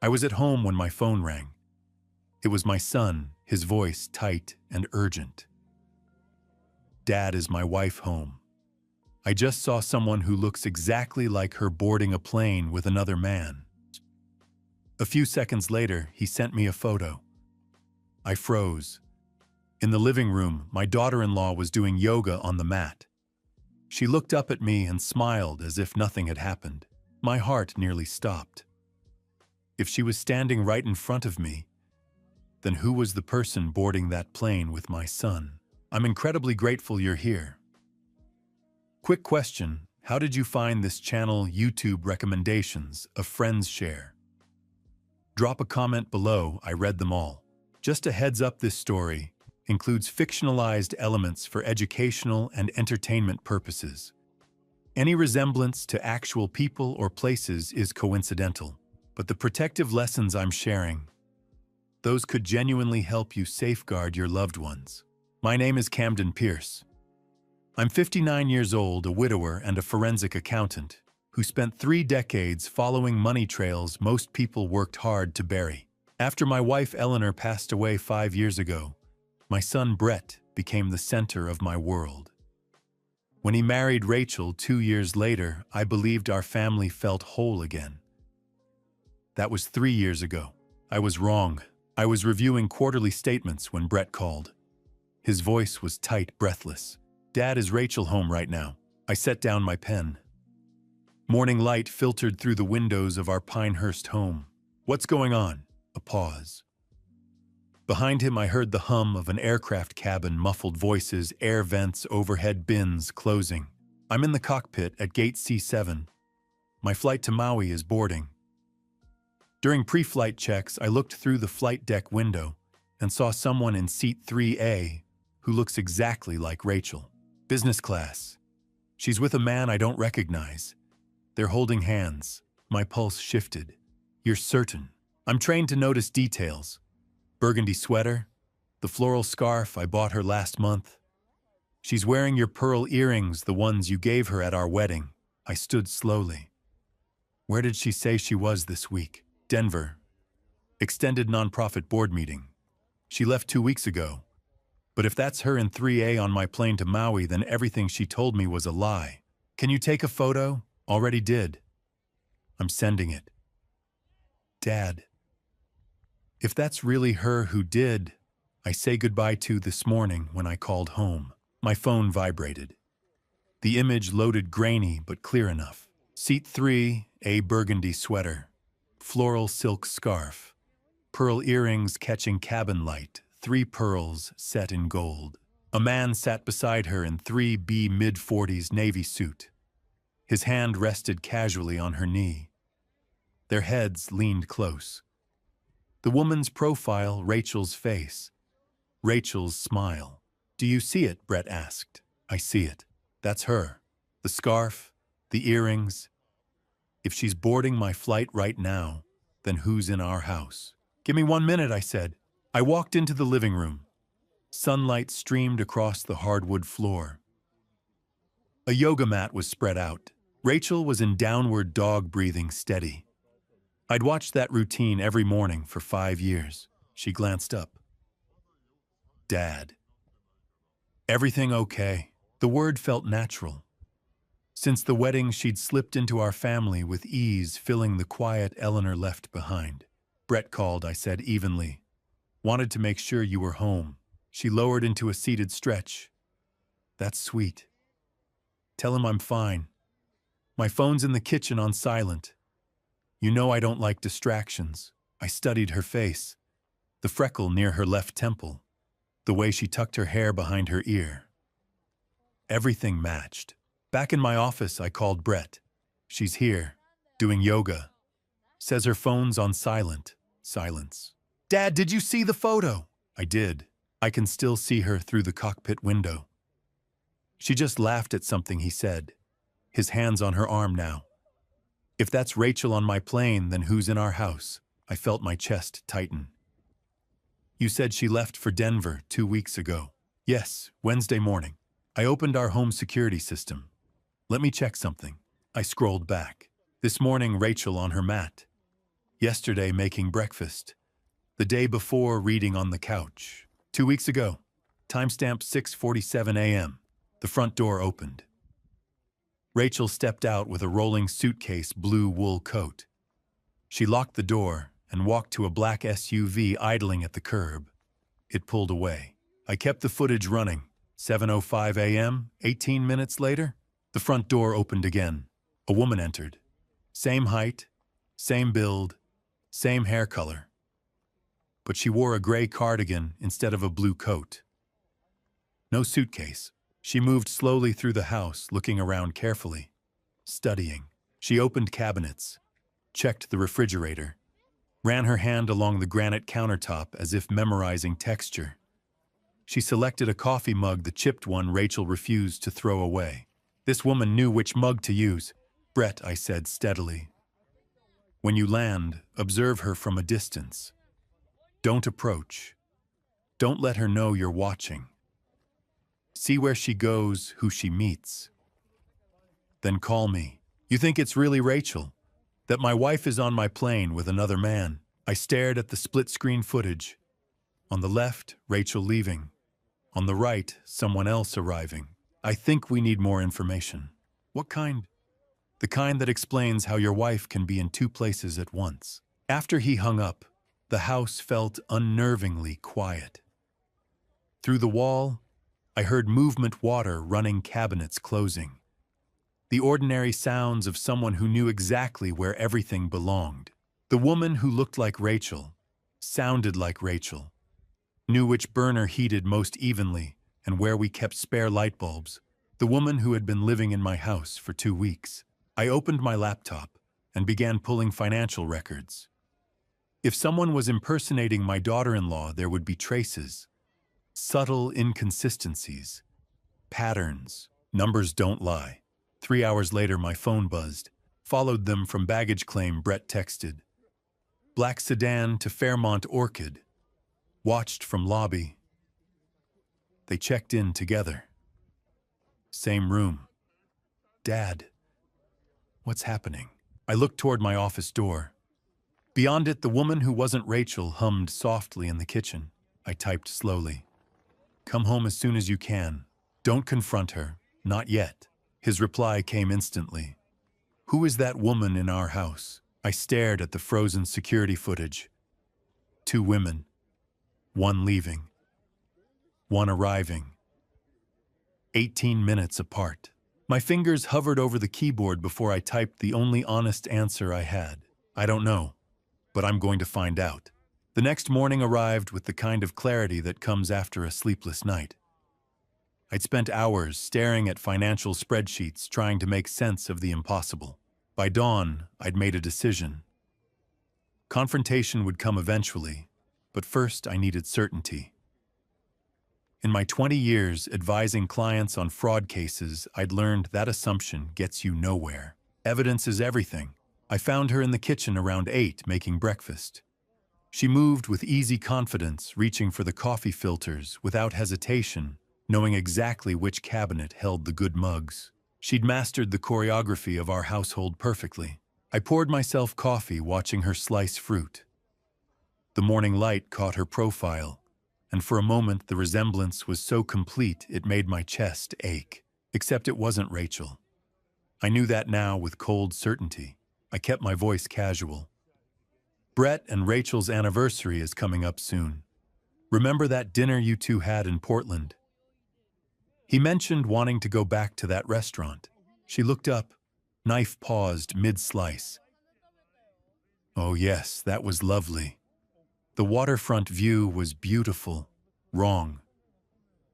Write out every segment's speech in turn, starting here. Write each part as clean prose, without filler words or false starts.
I was at home when my phone rang. It was my son, his voice tight and urgent. "Dad, is my wife home? I just saw someone who looks exactly like her boarding a plane with another man." A few seconds later, he sent me a photo. I froze. In the living room, my daughter-in-law was doing yoga on the mat. She looked up at me and smiled as if nothing had happened. My heart nearly stopped. If she was standing right in front of me, then who was the person boarding that plane with my son? "I'm incredibly grateful you're here. Quick question, how did you find this channel? YouTube recommendations, a friend's share? Drop a comment below, I read them all. Just a heads up, this story includes fictionalized elements for educational and entertainment purposes. Any resemblance to actual people or places is coincidental, but the protective lessons I'm sharing, those could genuinely help you safeguard your loved ones. My name is Camden Pierce. I'm 59 years old, a widower and a forensic accountant who spent 3 decades following money trails most people worked hard to bury. After my wife Eleanor passed away 5 years ago, my son Brett became the center of my world. When he married Rachel 2 years later, I believed our family felt whole again. That was 3 years ago. I was wrong. I was reviewing quarterly statements when Brett called. His voice was tight, breathless. "Dad, is Rachel home right now?" I set down my pen. Morning light filtered through the windows of our Pinehurst home. "What's going on?" A pause. Behind him, I heard the hum of an aircraft cabin, muffled voices, air vents, overhead bins closing. "I'm in the cockpit at gate C7. My flight to Maui is boarding." During pre-flight checks, I looked through the flight deck window and saw someone in seat 3A who looks exactly like Rachel. Business class. She's with a man I don't recognize. They're holding hands. My pulse shifted. "You're certain?" I'm trained to notice details. Burgundy sweater, the floral scarf I bought her last month. She's wearing your pearl earrings, the ones you gave her at our wedding. I stood slowly. Where did she say she was this week? Denver. Extended nonprofit board meeting. She left 2 weeks ago. But if that's her in 3A on my plane to Maui, then everything she told me was a lie. "Can you take a photo?" "Already did." "I'm sending it." "Dad, if that's really her who did," I say goodbye to this morning when I called home. My phone vibrated. The image loaded, grainy but clear enough. Seat 3, a burgundy sweater, floral silk scarf, pearl earrings catching cabin light, 3 pearls set in gold. A man sat beside her in 3B mid-40s navy suit. His hand rested casually on her knee. Their heads leaned close. The woman's profile, Rachel's face. Rachel's smile. "Do you see it?" Brett asked. "I see it. That's her. The scarf, the earrings. If she's boarding my flight right now, then who's in our house?" "Give me 1 minute," I said. I walked into the living room. Sunlight streamed across the hardwood floor. A yoga mat was spread out. Rachel was in downward dog, breathing steady. I'd watched that routine every morning for 5 years. She glanced up. "Dad. Everything okay?" The word felt natural. Since the wedding, she'd slipped into our family with ease, filling the quiet Eleanor left behind. "Brett called," I said evenly. "Wanted to make sure you were home." She lowered into a seated stretch. "That's sweet. Tell him I'm fine. My phone's in the kitchen on silent. You know I don't like distractions." I studied her face, the freckle near her left temple, the way she tucked her hair behind her ear. Everything matched. Back in my office, I called Brett. "She's here, doing yoga. Says her phone's on silent." Silence. "Dad, did you see the photo?" I did. I can still see her through the cockpit window. She just laughed at something he said. His hands on her arm now. "If that's Rachel on my plane, then who's in our house?" I felt my chest tighten. "You said she left for Denver 2 weeks ago." "Yes, Wednesday morning. I opened our home security system. Let me check something." I scrolled back. This morning, Rachel on her mat. Yesterday making breakfast. The day before reading on the couch. 2 weeks ago. Timestamp 6:47 a.m. The front door opened. Rachel stepped out with a rolling suitcase blue wool coat. She locked the door and walked to a black SUV idling at the curb. It pulled away. I kept the footage running. 7:05 a.m., 18 minutes later, the front door opened again. A woman entered. Same height, same build, same hair color. But she wore a gray cardigan instead of a blue coat. No suitcase. She moved slowly through the house, looking around carefully, studying. She opened cabinets, checked the refrigerator, ran her hand along the granite countertop as if memorizing texture. She selected a coffee mug, the chipped one Rachel refused to throw away. This woman knew which mug to use. "Brett," I said steadily. "When you land, observe her from a distance. Don't approach. Don't let her know you're watching. See where she goes, who she meets. Then call me. You think it's really Rachel? That my wife is on my plane with another man?" I stared at the split-screen footage. On the left, Rachel leaving. On the right, someone else arriving. "I think we need more information." "What kind?" "The kind that explains how your wife can be in two places at once." After he hung up, the house felt unnervingly quiet. Through the wall, I heard movement, water running, cabinets closing. The ordinary sounds of someone who knew exactly where everything belonged. The woman who looked like Rachel, sounded like Rachel, knew which burner heated most evenly and where we kept spare light bulbs. The woman who had been living in my house for 2 weeks. I opened my laptop and began pulling financial records. If someone was impersonating my daughter-in-law, there would be traces. Subtle inconsistencies. Patterns. Numbers don't lie. 3 hours later, my phone buzzed. Followed them from baggage claim, Brett texted. Black sedan to Fairmont Orchid. Watched from lobby. They checked in together. Same room. Dad. What's happening? I looked toward my office door. Beyond it, the woman who wasn't Rachel hummed softly in the kitchen. I typed slowly. "Come home as soon as you can. Don't confront her. Not yet." His reply came instantly. "Who is that woman in our house?" I stared at the frozen security footage. 2 women. One leaving. One arriving. 18 minutes apart. My fingers hovered over the keyboard before I typed the only honest answer I had. "I don't know, but I'm going to find out." The next morning arrived with the kind of clarity that comes after a sleepless night. I'd spent hours staring at financial spreadsheets trying to make sense of the impossible. By dawn, I'd made a decision. Confrontation would come eventually, but first I needed certainty. In my 20 years advising clients on fraud cases, I'd learned that assumption gets you nowhere. Evidence is everything. I found her in the kitchen around 8 making breakfast. She moved with easy confidence, reaching for the coffee filters without hesitation, knowing exactly which cabinet held the good mugs. She'd mastered the choreography of our household perfectly. I poured myself coffee, watching her slice fruit. The morning light caught her profile, and for a moment the resemblance was so complete it made my chest ache. Except it wasn't Rachel. I knew that now with cold certainty. I kept my voice casual. "Brett and Rachel's anniversary is coming up soon. Remember that dinner you two had in Portland?" He mentioned wanting to go back to that restaurant. She looked up, knife paused mid-slice. "Oh yes, that was lovely. The waterfront view was beautiful." Wrong.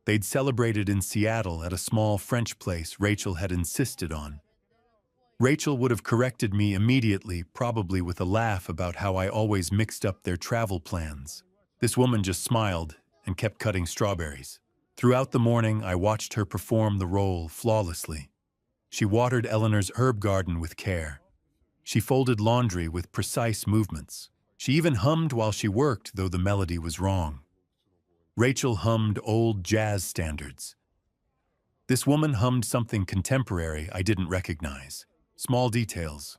They'd celebrated in Seattle at a small French place Rachel had insisted on. Rachel would have corrected me immediately, probably with a laugh about how I always mixed up their travel plans. This woman just smiled and kept cutting strawberries. Throughout the morning, I watched her perform the role flawlessly. She watered Eleanor's herb garden with care. She folded laundry with precise movements. She even hummed while she worked, though the melody was wrong. Rachel hummed old jazz standards. This woman hummed something contemporary I didn't recognize. Small details,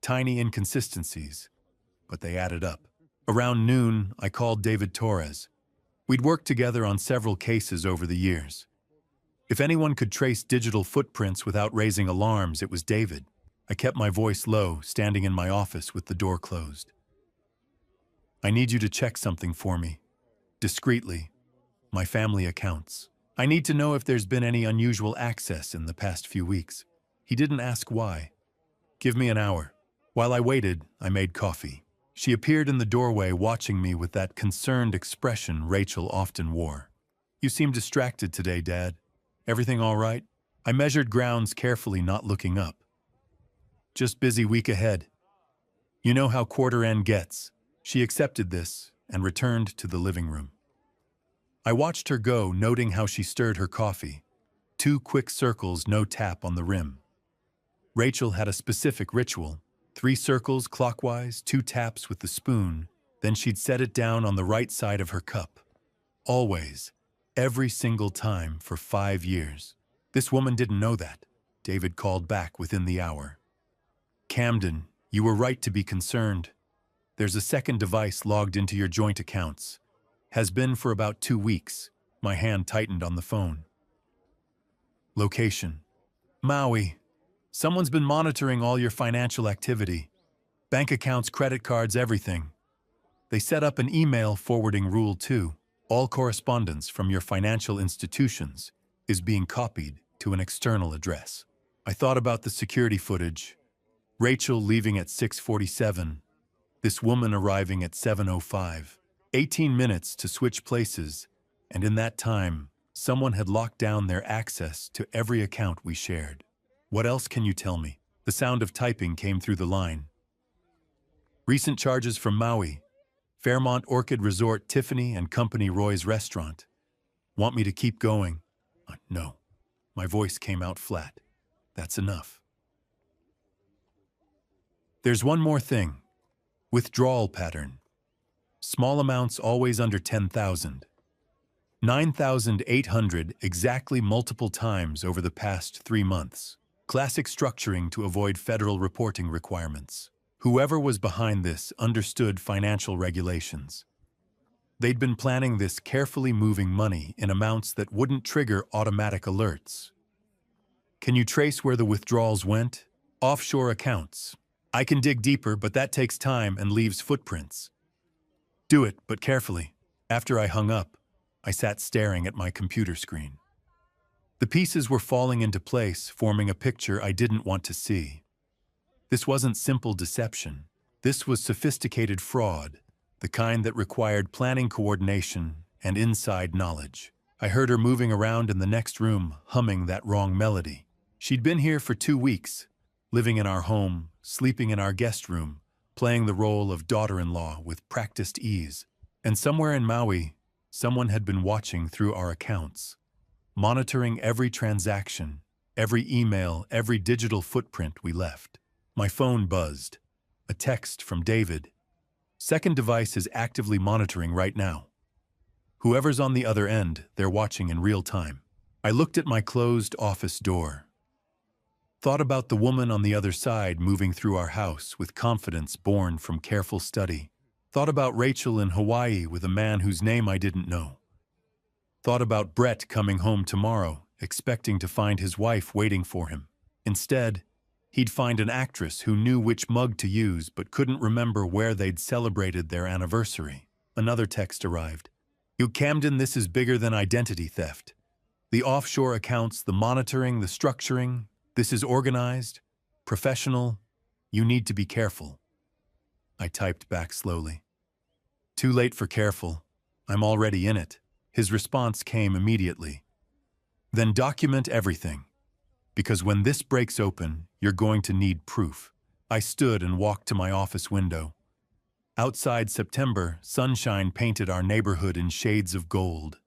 tiny inconsistencies. but they added up. Around noon, I called David Torres. We'd worked together on several cases over the years. If anyone could trace digital footprints without raising alarms, it was David. I kept my voice low, standing in my office with the door closed. I need you to check something for me. Discreetly. My family accounts. I need to know if there's been any unusual access in the past few weeks. He didn't ask why. Give me an hour. While I waited, I made coffee. She appeared in the doorway watching me with that concerned expression Rachel often wore. You seem distracted today, Dad. Everything all right? I measured grounds carefully, not looking up. Just busy week ahead. You know how quarter end gets. She accepted this and returned to the living room. I watched her go, noting how she stirred her coffee. 2 quick circles, no tap on the rim. Rachel had a specific ritual. 3 circles clockwise, 2 taps with the spoon, then she'd set it down on the right side of her cup. Always, every single time for 5 years. This woman didn't know that. David called back within the hour. Camden, you were right to be concerned. There's a second device logged into your joint accounts. Has been for about 2 weeks. My hand tightened on the phone. Location: Maui. Someone's been monitoring all your financial activity. Bank accounts, credit cards, everything. They set up an email forwarding rule too. All correspondence from your financial institutions is being copied to an external address. I thought about the security footage. Rachel leaving at 6:47. This woman arriving at 7:05. 18 minutes to switch places, and in that time, someone had locked down their access to every account we shared. What else can you tell me? The sound of typing came through the line. Recent charges from Maui. Fairmont Orchid Resort, Tiffany and Company Roy's Restaurant. Want me to keep going? No. My voice came out flat. That's enough. There's one more thing. Withdrawal pattern. Small amounts always under 10,000. 9,800 exactly multiple times over the past 3 months. Classic structuring to avoid federal reporting requirements. Whoever was behind this understood financial regulations. They'd been planning this, carefully moving money in amounts that wouldn't trigger automatic alerts. Can you trace where the withdrawals went? Offshore accounts. I can dig deeper, but that takes time and leaves footprints. Do it, but carefully. After I hung up, I sat staring at my computer screen. The pieces were falling into place, forming a picture I didn't want to see. This wasn't simple deception. This was sophisticated fraud, the kind that required planning, coordination, and inside knowledge. I heard her moving around in the next room, humming that wrong melody. She'd been here for 2 weeks, living in our home, sleeping in our guest room, playing the role of daughter-in-law with practiced ease. And somewhere in Maui, someone had been watching through our accounts, monitoring every transaction, every email, every digital footprint we left. My phone buzzed. A text from David. Second device is actively monitoring right now. Whoever's on the other end, they're watching in real time. I looked at my closed office door. Thought about the woman on the other side moving through our house with confidence born from careful study. Thought about Rachel in Hawaii with a man whose name I didn't know. Thought about Brett coming home tomorrow, expecting to find his wife waiting for him. Instead, he'd find an actress who knew which mug to use but couldn't remember where they'd celebrated their anniversary. Another text arrived. You Camden, this is bigger than identity theft. The offshore accounts, the monitoring, the structuring, this is organized, professional. You need to be careful. I typed back slowly. Too late for careful. I'm already in it. His response came immediately. Then document everything. Because when this breaks open, you're going to need proof. I stood and walked to my office window. Outside, September, sunshine painted our neighborhood in shades of gold.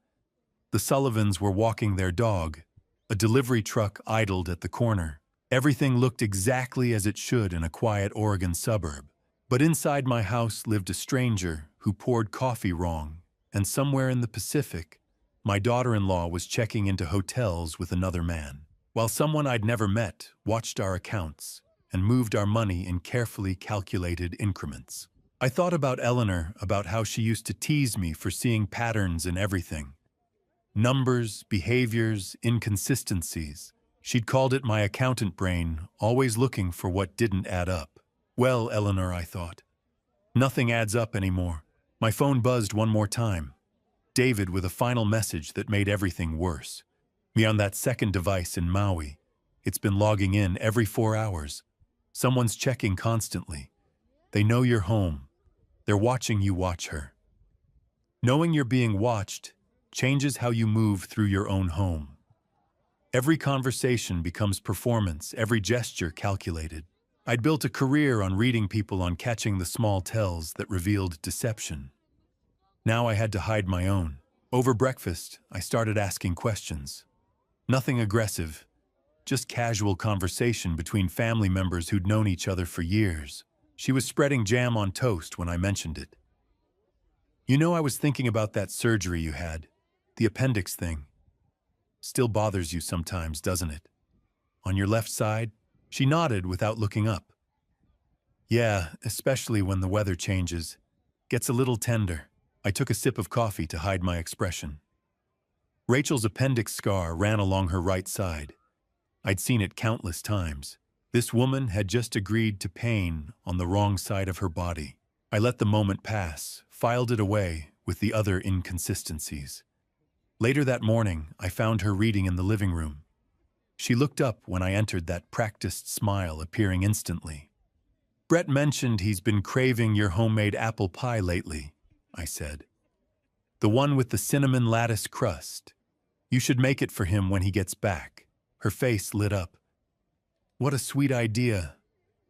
The Sullivans were walking their dog. A delivery truck idled at the corner. Everything looked exactly as it should in a quiet Oregon suburb. But inside my house lived a stranger who poured coffee wrong, and somewhere in the Pacific, my daughter-in-law was checking into hotels with another man, while someone I'd never met watched our accounts and moved our money in carefully calculated increments. I thought about Eleanor, about how she used to tease me for seeing patterns in everything. Numbers, behaviors, inconsistencies. She'd called it my accountant brain, always looking for what didn't add up. Well, Eleanor, I thought. Nothing adds up anymore. My phone buzzed one more time. David with a final message that made everything worse. Me on that second device in Maui. It's been logging in every 4 hours. Someone's checking constantly. They know you're home. They're watching you watch her. Knowing you're being watched changes how you move through your own home. Every conversation becomes performance, every gesture calculated. I'd built a career on reading people, on catching the small tells that revealed deception. Now I had to hide my own. Over breakfast, I started asking questions. Nothing aggressive, just casual conversation between family members who'd known each other for years. She was spreading jam on toast when I mentioned it. You know, I was thinking about that surgery you had, the appendix thing. Still bothers you sometimes, doesn't it? On your left side? She nodded without looking up. Yeah, especially when the weather changes. Gets a little tender. I took a sip of coffee to hide my expression. Rachel's appendix scar ran along her right side. I'd seen it countless times. This woman had just agreed to pain on the wrong side of her body. I let the moment pass, filed it away with the other inconsistencies. Later that morning, I found her reading in the living room. She looked up when I entered, that practiced smile appearing instantly. Brett mentioned he's been craving your homemade apple pie lately, I said. The one with the cinnamon lattice crust. You should make it for him when he gets back. Her face lit up. What a sweet idea.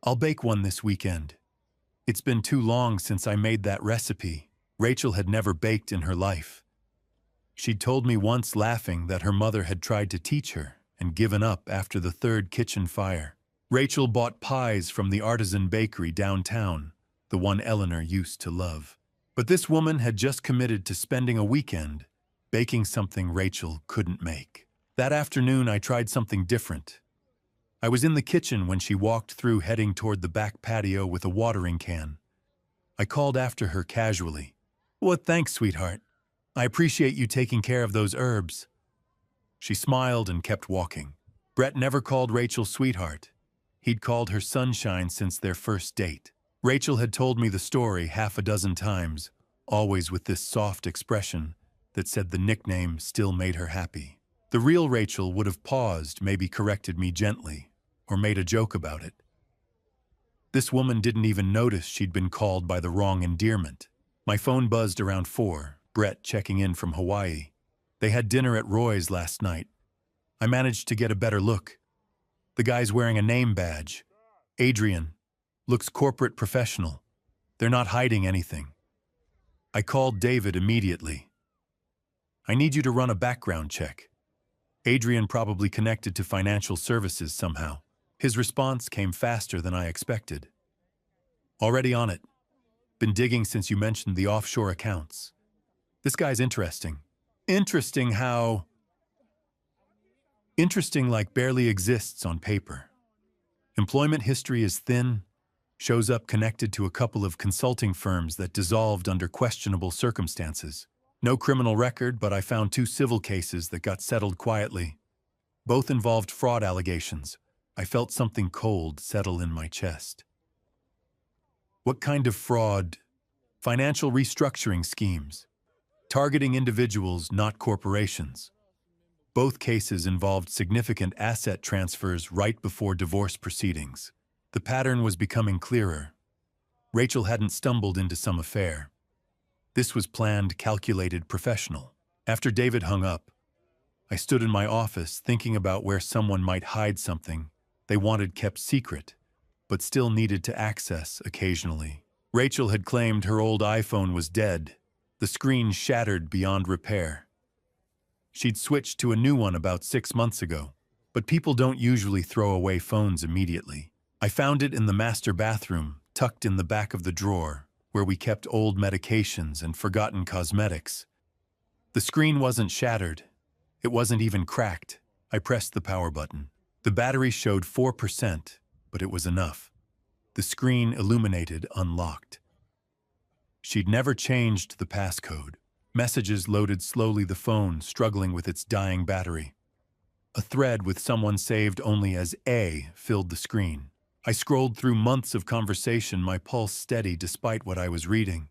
I'll bake one this weekend. It's been too long since I made that recipe. Rachel had never baked in her life. She'd told me once, laughing, that her mother had tried to teach her and given up after the third kitchen fire. Rachel bought pies from the artisan bakery downtown, the one Eleanor used to love. But this woman had just committed to spending a weekend baking something Rachel couldn't make. That afternoon, I tried something different. I was in the kitchen when she walked through, heading toward the back patio with a watering can. I called after her casually. "What, thanks, sweetheart. I appreciate you taking care of those herbs." She smiled and kept walking. Brett never called Rachel sweetheart. He'd called her sunshine since their first date. Rachel had told me the story half a dozen times, always with this soft expression that said the nickname still made her happy. The real Rachel would have paused, maybe corrected me gently, or made a joke about it. This woman didn't even notice she'd been called by the wrong endearment. My phone buzzed around 4, Brett checking in from Hawaii. They had dinner at Roy's last night. I managed to get a better look. The guy's wearing a name badge. Adrian. Looks corporate professional. They're not hiding anything. I called David immediately. I need you to run a background check. Adrian probably connected to financial services somehow. His response came faster than I expected. Already on it. Been digging since you mentioned the offshore accounts. This guy's interesting. Interesting how... Interesting like barely exists on paper. Employment history is thin, shows up connected to a couple of consulting firms that dissolved under questionable circumstances. No criminal record, but I found 2 civil cases that got settled quietly. Both involved fraud allegations. I felt something cold settle in my chest. What kind of fraud? Financial restructuring schemes. Targeting individuals, not corporations. Both cases involved significant asset transfers right before divorce proceedings. The pattern was becoming clearer. Rachel hadn't stumbled into some affair. This was planned, calculated, professional. After David hung up, I stood in my office thinking about where someone might hide something they wanted kept secret, but still needed to access occasionally. Rachel had claimed her old iPhone was dead, the screen shattered beyond repair. She'd switched to a new one about 6 months ago, but people don't usually throw away phones immediately. I found it in the master bathroom, tucked in the back of the drawer, where we kept old medications and forgotten cosmetics. The screen wasn't shattered. It wasn't even cracked. I pressed the power button. The battery showed 4%, but it was enough. The screen illuminated, unlocked. She'd never changed the passcode. Messages loaded slowly, the phone struggling with its dying battery. A thread with someone saved only as A filled the screen. I scrolled through months of conversation, my pulse steady despite what I was reading.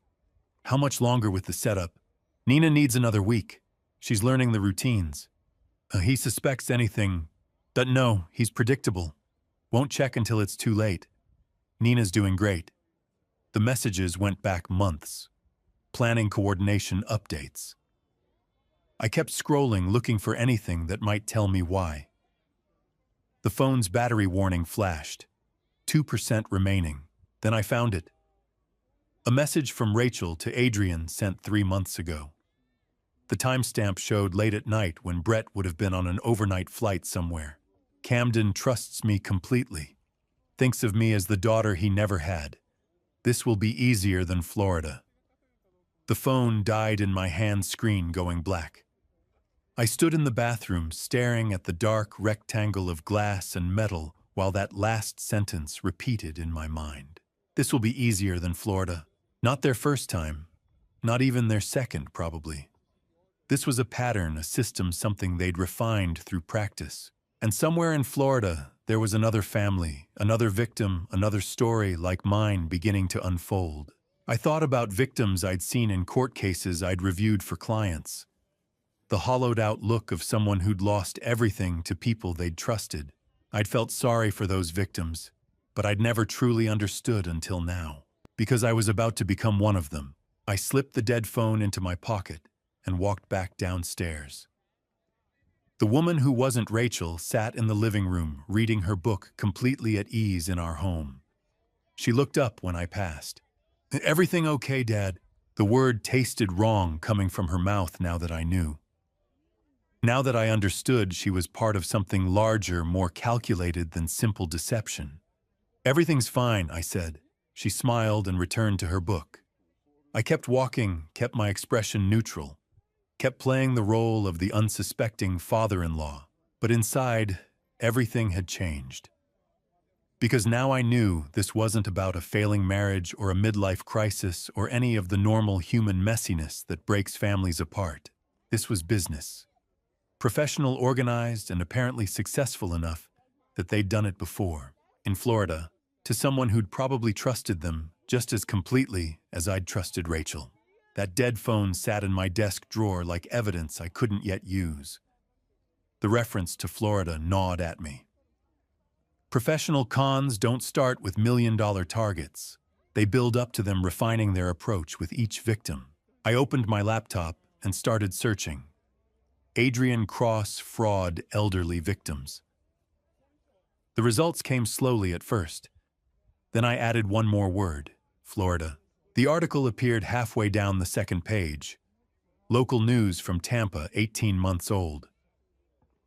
How much longer with the setup? Nina needs another week. She's learning the routines. He suspects anything. But no, he's predictable. Won't check until it's too late. Nina's doing great. The messages went back months. Planning coordination updates. I kept scrolling, looking for anything that might tell me why. The phone's battery warning flashed. 2% remaining. Then I found it. A message from Rachel to Adrian sent 3 months ago. The timestamp showed late at night when Brett would have been on an overnight flight somewhere. Camden trusts me completely. Thinks of me as the daughter he never had. This will be easier than Florida. The phone died in my hand, screen going black. I stood in the bathroom staring at the dark rectangle of glass and metal while that last sentence repeated in my mind. This will be easier than Florida. Not their first time. Not even their second, probably. This was a pattern, a system, something they'd refined through practice. And somewhere in Florida, there was another family, another victim, another story like mine beginning to unfold. I thought about victims I'd seen in court cases I'd reviewed for clients. The hollowed-out look of someone who'd lost everything to people they'd trusted. I'd felt sorry for those victims, but I'd never truly understood until now. Because I was about to become one of them. I slipped the dead phone into my pocket and walked back downstairs. The woman who wasn't Rachel sat in the living room, reading her book, completely at ease in our home. She looked up when I passed. "Everything okay, Dad?" The word tasted wrong coming from her mouth now that I knew. Now that I understood, she was part of something larger, more calculated than simple deception. "Everything's fine," I said. She smiled and returned to her book. I kept walking, kept my expression neutral, kept playing the role of the unsuspecting father-in-law. But inside, everything had changed. Because now I knew this wasn't about a failing marriage or a midlife crisis or any of the normal human messiness that breaks families apart. This was business. Professional, organized, and apparently successful enough that they'd done it before, in Florida, to someone who'd probably trusted them just as completely as I'd trusted Rachel. That dead phone sat in my desk drawer like evidence I couldn't yet use. The reference to Florida gnawed at me. Professional cons don't start with million-dollar targets. They build up to them, refining their approach with each victim. I opened my laptop and started searching. Adrian Cross fraud elderly victims. The results came slowly at first. Then I added one more word, Florida. The article appeared halfway down the second page. Local news from Tampa, 18 months old.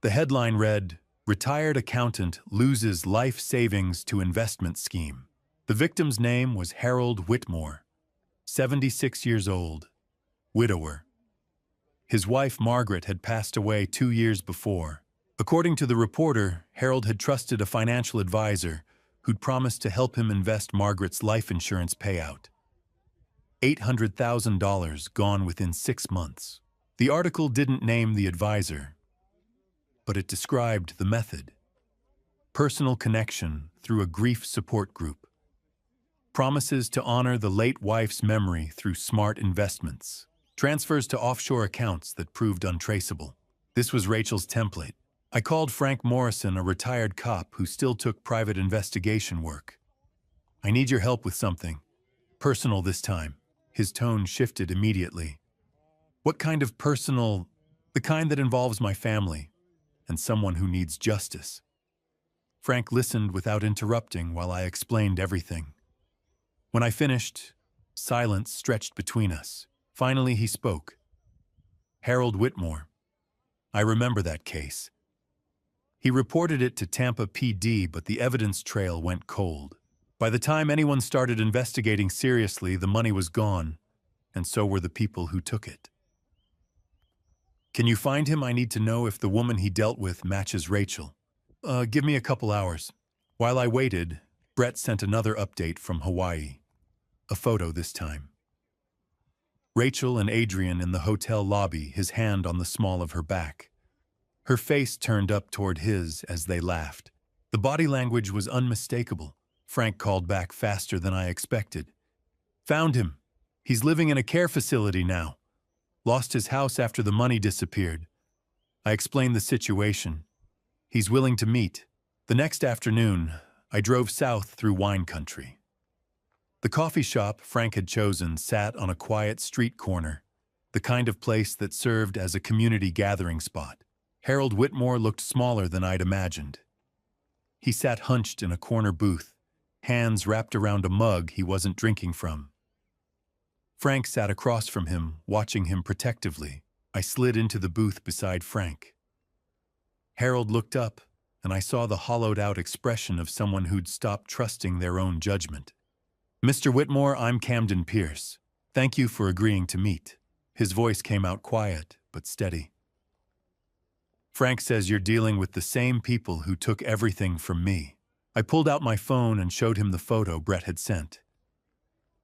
The headline read, "Retired accountant loses life savings to investment scheme." The victim's name was Harold Whitmore, 76 years old, widower. His wife, Margaret, had passed away 2 years before. According to the reporter, Harold had trusted a financial advisor who'd promised to help him invest Margaret's life insurance payout. $800,000 gone within 6 months. The article didn't name the advisor, but it described the method. Personal connection through a grief support group. Promises to honor the late wife's memory through smart investments. Transfers to offshore accounts that proved untraceable. This was Rachel's template. I called Frank Morrison, a retired cop who still took private investigation work. "I need your help with something. Personal this time." His tone shifted immediately. "What kind of personal?" "The kind that involves my family and someone who needs justice." Frank listened without interrupting while I explained everything. When I finished, silence stretched between us. Finally, he spoke. "Harold Whitmore. I remember that case. He reported it to Tampa PD, but the evidence trail went cold. By the time anyone started investigating seriously, the money was gone, and so were the people who took it. Can you find him? I need to know if the woman he dealt with matches Rachel." Give me a couple hours." While I waited, Brett sent another update from Hawaii. A photo this time. Rachel and Adrian in the hotel lobby, his hand on the small of her back. Her face turned up toward his as they laughed. The body language was unmistakable. Frank called back faster than I expected. Found him. He's living in a care facility now. Lost his house after the money disappeared. I explained the situation. He's willing to meet. The next afternoon, I drove south through wine country. The coffee shop Frank had chosen sat on a quiet street corner, the kind of place that served as a community gathering spot. Harold Whitmore looked smaller than I'd imagined. He sat hunched in a corner booth, hands wrapped around a mug he wasn't drinking from. Frank sat across from him, watching him protectively. I slid into the booth beside Frank. Harold looked up, and I saw the hollowed-out expression of someone who'd stopped trusting their own judgment. "Mr. Whitmore, I'm Camden Pierce. Thank you for agreeing to meet." His voice came out quiet, but steady. "Frank says you're dealing with the same people who took everything from me." I pulled out my phone and showed him the photo Brett had sent.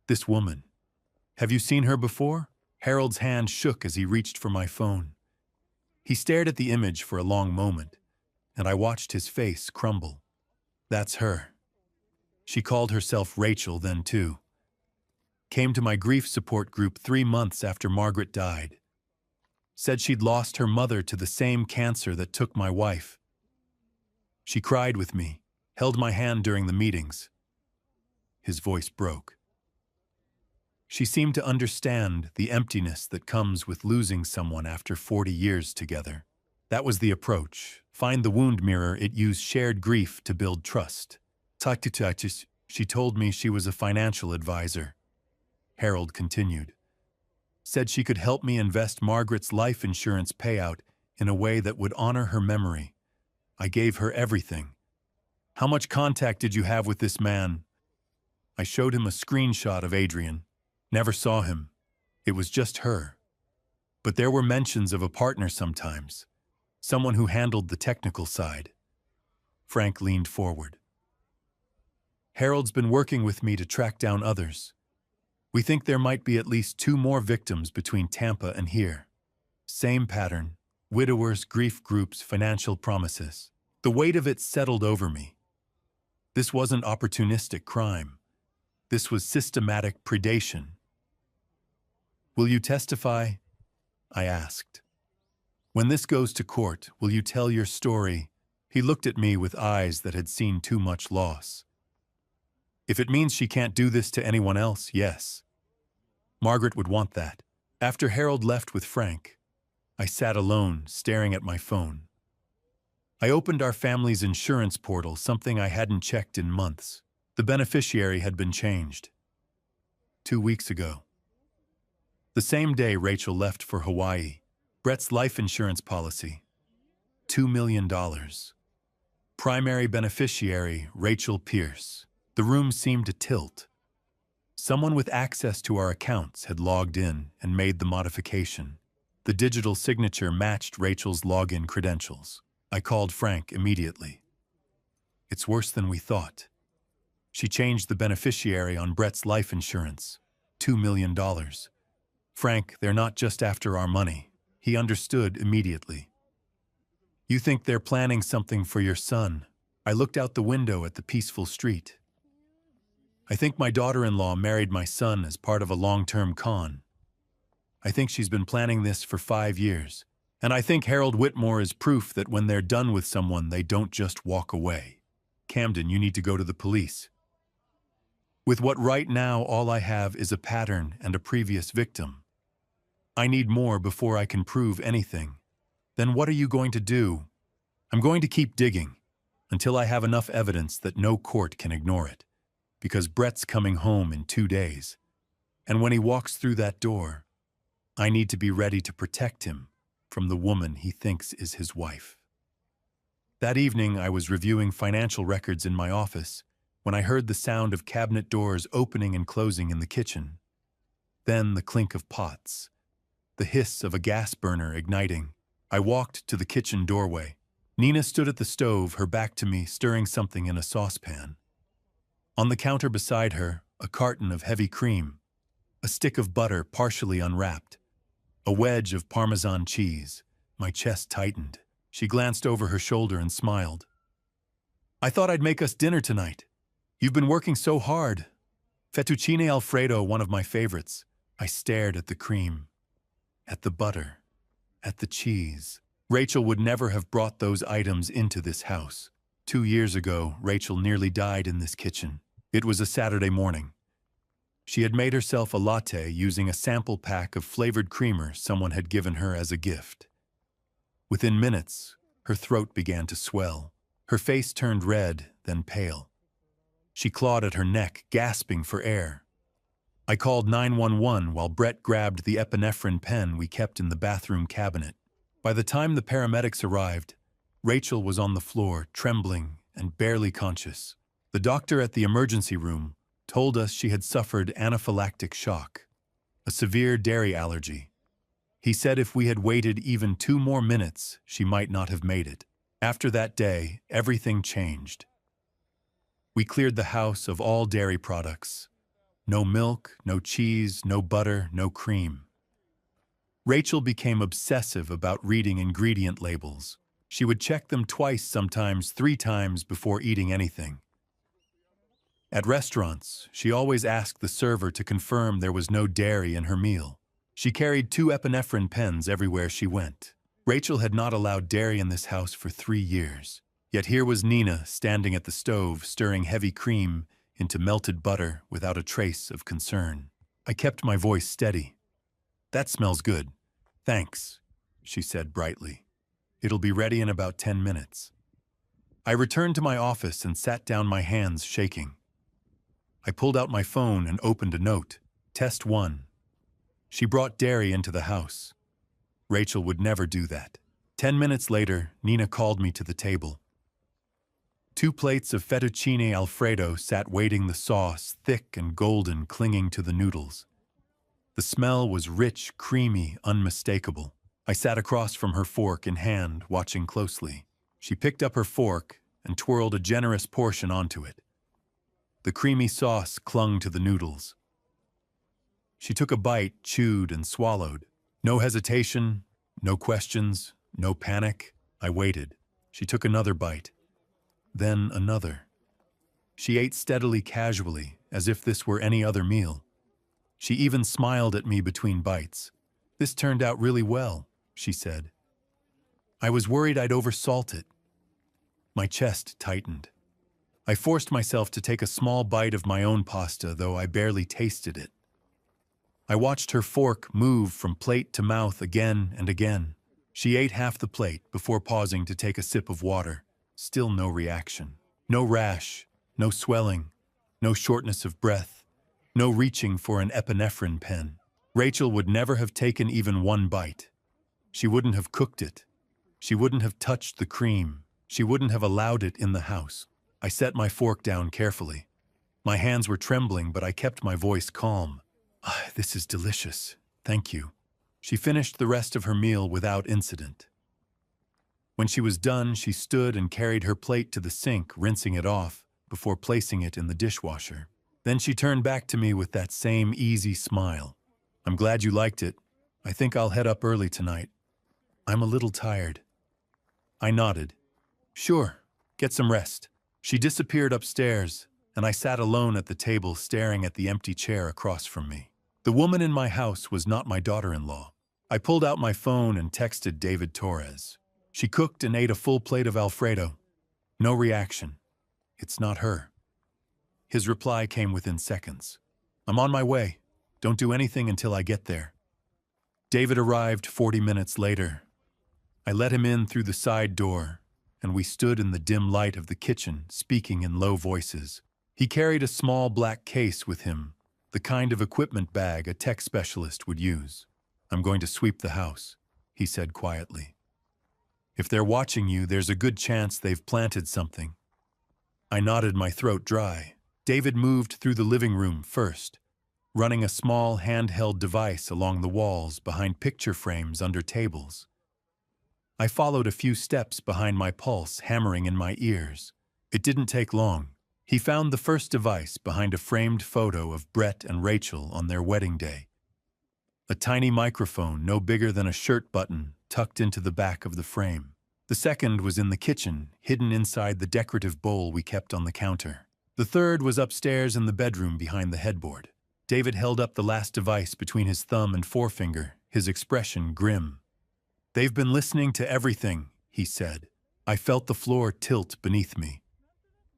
"This woman. Have you seen her before?" Harold's hand shook as he reached for my phone. He stared at the image for a long moment, and I watched his face crumble. "That's her. She called herself Rachel then too. Came to my grief support group 3 months after Margaret died. Said she'd lost her mother to the same cancer that took my wife. She cried with me, held my hand during the meetings." His voice broke. "She seemed to understand the emptiness that comes with losing someone after 40 years together. That was the approach. Find the wound mirror. It used shared grief to build trust. She told me she was a financial advisor." Harold continued. "Said she could help me invest Margaret's life insurance payout in a way that would honor her memory. I gave her everything." "How much contact did you have with this man?" I showed him a screenshot of Adrian. "Never saw him. It was just her. But there were mentions of a partner sometimes. Someone who handled the technical side." Frank leaned forward. "Harold's been working with me to track down others. We think there might be at least 2 more victims between Tampa and here. Same pattern. Widowers, grief groups, financial promises." The weight of it settled over me. This wasn't opportunistic crime. This was systematic predation. "Will you testify?" I asked. "When this goes to court, will you tell your story?" He looked at me with eyes that had seen too much loss. "If it means she can't do this to anyone else, yes. Margaret would want that." After Harold left with Frank, I sat alone, staring at my phone. I opened our family's insurance portal, something I hadn't checked in months. The beneficiary had been changed. 2 weeks ago. The same day Rachel left for Hawaii. Brett's life insurance policy. $2 million. Primary beneficiary, Rachel Pierce. The room seemed to tilt. Someone with access to our accounts had logged in and made the modification. The digital signature matched Rachel's login credentials. I called Frank immediately. "It's worse than we thought. She changed the beneficiary on Brett's life insurance. $2 million. Frank, they're not just after our money." He understood immediately. "You think they're planning something for your son?" I looked out the window at the peaceful street. "I think my daughter-in-law married my son as part of a long-term con. I think she's been planning this for 5 years. And I think Harold Whitmore is proof that when they're done with someone, they don't just walk away. Camden, you need to go to the police. With what right now all I have is a pattern and a previous victim. I need more before I can prove anything. Then what are you going to do?" "I'm going to keep digging until I have enough evidence that no court can ignore it. Because Brett's coming home in 2 days. And when he walks through that door, I need to be ready to protect him from the woman he thinks is his wife." That evening, I was reviewing financial records in my office when I heard the sound of cabinet doors opening and closing in the kitchen. Then the clink of pots, the hiss of a gas burner igniting. I walked to the kitchen doorway. Nina stood at the stove, her back to me, stirring something in a saucepan. On the counter beside her, a carton of heavy cream. a stick of butter partially unwrapped, a wedge of Parmesan cheese. My chest tightened. She glanced over her shoulder and smiled. I thought I'd make us dinner tonight. You've been working so hard. Fettuccine Alfredo, one of my favorites. I stared at the cream, at the butter, at the cheese. Rachel would never have brought those items into this house. 2 years ago, Rachel nearly died in this kitchen. It was a Saturday morning. She had made herself a latte using a sample pack of flavored creamer someone had given her as a gift. Within minutes, her throat began to swell. Her face turned red, then pale. She clawed at her neck, gasping for air. I called 911 while Brett grabbed the epinephrine pen we kept in the bathroom cabinet. By the time the paramedics arrived, Rachel was on the floor, trembling and barely conscious. The doctor at the emergency room told us she had suffered anaphylactic shock, a severe dairy allergy. He said if we had waited even 2 more minutes, she might not have made it. After that day, everything changed. We cleared the house of all dairy products. No milk, no cheese, no butter, no cream. Rachel became obsessive about reading ingredient labels. She would check them twice, sometimes 3 times before eating anything. At restaurants, she always asked the server to confirm there was no dairy in her meal. She carried 2 epinephrine pens everywhere she went. Rachel had not allowed dairy in this house for 3 years. Yet here was Nina standing at the stove, stirring heavy cream into melted butter without a trace of concern. I kept my voice steady. "That smells good. Thanks," she said brightly. "It'll be ready in about 10 minutes." I returned to my office and sat down, my hands shaking. I pulled out my phone and opened a note. Test 1. She brought dairy into the house. Rachel would never do that. 10 minutes later, Nina called me to the table. 2 plates of fettuccine Alfredo sat waiting, the sauce, thick and golden, clinging to the noodles. The smell was rich, creamy, unmistakable. I sat across from her, fork in hand, watching closely. She picked up her fork and twirled a generous portion onto it. The creamy sauce clung to the noodles. She took a bite, chewed, and swallowed. No hesitation, no questions, no panic. I waited. She took another bite. Then another. She ate steadily, casually, as if this were any other meal. She even smiled at me between bites. "This turned out really well," she said. "I was worried I'd oversalt it." My chest tightened. I forced myself to take a small bite of my own pasta, though I barely tasted it. I watched her fork move from plate to mouth again and again. She ate half the plate before pausing to take a sip of water. Still no reaction. No rash, no swelling, no shortness of breath, no reaching for an epinephrine pen. Rachel would never have taken even 1 bite. She wouldn't have cooked it. She wouldn't have touched the cream. She wouldn't have allowed it in the house. I set my fork down carefully. My hands were trembling, but I kept my voice calm. "This is delicious. Thank you." She finished the rest of her meal without incident. When she was done, she stood and carried her plate to the sink, rinsing it off before placing it in the dishwasher. Then she turned back to me with that same easy smile. "I'm glad you liked it. I think I'll head up early tonight. I'm a little tired." I nodded. "Sure, get some rest." She disappeared upstairs, and I sat alone at the table, staring at the empty chair across from me. The woman in my house was not my daughter-in-law. I pulled out my phone and texted David Torres. She cooked and ate a full plate of Alfredo. No reaction. It's not her. His reply came within seconds. "I'm on my way. Don't do anything until I get there." David arrived 40 minutes later. I let him in through the side door, and we stood in the dim light of the kitchen, speaking in low voices. He carried a small black case with him, the kind of equipment bag a tech specialist would use. "I'm going to sweep the house," he said quietly. "If they're watching you, there's a good chance they've planted something." I nodded, my throat dry. David moved through the living room first, running a small handheld device along the walls behind picture frames under tables. I followed a few steps behind, my pulse hammering in my ears. It didn't take long. He found the first device behind a framed photo of Brett and Rachel on their wedding day. A tiny microphone no bigger than a shirt button tucked into the back of the frame. The second was in the kitchen, hidden inside the decorative bowl we kept on the counter. The third was upstairs in the bedroom behind the headboard. David held up the last device between his thumb and forefinger, his expression grim. "They've been listening to everything," he said. I felt the floor tilt beneath me.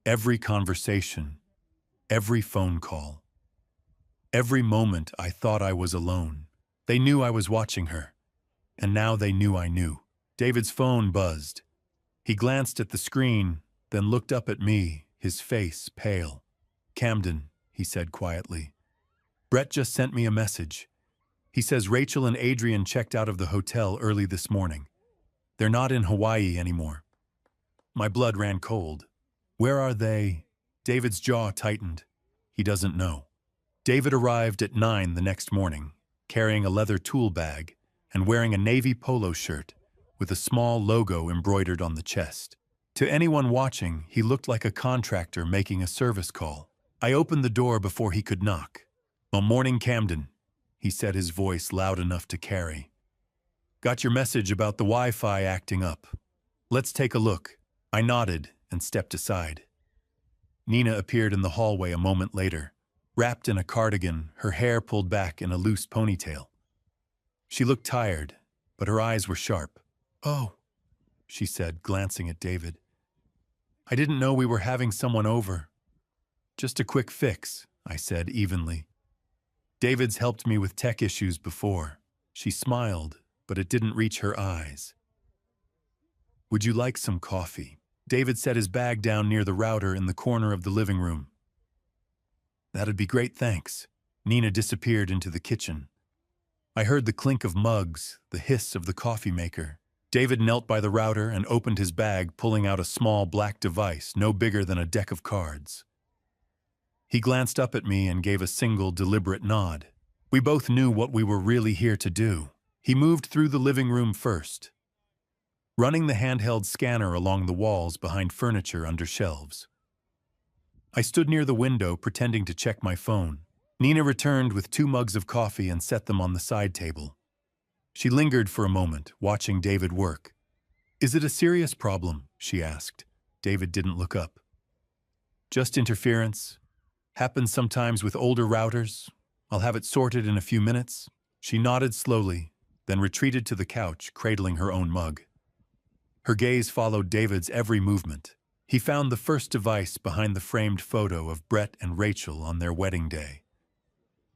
Every conversation, every phone call, every moment I thought I was alone. They knew I was watching her, and now they knew I knew. David's phone buzzed. He glanced at the screen, then looked up at me, his face pale. "Camden," he said quietly. "Brett just sent me a message. He says Rachel and Adrian checked out of the hotel early this morning. They're not in Hawaii anymore." My blood ran cold. "Where are they?" David's jaw tightened. He doesn't know. David arrived at 9 the next morning, carrying a leather tool bag and wearing a navy polo shirt with a small logo embroidered on the chest. To anyone watching, he looked like a contractor making a service call. I opened the door before he could knock. "Morning, Camden," he said, his voice loud enough to carry. "Got your message about the Wi-Fi acting up. Let's take a look." I nodded and stepped aside. Nina appeared in the hallway a moment later, wrapped in a cardigan, her hair pulled back in a loose ponytail. She looked tired, but her eyes were sharp. "Oh," she said, glancing at David. "I didn't know we were having someone over." "Just a quick fix," I said evenly. "David's helped me with tech issues before." She smiled, but it didn't reach her eyes. "Would you like some coffee?" David set his bag down near the router in the corner of the living room. "That'd be great, thanks." Nina disappeared into the kitchen. I heard the clink of mugs, the hiss of the coffee maker. David knelt by the router and opened his bag, pulling out a small black device no bigger than a deck of cards. He glanced up at me and gave a single deliberate nod. We both knew what we were really here to do. He moved through the living room first, running the handheld scanner along the walls behind furniture under shelves. I stood near the window, pretending to check my phone. Nina returned with 2 mugs of coffee and set them on the side table. She lingered for a moment, watching David work. "Is it a serious problem?" she asked. David didn't look up. "Just interference. Happens sometimes with older routers. I'll have it sorted in a few minutes." She nodded slowly, then retreated to the couch, cradling her own mug. Her gaze followed David's every movement. He found the first device behind the framed photo of Brett and Rachel on their wedding day.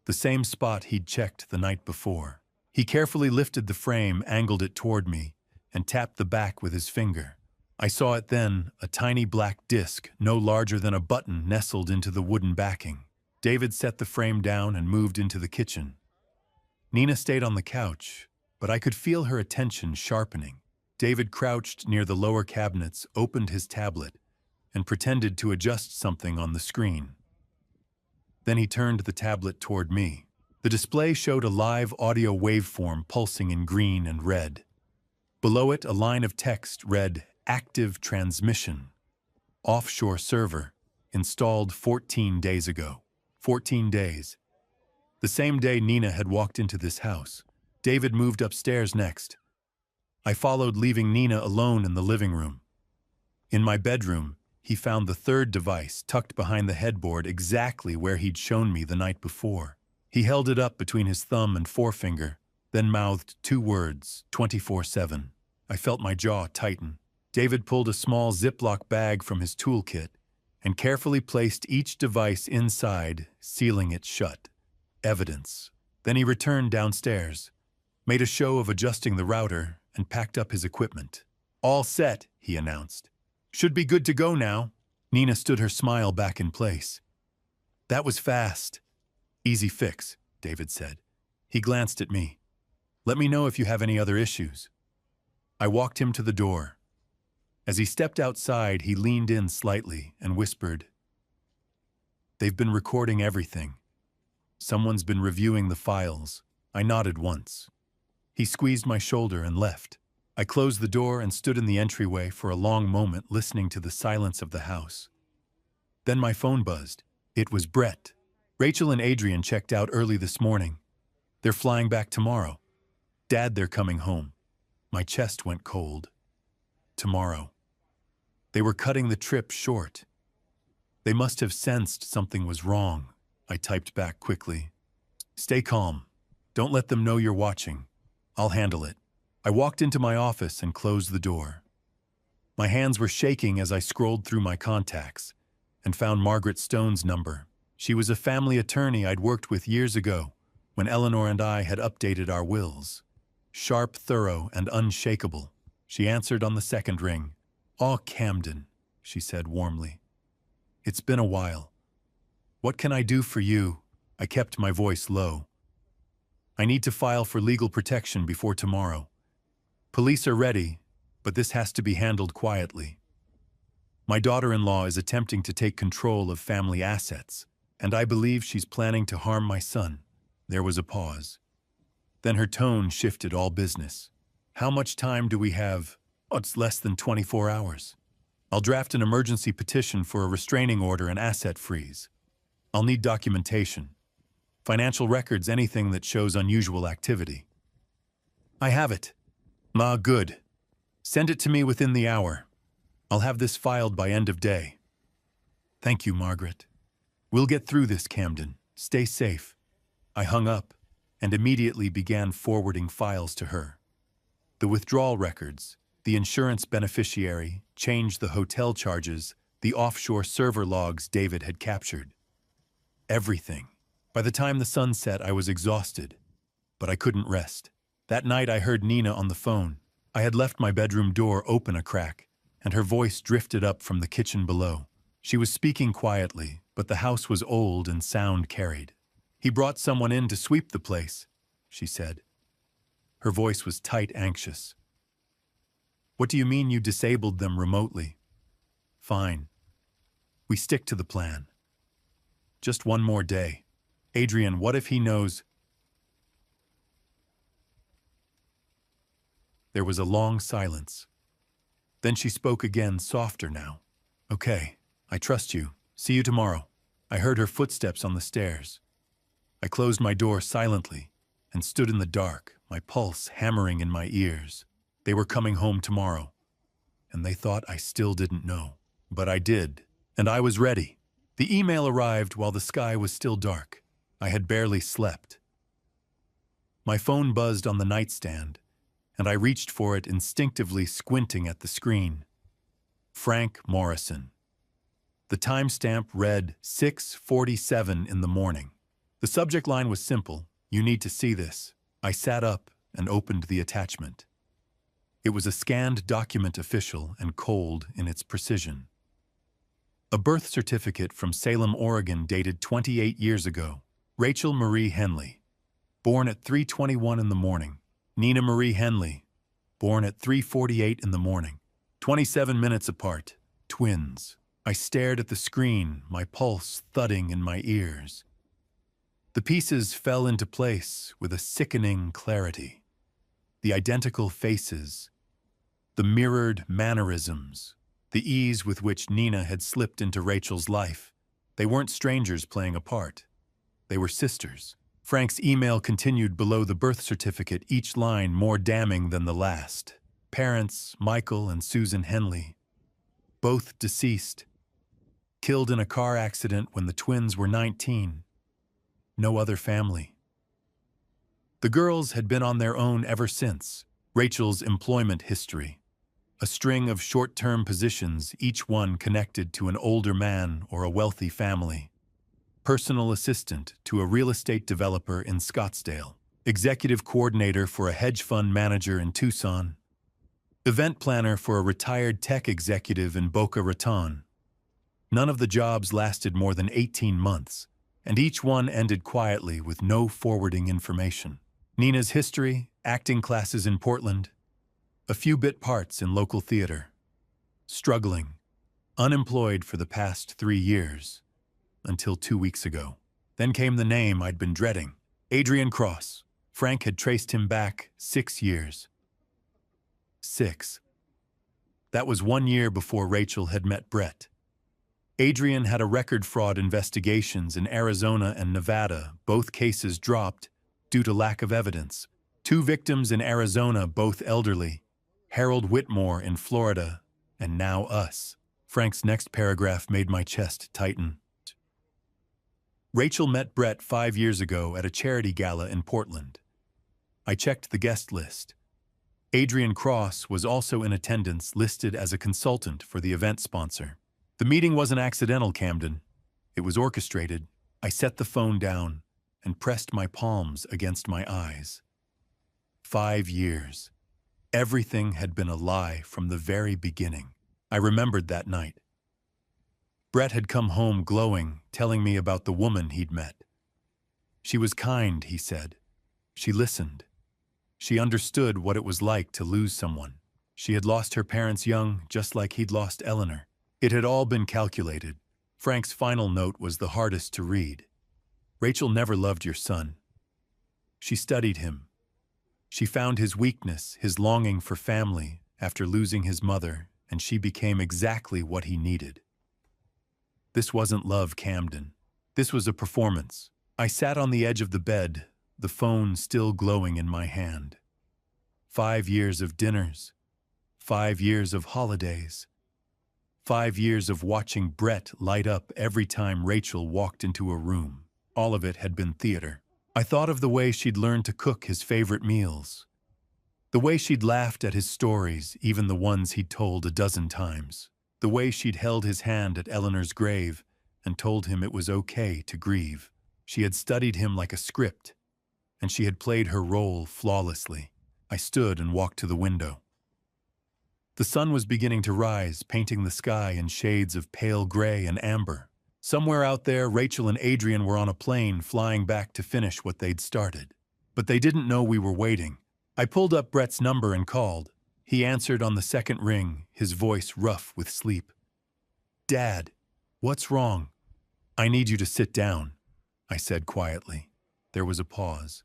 The same spot he'd checked the night before. He carefully lifted the frame, angled it toward me, and tapped the back with his finger. I saw it then, a tiny black disc, no larger than a button, nestled into the wooden backing. David set the frame down and moved into the kitchen. Nina stayed on the couch, but I could feel her attention sharpening. David crouched near the lower cabinets, opened his tablet, and pretended to adjust something on the screen. Then he turned the tablet toward me. The display showed a live audio waveform pulsing in green and red. Below it, a line of text read, "Active transmission. Offshore server. Installed 14 days ago." 14 days. The same day Nina had walked into this house. David moved upstairs next. I followed, leaving Nina alone in the living room. In my bedroom, he found the third device tucked behind the headboard, exactly where he'd shown me the night before. He held it up between his thumb and forefinger, then mouthed 2 words, 24/7. I felt my jaw tighten. David pulled a small Ziploc bag from his toolkit and carefully placed each device inside, sealing it shut. Evidence. Then he returned downstairs, made a show of adjusting the router, and packed up his equipment. "All set," he announced. "Should be good to go now." Nina stood her smile back in place. "That was fast." "Easy fix," David said. He glanced at me. "Let me know if you have any other issues." I walked him to the door. As he stepped outside, he leaned in slightly and whispered, "They've been recording everything. Someone's been reviewing the files." I nodded once. He squeezed my shoulder and left. I closed the door and stood in the entryway for a long moment, listening to the silence of the house. Then my phone buzzed. It was Brett. Rachel and Adrian checked out early this morning. They're flying back tomorrow. Dad, they're coming home. My chest went cold. Tomorrow. They were cutting the trip short. They must have sensed something was wrong. I typed back quickly. Stay calm. Don't let them know you're watching. I'll handle it. I walked into my office and closed the door. My hands were shaking as I scrolled through my contacts and found Margaret Stone's number. She was a family attorney I'd worked with years ago when Eleanor and I had updated our wills. Sharp, thorough, and unshakable. She answered on the second ring. "Ah, Camden," she said warmly. "It's been a while. What can I do for you?" I kept my voice low. "I need to file for legal protection before tomorrow. Police are ready, but this has to be handled quietly. My daughter-in-law is attempting to take control of family assets, and I believe she's planning to harm my son." There was a pause. Then her tone shifted all business. "How much time do we have?" "Oh, it's less than 24 hours. I'll draft an emergency petition for a restraining order and asset freeze. I'll need documentation. Financial records, anything that shows unusual activity." "I have it." "Ah, good. Send it to me within the hour. I'll have this filed by end of day." "Thank you, Margaret. We'll get through this, Camden. Stay safe." I hung up and immediately began forwarding files to her. The withdrawal records, the insurance beneficiary, changed the hotel charges, the offshore server logs David had captured. Everything. By the time the sun set, I was exhausted, but I couldn't rest. That night I heard Nina on the phone. I had left my bedroom door open a crack, and her voice drifted up from the kitchen below. She was speaking quietly, but the house was old and sound carried. "He brought someone in to sweep the place," she said. Her voice was tight, anxious. "What do you mean you disabled them remotely?" "Fine. We stick to the plan. Just one more day. Adrian, what if he knows?" There was a long silence. Then she spoke again, softer now. "Okay, I trust you. See you tomorrow." I heard her footsteps on the stairs. I closed my door silently and stood in the dark, my pulse hammering in my ears. They were coming home tomorrow, and they thought I still didn't know. But I did, and I was ready. The email arrived while the sky was still dark. I had barely slept. My phone buzzed on the nightstand, and I reached for it instinctively, squinting at the screen. Frank Morrison. The timestamp read 6:47 in the morning. The subject line was simple: "You need to see this." I sat up and opened the attachment. It was a scanned document, official and cold in its precision. A birth certificate from Salem, Oregon, dated 28 years ago. Rachel Marie Henley, born at 3:21 in the morning. Nina Marie Henley, born at 3:48 in the morning. 27 minutes apart. Twins. I stared at the screen, my pulse thudding in my ears. The pieces fell into place with a sickening clarity. The identical faces, the mirrored mannerisms, the ease with which Nina had slipped into Rachel's life. They weren't strangers playing a part. They were sisters. Frank's email continued below the birth certificate, each line more damning than the last. Parents, Michael and Susan Henley, both deceased, killed in a car accident when the twins were 19. No other family. The girls had been on their own ever since. Rachel's employment history. A string of short-term positions, each one connected to an older man or a wealthy family. Personal assistant to a real estate developer in Scottsdale. Executive coordinator for a hedge fund manager in Tucson. Event planner for a retired tech executive in Boca Raton. None of the jobs lasted more than 18 months, and each one ended quietly with no forwarding information. Nina's history, acting classes in Portland, a few bit parts in local theater. Struggling, unemployed for the past 3 years, until 2 weeks ago. Then came the name I'd been dreading, Adrian Cross. Frank had traced him back 6 years. 6. That was 1 year before Rachel had met Brett. Adrian had a record fraud investigations in Arizona and Nevada, both cases dropped due to lack of evidence. 2 victims in Arizona, both elderly. Harold Whitmore in Florida, and now us. Frank's next paragraph made my chest tighten. Rachel met Brett 5 years ago at a charity gala in Portland. I checked the guest list. Adrian Cross was also in attendance, listed as a consultant for the event sponsor. The meeting wasn't accidental, Camden. It was orchestrated. I set the phone down and pressed my palms against my eyes. 5 years. Everything had been a lie from the very beginning. I remembered that night. Brett had come home glowing, telling me about the woman he'd met. She was kind, he said. She listened. She understood what it was like to lose someone. She had lost her parents young, just like he'd lost Eleanor. It had all been calculated. Frank's final note was the hardest to read. Rachel never loved your son. She studied him. She found his weakness, his longing for family after losing his mother, and she became exactly what he needed. This wasn't love, Camden. This was a performance. I sat on the edge of the bed, the phone still glowing in my hand. 5 years of dinners. 5 years of holidays. 5 years of watching Brett light up every time Rachel walked into a room. All of it had been theater. I thought of the way she'd learned to cook his favorite meals. The way she'd laughed at his stories, even the ones he'd told a dozen times. The way she'd held his hand at Eleanor's grave and told him it was okay to grieve. She had studied him like a script, and she had played her role flawlessly. I stood and walked to the window. The sun was beginning to rise, painting the sky in shades of pale gray and amber. Somewhere out there, Rachel and Adrian were on a plane flying back to finish what they'd started. But they didn't know we were waiting. I pulled up Brett's number and called. He answered on the second ring, his voice rough with sleep. "Dad, what's wrong?" "I need you to sit down," I said quietly. There was a pause.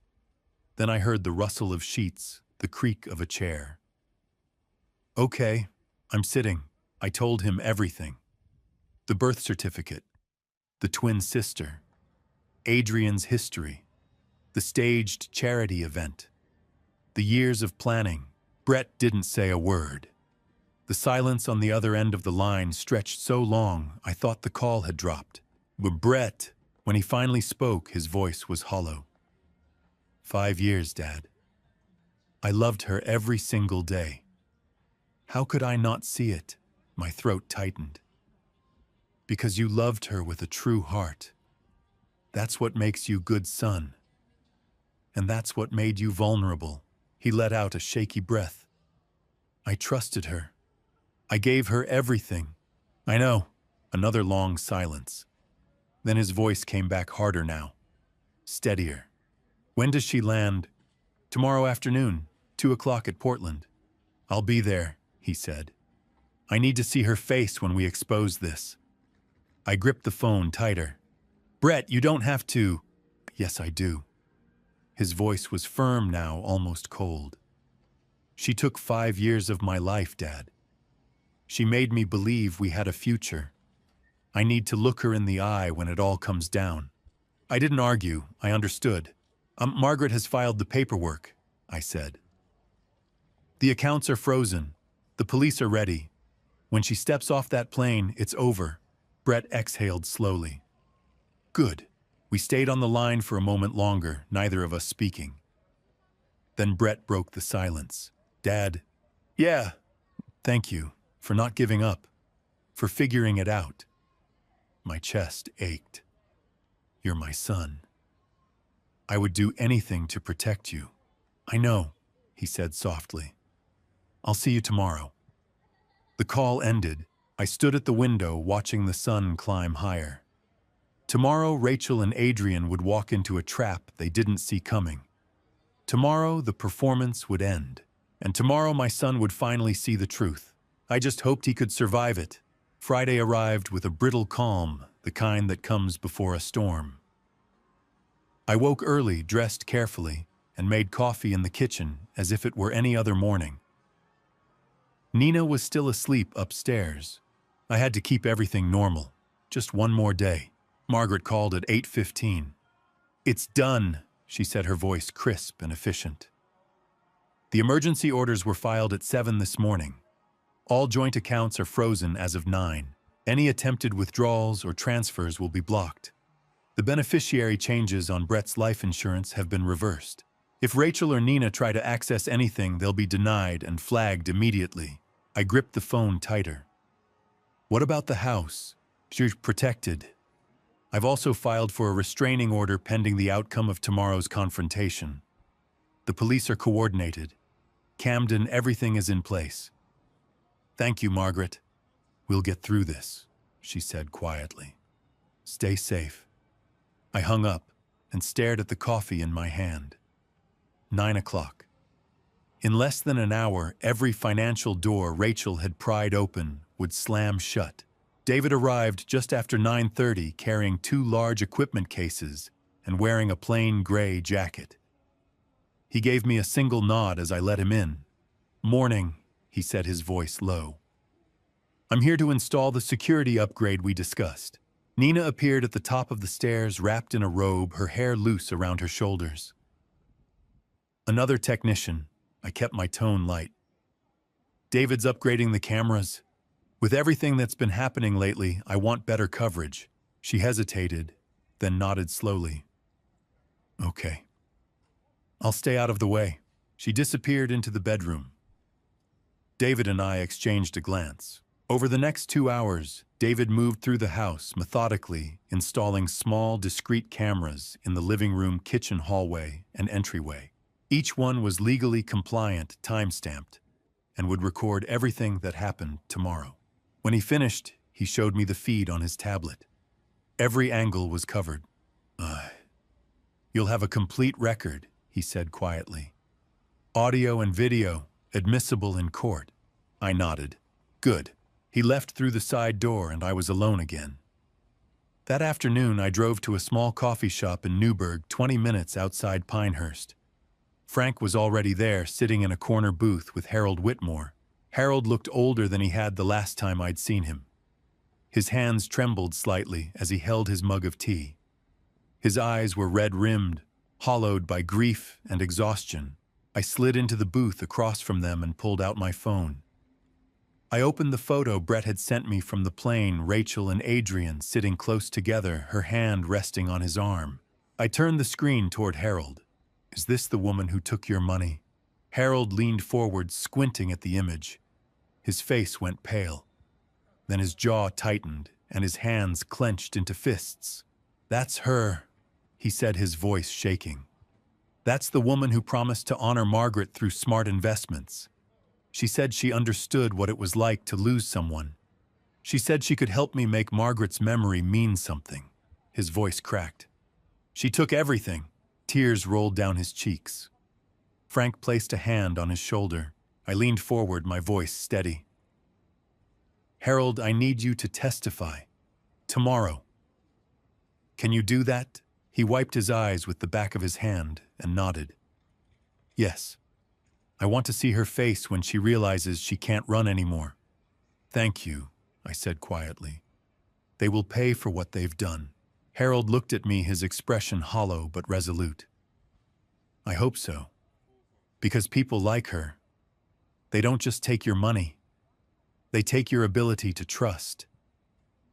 Then I heard the rustle of sheets, the creak of a chair. "Okay, I'm sitting." I told him everything. The birth certificate, the twin sister, Adrian's history, the staged charity event, the years of planning. Brett didn't say a word. The silence on the other end of the line stretched so long I thought the call had dropped. But Brett, when he finally spoke, his voice was hollow. 5 years, Dad. I loved her every single day. How could I not see it? My throat tightened. Because you loved her with a true heart. That's what makes you good son. And that's what made you vulnerable. He let out a shaky breath. I trusted her. I gave her everything. I know. Another long silence. Then his voice came back harder now. Steadier. When does she land? Tomorrow afternoon, 2 o'clock at Portland. I'll be there, he said. I need to see her face when we expose this. I gripped the phone tighter. Brett, you don't have to. Yes, I do. His voice was firm now, almost cold. She took 5 years of my life, Dad. She made me believe we had a future. I need to look her in the eye when it all comes down. I didn't argue. I understood. Margaret has filed the paperwork, I said. The accounts are frozen. The police are ready. When she steps off that plane, it's over. Brett exhaled slowly. Good. We stayed on the line for a moment longer, neither of us speaking. Then Brett broke the silence. Dad, yeah, thank you for not giving up, for figuring it out. My chest ached. You're my son. I would do anything to protect you. I know, he said softly. I'll see you tomorrow. The call ended. I stood at the window watching the sun climb higher. Tomorrow, Rachel and Adrian would walk into a trap they didn't see coming. Tomorrow, the performance would end. And tomorrow, my son would finally see the truth. I just hoped he could survive it. Friday arrived with a brittle calm, the kind that comes before a storm. I woke early, dressed carefully, and made coffee in the kitchen as if it were any other morning. Nina was still asleep upstairs. I had to keep everything normal. Just one more day. Margaret called at 8:15. It's done, she said, her voice crisp and efficient. The emergency orders were filed at 7 this morning. All joint accounts are frozen as of 9. Any attempted withdrawals or transfers will be blocked. The beneficiary changes on Brett's life insurance have been reversed. If Rachel or Nina try to access anything, they'll be denied and flagged immediately. I gripped the phone tighter. What about the house? She's protected. I've also filed for a restraining order pending the outcome of tomorrow's confrontation. The police are coordinated. Camden, everything is in place. Thank you, Margaret. We'll get through this, she said quietly. Stay safe. I hung up and stared at the coffee in my hand. 9 o'clock. In less than an hour, every financial door Rachel had pried open would slam shut. David arrived just after 9:30, carrying 2 large equipment cases and wearing a plain gray jacket. He gave me a single nod as I let him in. Morning, he said, his voice low. I'm here to install the security upgrade we discussed. Nina appeared at the top of the stairs, wrapped in a robe, her hair loose around her shoulders. Another technician. I kept my tone light. David's upgrading the cameras. With everything that's been happening lately, I want better coverage. She hesitated, then nodded slowly. Okay. I'll stay out of the way. She disappeared into the bedroom. David and I exchanged a glance. Over the next 2 hours, David moved through the house methodically, installing small, discrete cameras in the living room, kitchen, hallway, and entryway. Each one was legally compliant, time-stamped, and would record everything that happened tomorrow. When he finished, he showed me the feed on his tablet. Every angle was covered. You'll have a complete record, he said quietly. Audio and video, admissible in court. I nodded. Good. He left through the side door and I was alone again. That afternoon, I drove to a small coffee shop in Newburgh, 20 minutes outside Pinehurst. Frank was already there, sitting in a corner booth with Harold Whitmore. Harold looked older than he had the last time I'd seen him. His hands trembled slightly as he held his mug of tea. His eyes were red-rimmed, hollowed by grief and exhaustion. I slid into the booth across from them and pulled out my phone. I opened the photo Brett had sent me from the plane, Rachel and Adrian sitting close together, her hand resting on his arm. I turned the screen toward Harold. Is this the woman who took your money? Harold leaned forward, squinting at the image. His face went pale. Then his jaw tightened and his hands clenched into fists. That's her, he said, his voice shaking. That's the woman who promised to honor Margaret through smart investments. She said she understood what it was like to lose someone. She said she could help me make Margaret's memory mean something. His voice cracked. She took everything. Tears rolled down his cheeks. Frank placed a hand on his shoulder. I leaned forward, my voice steady. Harold, I need you to testify. Tomorrow. Can you do that? He wiped his eyes with the back of his hand and nodded. Yes. I want to see her face when she realizes she can't run anymore. Thank you, I said quietly. They will pay for what they've done. Harold looked at me, his expression hollow but resolute. I hope so. Because people like her, they don't just take your money. They take your ability to trust.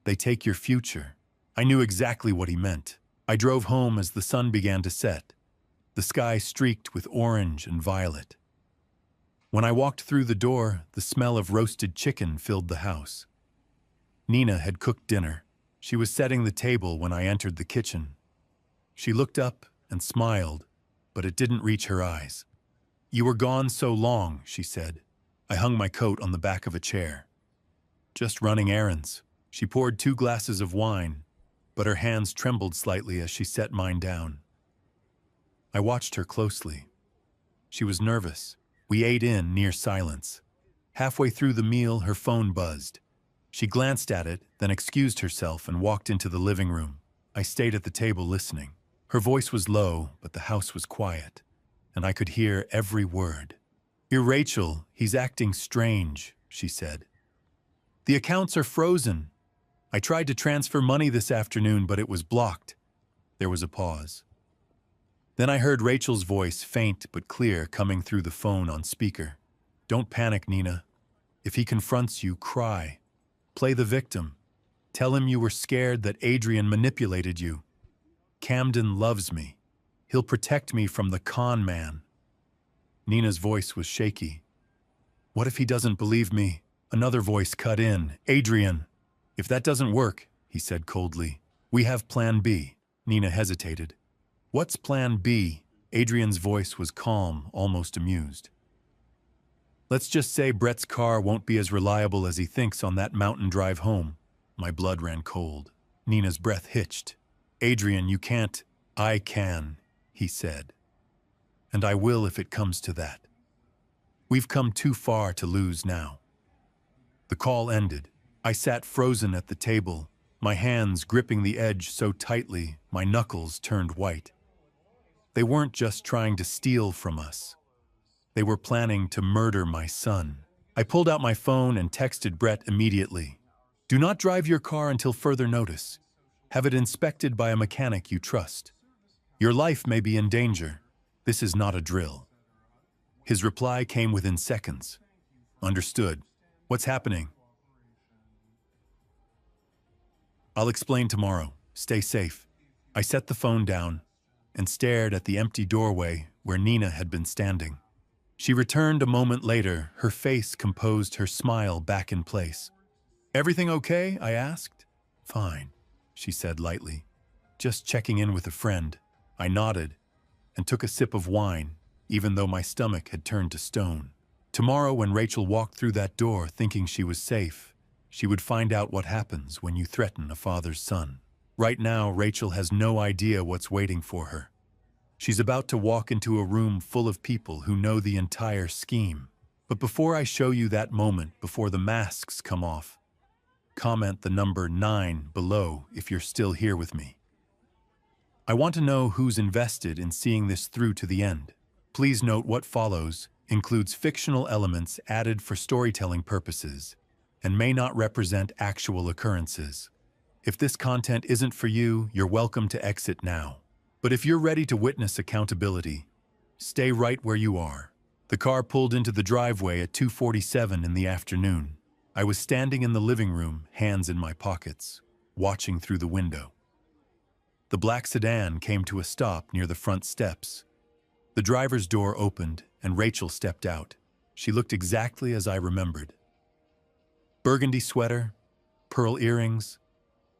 They take your future. I knew exactly what he meant. I drove home as the sun began to set, the sky streaked with orange and violet. When I walked through the door, the smell of roasted chicken filled the house. Nina had cooked dinner. She was setting the table when I entered the kitchen. She looked up and smiled, but it didn't reach her eyes. You were gone so long, she said. I hung my coat on the back of a chair. Just running errands. She poured 2 glasses of wine, but her hands trembled slightly as she set mine down. I watched her closely. She was nervous. We ate in near silence. Halfway through the meal, her phone buzzed. She glanced at it, then excused herself and walked into the living room. I stayed at the table listening. Her voice was low, but the house was quiet, and I could hear every word. You're Rachel, he's acting strange, she said. The accounts are frozen. I tried to transfer money this afternoon, but it was blocked. There was a pause. Then I heard Rachel's voice, faint but clear, coming through the phone on speaker. Don't panic, Nina. If he confronts you, cry. Play the victim. Tell him you were scared that Adrian manipulated you. Camden loves me. He'll protect me from the con man. Nina's voice was shaky. What if he doesn't believe me? Another voice cut in. Adrian. If that doesn't work, he said coldly, we have plan B. Nina hesitated. What's plan B? Adrian's voice was calm, almost amused. Let's just say Brett's car won't be as reliable as he thinks on that mountain drive home. My blood ran cold. Nina's breath hitched. Adrian, you can't. I can, he said. And I will if it comes to that. We've come too far to lose now. The call ended. I sat frozen at the table, my hands gripping the edge so tightly my knuckles turned white. They weren't just trying to steal from us. They were planning to murder my son. I pulled out my phone and texted Brett immediately. Do not drive your car until further notice. Have it inspected by a mechanic you trust. Your life may be in danger. This is not a drill. His reply came within seconds. Understood. What's happening? I'll explain tomorrow. Stay safe. I set the phone down and stared at the empty doorway where Nina had been standing. She returned a moment later, her face composed, her smile back in place. Everything okay? I asked. Fine, she said lightly. Just checking in with a friend. I nodded and took a sip of wine, even though my stomach had turned to stone. Tomorrow, when Rachel walked through that door thinking she was safe, she would find out what happens when you threaten a father's son. Right now, Rachel has no idea what's waiting for her. She's about to walk into a room full of people who know the entire scheme. But before I show you that moment, before the masks come off, comment the number 9 below if you're still here with me. I want to know who's invested in seeing this through to the end. Please note what follows includes fictional elements added for storytelling purposes and may not represent actual occurrences. If this content isn't for you, you're welcome to exit now. But if you're ready to witness accountability, stay right where you are. The car pulled into the driveway at 2:47 in the afternoon. I was standing in the living room, hands in my pockets, watching through the window. The black sedan came to a stop near the front steps. The driver's door opened and Rachel stepped out. She looked exactly as I remembered. Burgundy sweater, pearl earrings,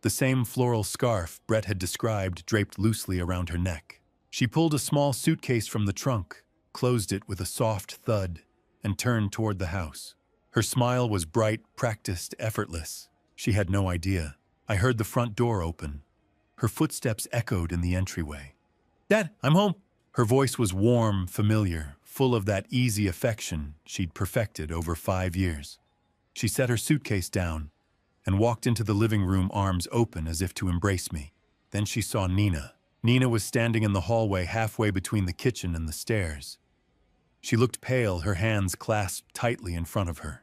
the same floral scarf Brett had described draped loosely around her neck. She pulled a small suitcase from the trunk, closed it with a soft thud, and turned toward the house. Her smile was bright, practiced, effortless. She had no idea. I heard the front door open. Her footsteps echoed in the entryway. Dad, I'm home. Her voice was warm, familiar, full of that easy affection she'd perfected over 5 years. She set her suitcase down and walked into the living room, arms open as if to embrace me. Then she saw Nina. Nina was standing in the hallway halfway between the kitchen and the stairs. She looked pale, her hands clasped tightly in front of her.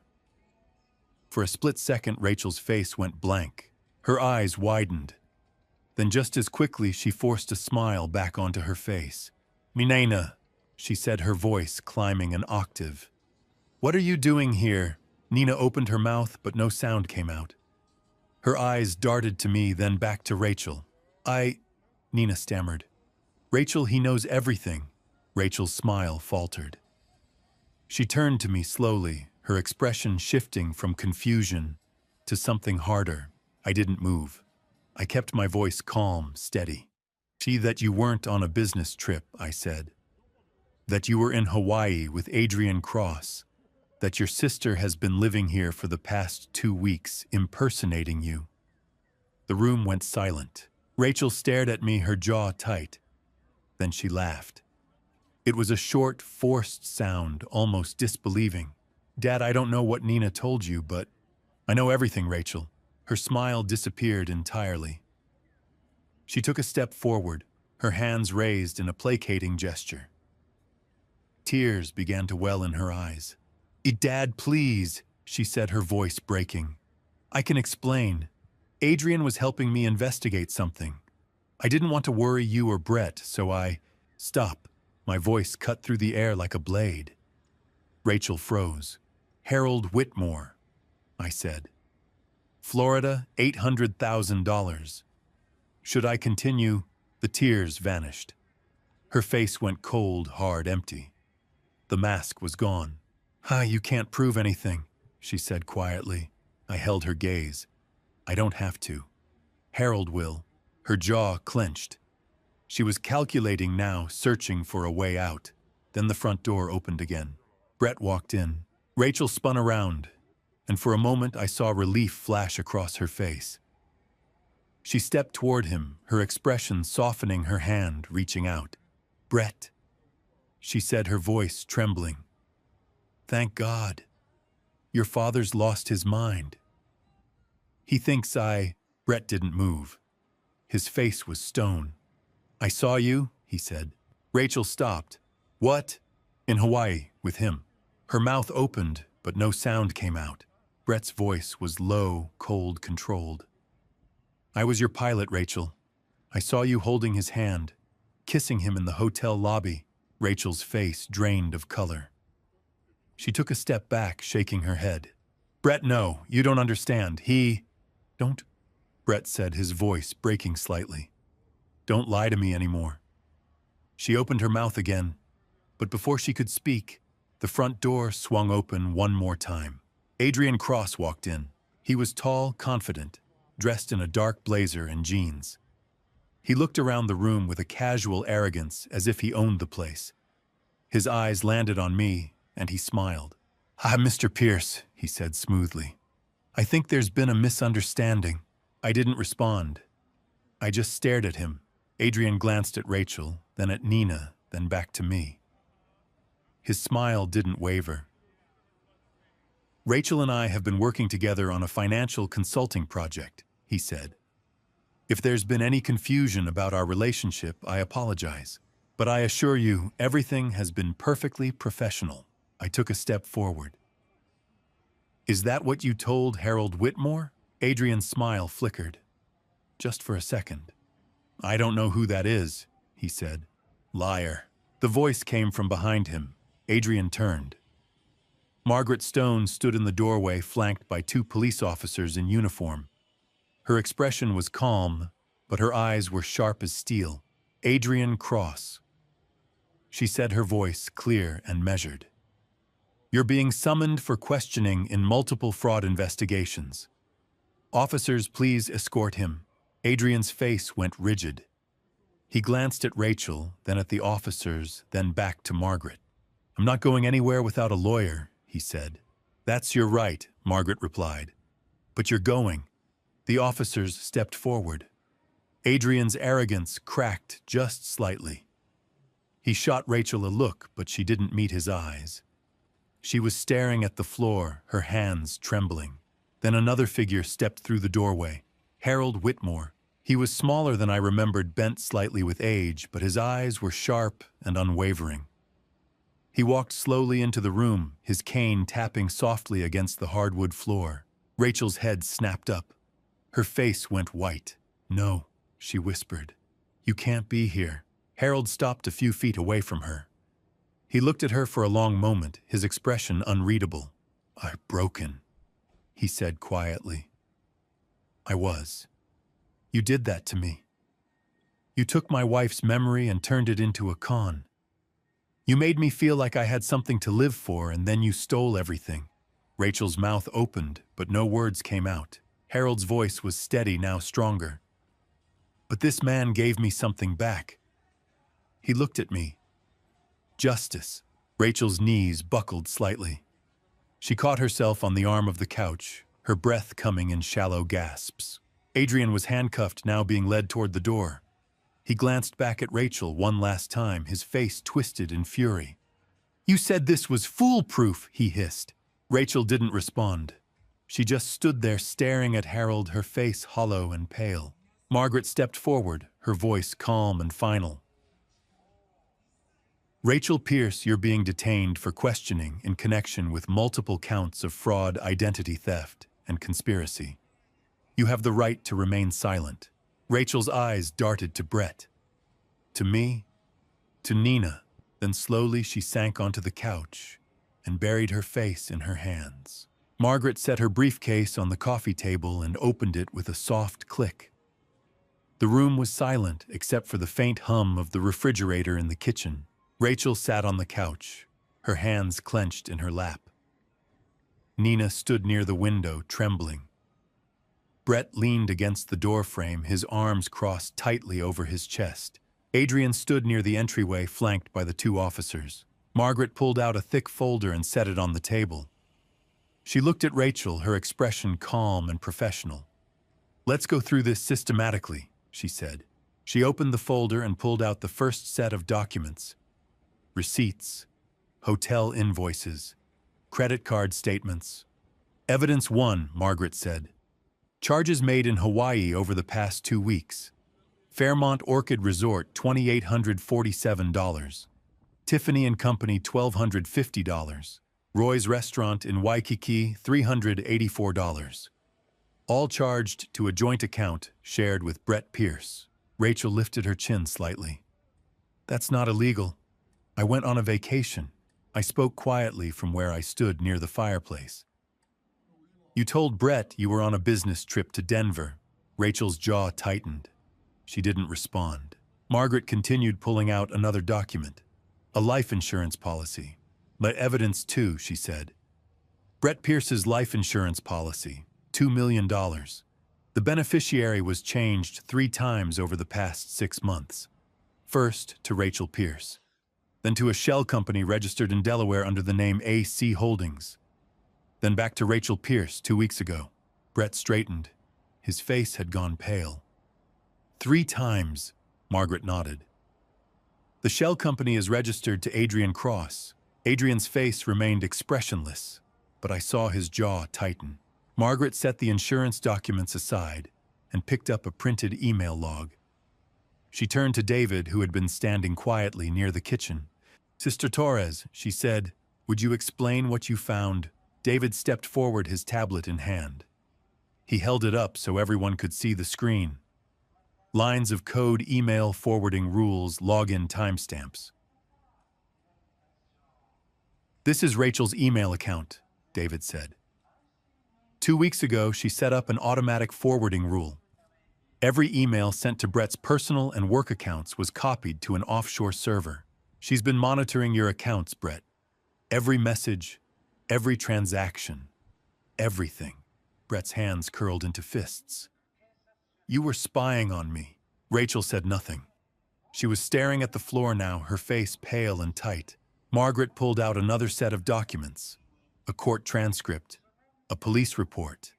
For a split second, Rachel's face went blank. Her eyes widened. Then just as quickly, she forced a smile back onto her face. Nina, she said, her voice climbing an octave. What are you doing here? Nina opened her mouth, but no sound came out. Her eyes darted to me, then back to Rachel. Nina stammered. Rachel, he knows everything. Rachel's smile faltered. She turned to me slowly, her expression shifting from confusion to something harder. I didn't move. I kept my voice calm, steady. See that you weren't on a business trip, I said. That you were in Hawaii with Adrian Cross. That your sister has been living here for the past 2 weeks, impersonating you. The room went silent. Rachel stared at me, her jaw tight. Then she laughed. It was a short, forced sound, almost disbelieving. Dad, I don't know what Nina told you, but I know everything, Rachel. Her smile disappeared entirely. She took a step forward, her hands raised in a placating gesture. Tears began to well in her eyes. Dad, please, she said, her voice breaking. I can explain. Adrian was helping me investigate something. I didn't want to worry you or Brett, so I... Stop. My voice cut through the air like a blade. Rachel froze. Harold Whitmore, I said. Florida, $800,000. Should I continue? The tears vanished. Her face went cold, hard, empty. The mask was gone. You can't prove anything, she said quietly. I held her gaze. I don't have to. Harold will. Her jaw clenched. She was calculating now, searching for a way out. Then the front door opened again. Brett walked in. Rachel spun around, and for a moment I saw relief flash across her face. She stepped toward him, her expression softening, her hand reaching out. Brett, she said, her voice trembling. Thank God. Your father's lost his mind. He thinks Brett didn't move. His face was stone. I saw you, he said. Rachel stopped. What? In Hawaii, with him. Her mouth opened, but no sound came out. Brett's voice was low, cold, controlled. I was your pilot, Rachel. I saw you holding his hand, kissing him in the hotel lobby. Rachel's face drained of color. She took a step back, shaking her head. Brett, no, you don't understand. Don't, Brett said, his voice breaking slightly. Don't lie to me anymore. She opened her mouth again, but before she could speak, the front door swung open one more time. Adrian Cross walked in. He was tall, confident, dressed in a dark blazer and jeans. He looked around the room with a casual arrogance, as if he owned the place. His eyes landed on me, and he smiled. Mr. Pierce, he said smoothly. I think there's been a misunderstanding. I didn't respond. I just stared at him. Adrian glanced at Rachel, then at Nina, then back to me. His smile didn't waver. Rachel and I have been working together on a financial consulting project, he said. If there's been any confusion about our relationship, I apologize. But I assure you, everything has been perfectly professional. I took a step forward. Is that what you told Harold Whitmore? Adrian's smile flickered. Just for a second. I don't know who that is, he said. Liar. The voice came from behind him. Adrian turned. Margaret Stone stood in the doorway, flanked by two police officers in uniform. Her expression was calm, but her eyes were sharp as steel. Adrian Cross. She said, her voice clear and measured. You're being summoned for questioning in multiple fraud investigations. Officers, please escort him. Adrian's face went rigid. He glanced at Rachel, then at the officers, then back to Margaret. I'm not going anywhere without a lawyer, he said. That's your right, Margaret replied. But you're going. The officers stepped forward. Adrian's arrogance cracked just slightly. He shot Rachel a look, but she didn't meet his eyes. She was staring at the floor, her hands trembling. Then another figure stepped through the doorway. Harold Whitmore. He was smaller than I remembered, bent slightly with age, but his eyes were sharp and unwavering. He walked slowly into the room, his cane tapping softly against the hardwood floor. Rachel's head snapped up. Her face went white. No, she whispered. You can't be here. Harold stopped a few feet away from her. He looked at her for a long moment, his expression unreadable. I'm broken, he said quietly. I was. You did that to me. You took my wife's memory and turned it into a con. You made me feel like I had something to live for, and then you stole everything. Rachel's mouth opened, but no words came out. Harold's voice was steady, now stronger. But this man gave me something back. He looked at me. Justice. Rachel's knees buckled slightly. She caught herself on the arm of the couch, her breath coming in shallow gasps. Adrian was handcuffed, now being led toward the door. He glanced back at Rachel one last time, his face twisted in fury. You said this was foolproof, he hissed. Rachel didn't respond. She just stood there staring at Harold, her face hollow and pale. Margaret stepped forward, her voice calm and final. Rachel Pierce, you're being detained for questioning in connection with multiple counts of fraud, identity theft, and conspiracy. You have the right to remain silent. Rachel's eyes darted to Brett. To me, to Nina. Then slowly she sank onto the couch and buried her face in her hands. Margaret set her briefcase on the coffee table and opened it with a soft click. The room was silent except for the faint hum of the refrigerator in the kitchen. Rachel sat on the couch, her hands clenched in her lap. Nina stood near the window, trembling. Brett leaned against the doorframe, his arms crossed tightly over his chest. Adrian stood near the entryway, flanked by the two officers. Margaret pulled out a thick folder and set it on the table. She looked at Rachel, her expression calm and professional. "Let's go through this systematically," she said. She opened the folder and pulled out the first set of documents. Receipts, hotel invoices, credit card statements. Evidence 1, Margaret said. Charges made in Hawaii over the past 2 weeks. Fairmont Orchid Resort, $2,847. Tiffany & Company, $1,250. Roy's Restaurant in Waikiki, $384. All charged to a joint account shared with Brett Pierce. Rachel lifted her chin slightly. "That's not illegal. I went on a vacation." I spoke quietly from where I stood near the fireplace. "You told Brett you were on a business trip to Denver." Rachel's jaw tightened. She didn't respond. Margaret continued, pulling out another document. A life insurance policy. Evidence 2, she said. Brett Pierce's life insurance policy, $2 million. The beneficiary was changed 3 times over the past 6 months. First to Rachel Pierce, then to a shell company registered in Delaware under the name AC Holdings, then back to Rachel Pierce 2 weeks ago. Brett straightened. His face had gone pale. 3 times, Margaret nodded. The shell company is registered to Adrian Cross. Adrian's face remained expressionless, but I saw his jaw tighten. Margaret set the insurance documents aside and picked up a printed email log. She turned to David, who had been standing quietly near the kitchen. "Sister Torres," she said, "would you explain what you found?" David stepped forward, his tablet in hand. He held it up so everyone could see the screen. Lines of code, email forwarding rules, login timestamps. "This is Rachel's email account," David said. 2 weeks ago, she set up an automatic forwarding rule. Every email sent to Brett's personal and work accounts was copied to an offshore server. "She's been monitoring your accounts, Brett. Every message, every transaction, everything." Brett's hands curled into fists. "You were spying on me." Rachel said nothing. She was staring at the floor now, her face pale and tight. Margaret pulled out another set of documents. A court transcript, a police report,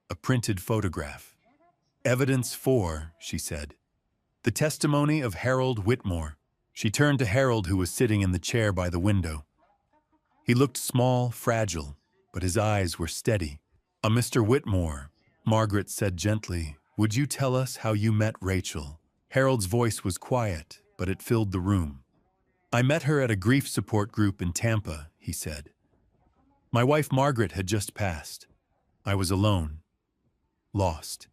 a printed photograph. "Evidence 4, she said. "The testimony of Harold Whitmore." She turned to Harold, who was sitting in the chair by the window. He looked small, fragile, but his eyes were steady. Mr. Whitmore," Margaret said gently, "would you tell us how you met Rachel?" Harold's voice was quiet, but it filled the room. "I met her at a grief support group in Tampa," he said. "My wife Margaret had just passed. I was alone. Lost.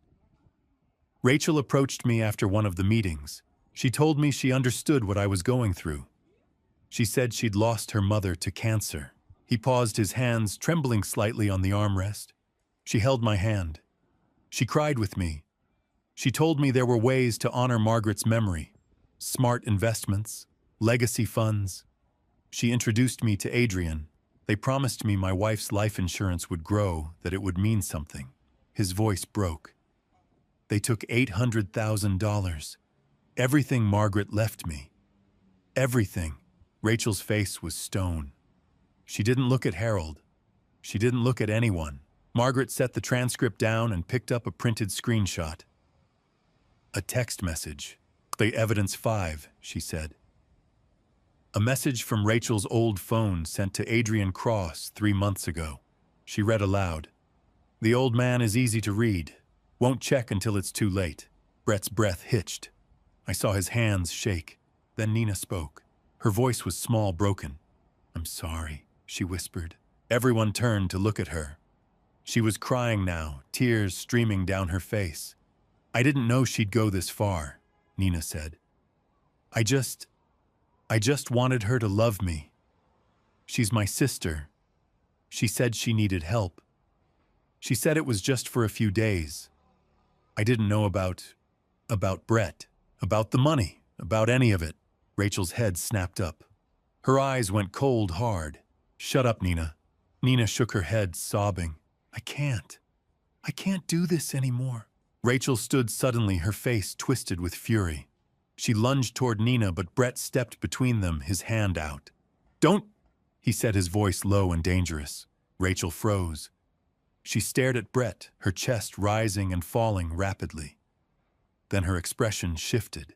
Rachel approached me after one of the meetings. She told me she understood what I was going through. She said she'd lost her mother to cancer." He paused, his hands trembling slightly on the armrest. "She held my hand. She cried with me. She told me there were ways to honor Margaret's memory. Smart investments, legacy funds. She introduced me to Adrian. They promised me my wife's life insurance would grow, that it would mean something." His voice broke. "They took $800,000. Everything Margaret left me. Everything." Rachel's face was stone. She didn't look at Harold. She didn't look at anyone. Margaret set the transcript down and picked up a printed screenshot. A text message. "The evidence 5, she said. A message from Rachel's old phone sent to Adrian Cross 3 months ago. She read aloud. "The old man is easy to read. Won't check until it's too late." Brett's breath hitched. I saw his hands shake. Then Nina spoke. Her voice was small, broken. "I'm sorry," she whispered. Everyone turned to look at her. She was crying now, tears streaming down her face. I didn't know she'd go this far, Nina said. I just wanted her to love me. She's my sister. She said she needed help. She said it was just for a few days. I didn't know about Brett, about the money, about any of it. Rachel's head snapped up. Her eyes went cold hard. Shut up, Nina. Nina shook her head, sobbing. I can't do this anymore. Rachel stood suddenly, her face twisted with fury. She lunged toward Nina, but Brett stepped between them, his hand out. Don't, he said, his voice low and dangerous. Rachel froze. She stared at Brett, her chest rising and falling rapidly. Then her expression shifted.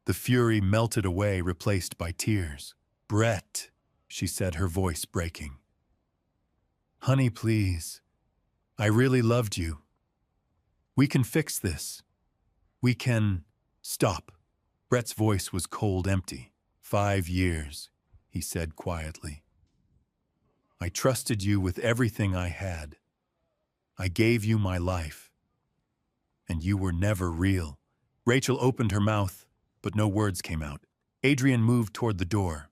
The fury melted away, replaced by tears. Brett, she said, her voice breaking. Honey, please. I really loved you. We can fix this. We can... Stop. Brett's voice was cold, empty. 5 years, he said quietly. I trusted you with everything I had. I gave you my life. And you were never real. Rachel opened her mouth, but no words came out. Adrian moved toward the door.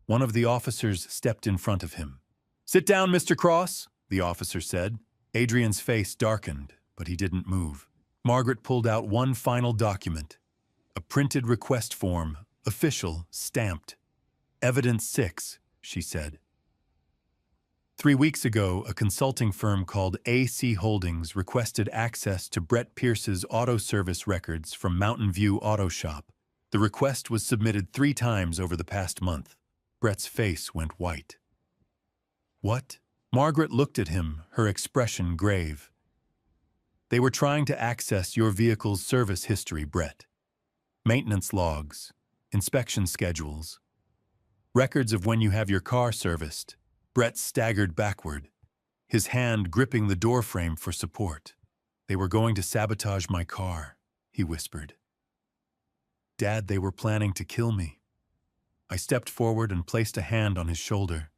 One of the officers stepped in front of him. Sit down, Mr. Cross, the officer said. Adrian's face darkened, but he didn't move. Margaret pulled out one final document. A printed request form, official, stamped. Evidence 6, she said. 3 weeks ago, a consulting firm called AC Holdings requested access to Brett Pierce's auto service records from Mountain View Auto Shop. The request was submitted 3 times over the past month. Brett's face went white. What? Margaret looked at him, her expression grave. They were trying to access your vehicle's service history, Brett. Maintenance logs, inspection schedules, records of when you have your car serviced. Brett staggered backward, his hand gripping the doorframe for support. They were going to sabotage my car, he whispered. Dad, they were planning to kill me. I stepped forward and placed a hand on his shoulder.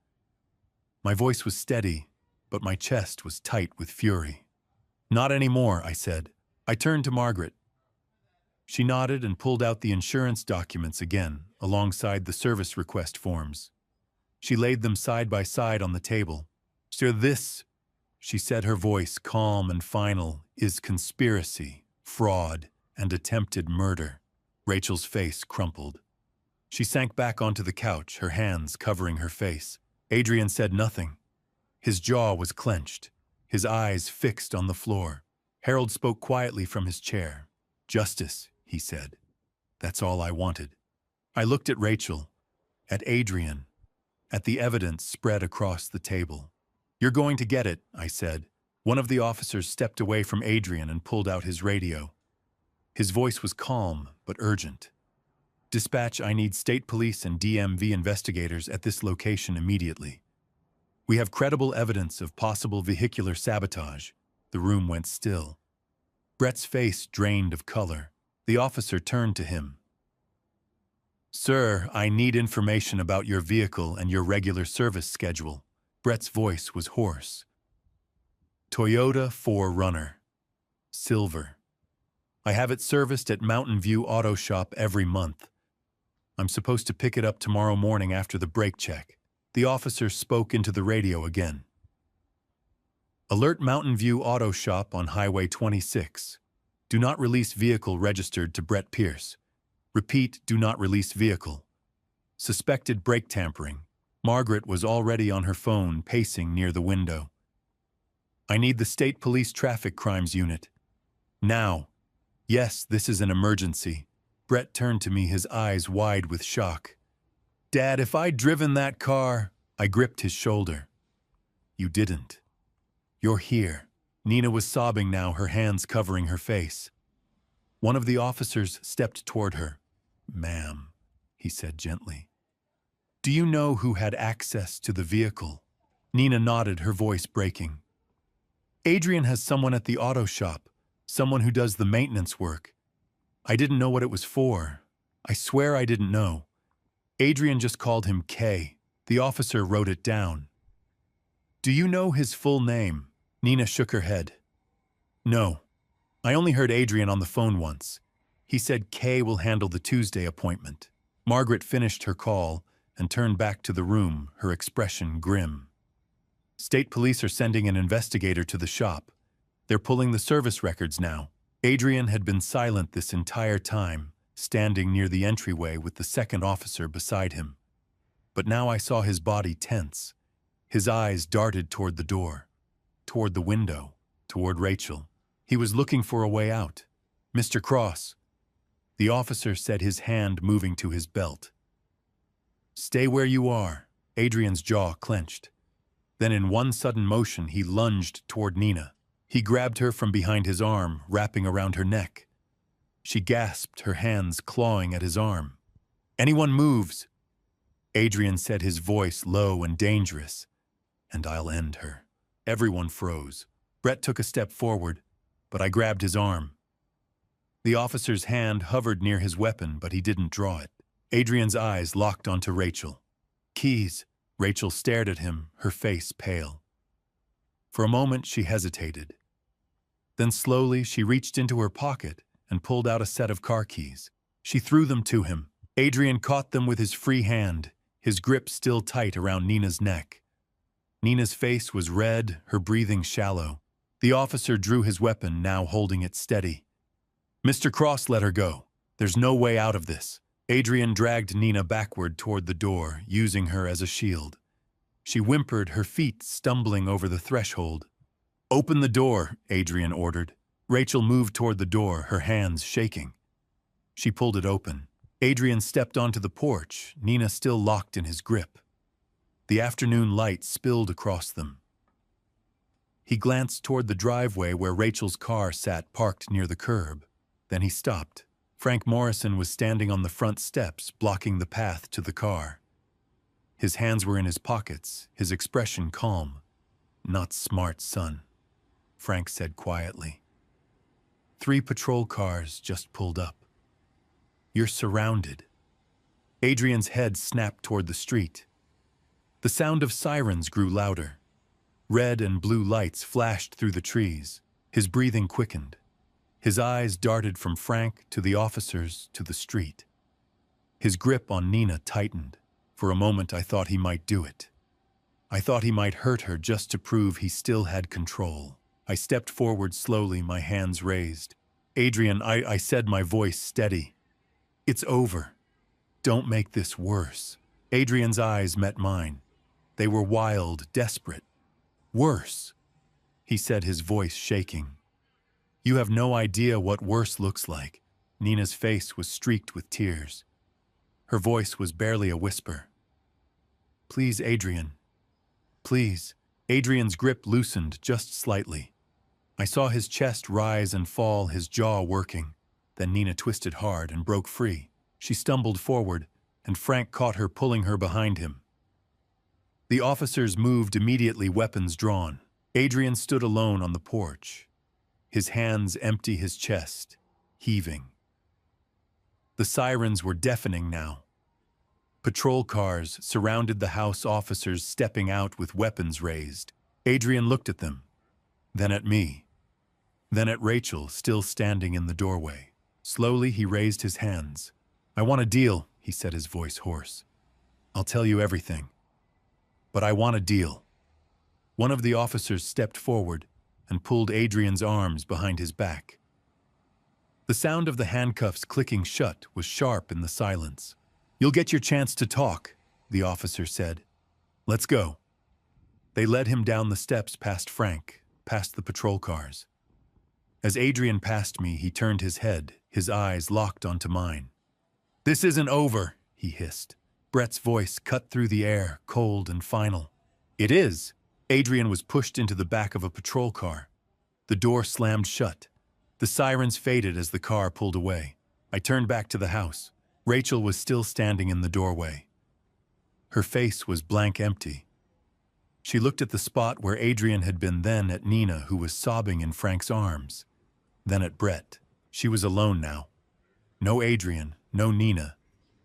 My voice was steady, but my chest was tight with fury. Not anymore, I said. I turned to Margaret. She nodded and pulled out the insurance documents again, alongside the service request forms. She laid them side by side on the table. So this, she said, her voice calm and final, is conspiracy, fraud, and attempted murder. Rachel's face crumpled. She sank back onto the couch, her hands covering her face. Adrian said nothing. His jaw was clenched, his eyes fixed on the floor. Harold spoke quietly from his chair. Justice, he said. That's all I wanted. I looked at Rachel, at Adrian, at the evidence spread across the table. You're going to get it, I said. One of the officers stepped away from Adrian and pulled out his radio. His voice was calm but urgent. Dispatch, I need state police and DMV investigators at this location immediately. We have credible evidence of possible vehicular sabotage. The room went still. Brett's face drained of color. The officer turned to him. Sir, I need information about your vehicle and your regular service schedule. Brett's voice was hoarse. Toyota 4Runner. Silver. I have it serviced at Mountain View Auto Shop every month. I'm supposed to pick it up tomorrow morning after the brake check. The officer spoke into the radio again. Alert Mountain View Auto Shop on Highway 26. Do not release vehicle registered to Brett Pierce. Repeat, do not release vehicle. Suspected brake tampering. Margaret was already on her phone, pacing near the window. I need the State Police Traffic Crimes Unit. Now. Yes, this is an emergency. Brett turned to me, his eyes wide with shock. Dad, if I'd driven that car... I gripped his shoulder. You didn't. You're here. Nina was sobbing now, her hands covering her face. One of the officers stepped toward her. Ma'am, he said gently. Do you know who had access to the vehicle? Nina nodded, her voice breaking. Adrian has someone at the auto shop, someone who does the maintenance work. I didn't know what it was for. I swear I didn't know. Adrian just called him K. The officer wrote it down. Do you know his full name? Nina shook her head. No. I only heard Adrian on the phone once. He said Kay will handle the Tuesday appointment. Margaret finished her call and turned back to the room, her expression grim. State police are sending an investigator to the shop. They're pulling the service records now. Adrian had been silent this entire time, standing near the entryway with the second officer beside him. But now I saw his body tense. His eyes darted toward the door, toward the window, toward Rachel. He was looking for a way out. Mr. Cross. The officer said, his hand moving to his belt. Stay where you are. Adrian's jaw clenched. Then in one sudden motion, he lunged toward Nina. He grabbed her from behind his arm, wrapping around her neck. She gasped, her hands clawing at his arm. Anyone moves, Adrian said, his voice low and dangerous, and I'll end her. Everyone froze. Brett took a step forward, but I grabbed his arm. The officer's hand hovered near his weapon, but he didn't draw it. Adrian's eyes locked onto Rachel. Keys. Rachel stared at him, her face pale. For a moment, she hesitated. Then slowly, she reached into her pocket and pulled out a set of car keys. She threw them to him. Adrian caught them with his free hand, his grip still tight around Nina's neck. Nina's face was red, her breathing shallow. The officer drew his weapon, now holding it steady. Mr. Cross, let her go. There's no way out of this. Adrian dragged Nina backward toward the door, using her as a shield. She whimpered, her feet stumbling over the threshold. Open the door, Adrian ordered. Rachel moved toward the door, her hands shaking. She pulled it open. Adrian stepped onto the porch, Nina still locked in his grip. The afternoon light spilled across them. He glanced toward the driveway where Rachel's car sat parked near the curb. Then he stopped. Frank Morrison was standing on the front steps, blocking the path to the car. His hands were in his pockets, his expression calm. Not smart, son, Frank said quietly. 3 patrol cars just pulled up. You're surrounded. Adrian's head snapped toward the street. The sound of sirens grew louder. Red and blue lights flashed through the trees. His breathing quickened. His eyes darted from Frank to the officers to the street. His grip on Nina tightened. For a moment, I thought he might do it. I thought he might hurt her just to prove he still had control. I stepped forward slowly, my hands raised. Adrian, I said, my voice steady. It's over. Don't make this worse. Adrian's eyes met mine. They were wild, desperate. Worse, he said, his voice shaking. You have no idea what worse looks like. Nina's face was streaked with tears. Her voice was barely a whisper. Please, Adrian. Please. Adrian's grip loosened just slightly. I saw his chest rise and fall, his jaw working. Then Nina twisted hard and broke free. She stumbled forward, and Frank caught her, pulling her behind him. The officers moved immediately, weapons drawn. Adrian stood alone on the porch. His hands empty, his chest heaving. The sirens were deafening now. Patrol cars surrounded the house, officers stepping out with weapons raised. Adrian looked at them, then at me, then at Rachel, still standing in the doorway. Slowly, he raised his hands. I want a deal, he said, his voice hoarse. I'll tell you everything. But I want a deal. One of the officers stepped forward and pulled Adrian's arms behind his back. The sound of the handcuffs clicking shut was sharp in the silence. You'll get your chance to talk, the officer said. Let's go. They led him down the steps past Frank, past the patrol cars. As Adrian passed me, he turned his head, his eyes locked onto mine. This isn't over, he hissed. Brett's voice cut through the air, cold and final. It is. Adrian was pushed into the back of a patrol car. The door slammed shut. The sirens faded as the car pulled away. I turned back to the house. Rachel was still standing in the doorway. Her face was blank empty. She looked at the spot where Adrian had been, then at Nina, who was sobbing in Frank's arms, then at Brett. She was alone now. No Adrian, no Nina,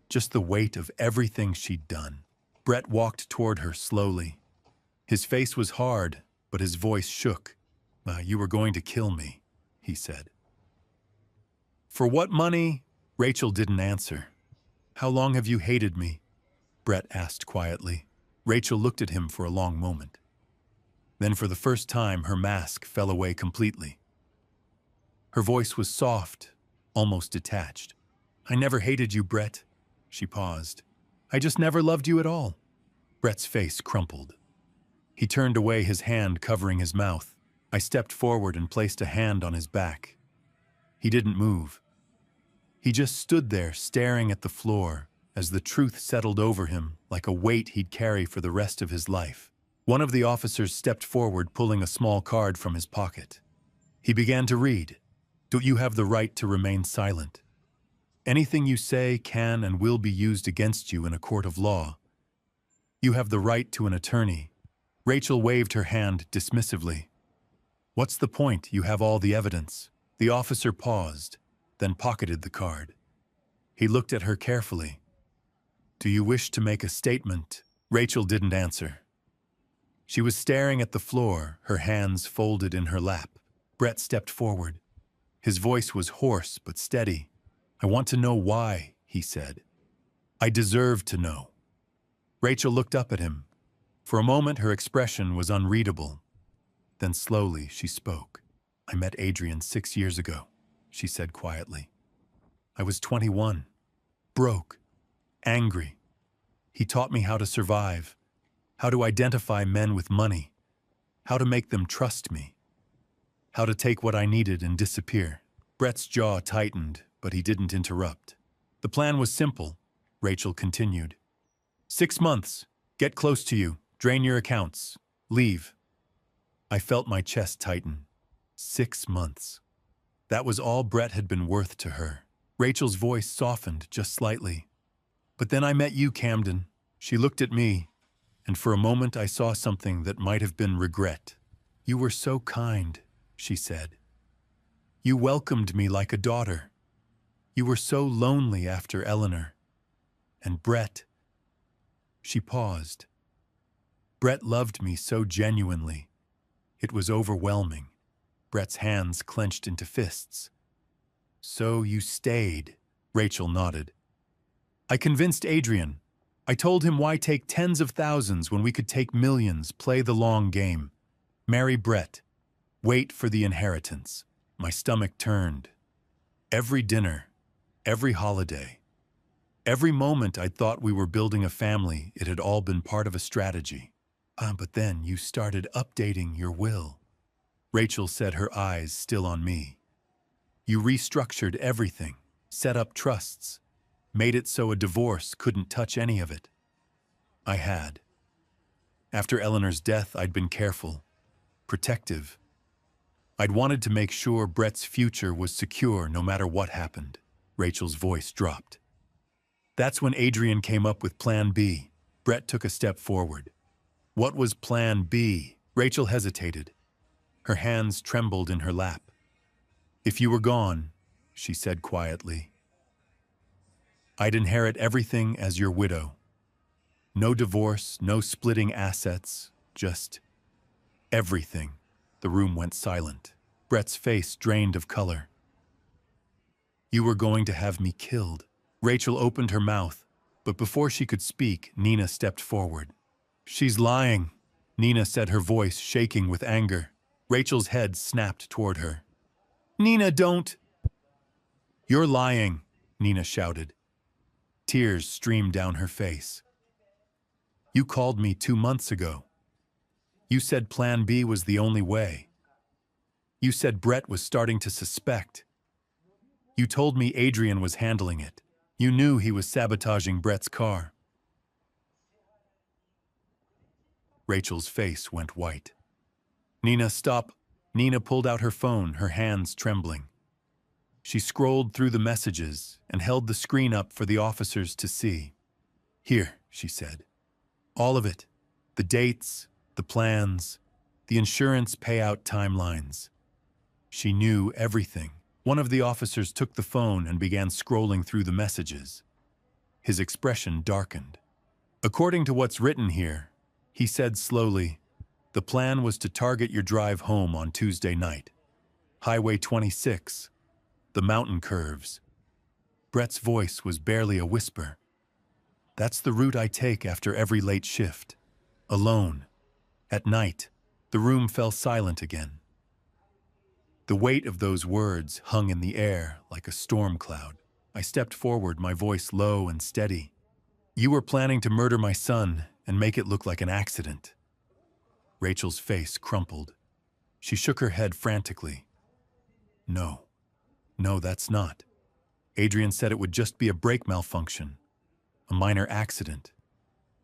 just the weight of everything she'd done. Brett walked toward her slowly. His face was hard, but his voice shook. You were going to kill me, he said. For what money? Rachel didn't answer. How long have you hated me? Brett asked quietly. Rachel looked at him for a long moment. Then for the first time, her mask fell away completely. Her voice was soft, almost detached. I never hated you, Brett. She paused. I just never loved you at all. Brett's face crumpled. He turned away, his hand covering his mouth. I stepped forward and placed a hand on his back. He didn't move. He just stood there, staring at the floor, as the truth settled over him like a weight he'd carry for the rest of his life. One of the officers stepped forward, pulling a small card from his pocket. He began to read. Do you have the right to remain silent? Anything you say can and will be used against you in a court of law. You have the right to an attorney. Rachel waved her hand dismissively. What's the point? You have all the evidence. The officer paused, then pocketed the card. He looked at her carefully. Do you wish to make a statement? Rachel didn't answer. She was staring at the floor, her hands folded in her lap. Brett stepped forward. His voice was hoarse but steady. I want to know why, he said. I deserve to know. Rachel looked up at him. For a moment, her expression was unreadable. Then slowly, she spoke. I met Adrian 6 years ago, she said quietly. I was 21, broke, angry. He taught me how to survive, how to identify men with money, how to make them trust me, how to take what I needed and disappear. Brett's jaw tightened, but he didn't interrupt. The plan was simple, Rachel continued. 6 months, get close to you, drain your accounts, leave. I felt my chest tighten. 6 months. That was all Brett had been worth to her. Rachel's voice softened just slightly. But then I met you, Camden. She looked at me, and for a moment I saw something that might have been regret. You were so kind, she said. You welcomed me like a daughter. You were so lonely after Eleanor. And Brett. She paused. Brett loved me so genuinely. It was overwhelming. Brett's hands clenched into fists. So you stayed, Rachel nodded. I convinced Adrian. I told him why take tens of thousands when we could take millions, play the long game. Marry Brett. Wait for the inheritance. My stomach turned. Every dinner, every holiday, every moment I thought we were building a family, it had all been part of a strategy. But then you started updating your will. Rachel said, her eyes still on me. You restructured everything, set up trusts, made it so a divorce couldn't touch any of it. I had. After Eleanor's death, I'd been careful, protective. I'd wanted to make sure Brett's future was secure no matter what happened. Rachel's voice dropped. That's when Adrian came up with Plan B. Brett took a step forward. What was Plan B? Rachel hesitated. Her hands trembled in her lap. If you were gone, she said quietly, I'd inherit everything as your widow. No divorce, no splitting assets, just everything. The room went silent. Brett's face drained of color. You were going to have me killed. Rachel opened her mouth, but before she could speak, Nina stepped forward. She's lying, Nina said, her voice shaking with anger. Rachel's head snapped toward her. Nina, don't! You're lying, Nina shouted. Tears streamed down her face. You called me 2 months ago. You said Plan B was the only way. You said Brett was starting to suspect. You told me Adrian was handling it. You knew he was sabotaging Brett's car. Rachel's face went white. Nina, stop. Nina pulled out her phone, her hands trembling. She scrolled through the messages and held the screen up for the officers to see. Here, she said. All of it. The dates, the plans, the insurance payout timelines. She knew everything. One of the officers took the phone and began scrolling through the messages. His expression darkened. According to what's written here, he said slowly, The plan was to target your drive home on Tuesday night. Highway 26, the mountain curves. Brett's voice was barely a whisper. That's the route I take after every late shift. Alone. At night, the room fell silent again. The weight of those words hung in the air like a storm cloud. I stepped forward, my voice low and steady. You were planning to murder my son and make it look like an accident. Rachel's face crumpled. She shook her head frantically. No, that's not. Adrian said it would just be a brake malfunction, a minor accident.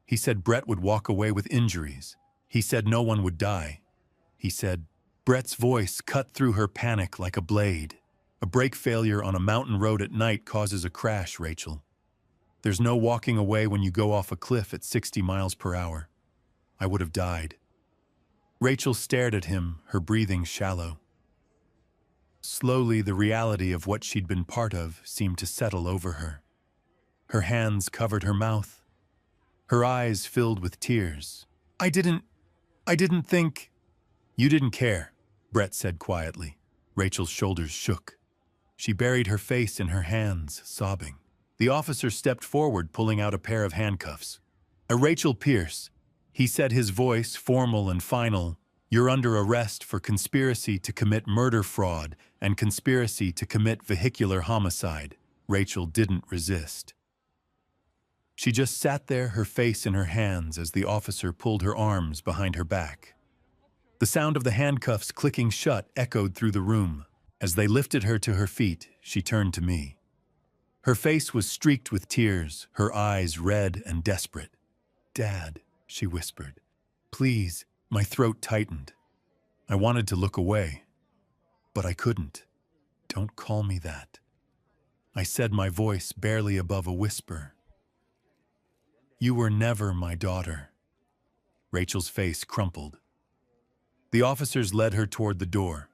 He said Brett would walk away with injuries. He said no one would die. He said, Brett's voice cut through her panic like a blade. A brake failure on a mountain road at night causes a crash, Rachel. There's no walking away when you go off a cliff at 60 miles per hour. I would have died. Rachel stared at him, her breathing shallow. Slowly, the reality of what she'd been part of seemed to settle over her. Her hands covered her mouth. Her eyes filled with tears. I didn't think... You didn't care, Brett said quietly. Rachel's shoulders shook. She buried her face in her hands, sobbing. The officer stepped forward, pulling out a pair of handcuffs. Rachel Pierce, he said, his voice formal and final. You're under arrest for conspiracy to commit murder fraud and conspiracy to commit vehicular homicide. Rachel didn't resist. She just sat there, her face in her hands, as the officer pulled her arms behind her back. The sound of the handcuffs clicking shut echoed through the room. As they lifted her to her feet, she turned to me. Her face was streaked with tears, her eyes red and desperate. Dad, she whispered. Please. My throat tightened. I wanted to look away, but I couldn't. Don't call me that. I said, my voice barely above a whisper. You were never my daughter. Rachel's face crumpled. The officers led her toward the door.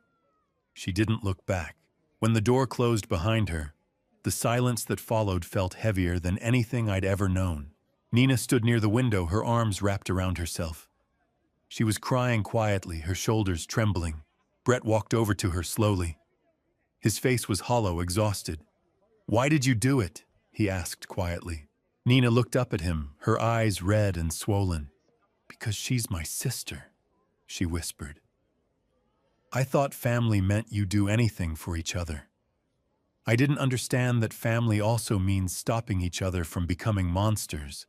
She didn't look back. When the door closed behind her, the silence that followed felt heavier than anything I'd ever known. Nina stood near the window, her arms wrapped around herself. She was crying quietly, her shoulders trembling. Brett walked over to her slowly. His face was hollow, exhausted. Why did you do it? He asked quietly. Nina looked up at him, her eyes red and swollen. Because she's my sister, she whispered. I thought family meant you do anything for each other. I didn't understand that family also means stopping each other from becoming monsters.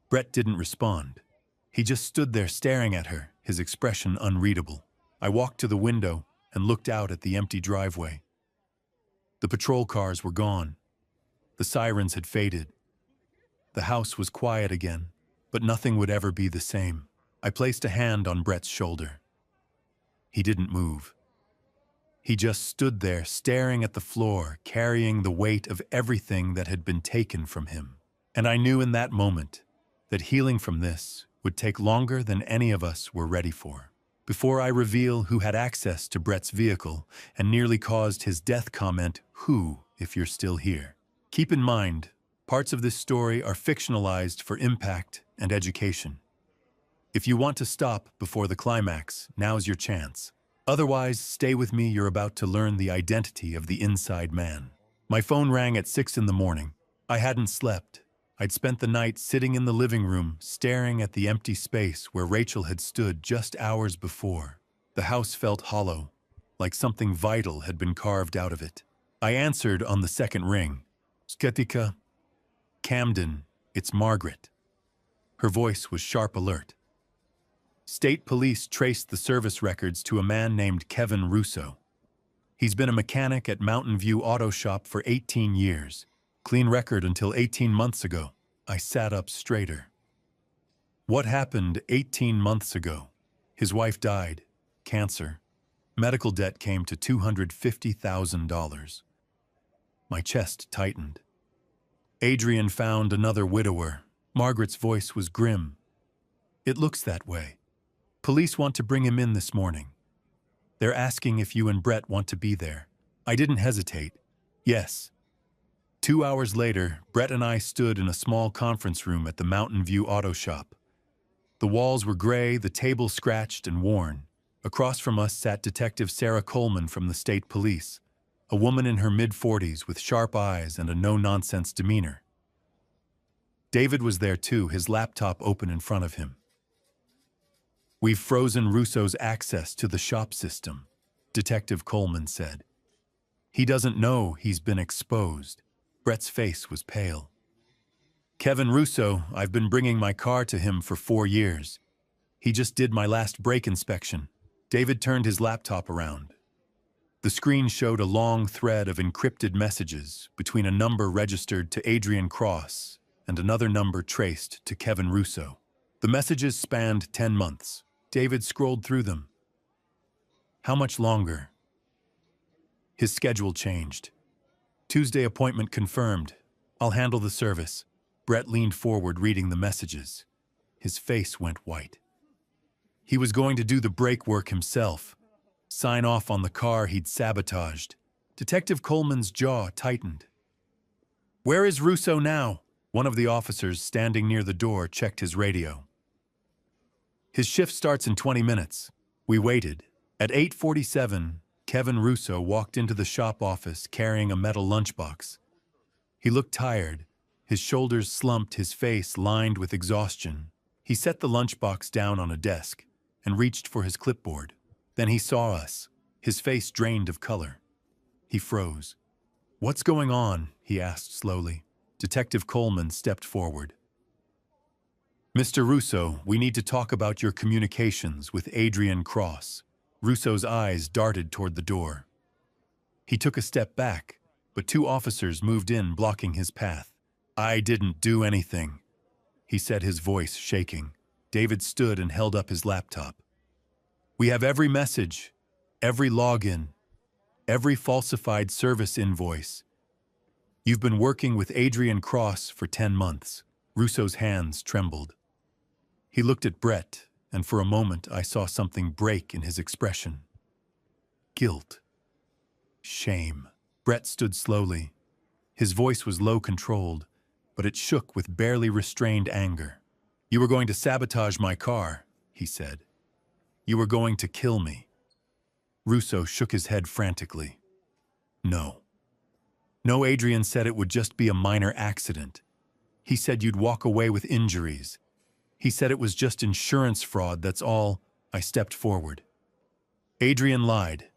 Brett didn't respond. He just stood there staring at her, his expression unreadable. I walked to the window and looked out at the empty driveway. The patrol cars were gone. The sirens had faded. The house was quiet again, but nothing would ever be the same. I placed a hand on Brett's shoulder. He didn't move. He just stood there, staring at the floor, carrying the weight of everything that had been taken from him. And I knew in that moment that healing from this would take longer than any of us were ready for. Before I reveal who had access to Brett's vehicle and nearly caused his death, comment, "Who, if you're still here." Keep in mind, parts of this story are fictionalized for impact and education. If you want to stop before the climax, now's your chance. Otherwise, stay with me, you're about to learn the identity of the inside man. My phone rang at 6 in the morning. I hadn't slept. I'd spent the night sitting in the living room, staring at the empty space where Rachel had stood just hours before. The house felt hollow, like something vital had been carved out of it. I answered on the second ring. Sketika. Camden, it's Margaret. Her voice was sharp alert. State police traced the service records to a man named Kevin Russo. He's been a mechanic at Mountain View Auto Shop for 18 years. Clean record until 18 months ago. I sat up straighter. What happened 18 months ago? His wife died. Cancer. Medical debt came to $250,000. My chest tightened. Adrian found another widower. Margaret's voice was grim. It looks that way. Police want to bring him in this morning. They're asking if you and Brett want to be there. I didn't hesitate. Yes. 2 hours later, Brett and I stood in a small conference room at the Mountain View Auto Shop. The walls were gray, the table scratched and worn. Across from us sat Detective Sarah Coleman from the state police, a woman in her mid-40s with sharp eyes and a no-nonsense demeanor. David was there too, his laptop open in front of him. "We've frozen Russo's access to the shop system," Detective Coleman said. "He doesn't know he's been exposed." Brett's face was pale. "Kevin Russo, I've been bringing my car to him for 4 years. He just did my last brake inspection." David turned his laptop around. The screen showed a long thread of encrypted messages between a number registered to Adrian Cross and another number traced to Kevin Russo. The messages spanned 10 months. David scrolled through them. How much longer? His schedule changed. "Tuesday appointment confirmed. I'll handle the service." Brett leaned forward, reading the messages. His face went white. He was going to do the brake work himself, sign off on the car he'd sabotaged. Detective Coleman's jaw tightened. "Where is Russo now?" One of the officers standing near the door checked his radio. "His shift starts in 20 minutes. We waited. At 8:47, Kevin Russo walked into the shop office carrying a metal lunchbox. He looked tired, his shoulders slumped, his face lined with exhaustion. He set the lunchbox down on a desk and reached for his clipboard. Then he saw us, his face drained of color. He froze. "What's going on?" he asked slowly. Detective Coleman stepped forward. "Mr. Russo, we need to talk about your communications with Adrian Cross." Russo's eyes darted toward the door. He took a step back, but 2 officers moved in, blocking his path. "I didn't do anything," he said, his voice shaking. David stood and held up his laptop. "We have every message, every login, every falsified service invoice. You've been working with Adrian Cross for 10 months. Russo's hands trembled. He looked at Brett, and for a moment I saw something break in his expression. Guilt. Shame. Brett stood slowly. His voice was low-controlled, but it shook with barely restrained anger. "You were going to sabotage my car," he said. "You were going to kill me." Russo shook his head frantically. "No. No, Adrian said it would just be a minor accident. He said you'd walk away with injuries. He said it was just insurance fraud, that's all." I stepped forward. "Adrian lied.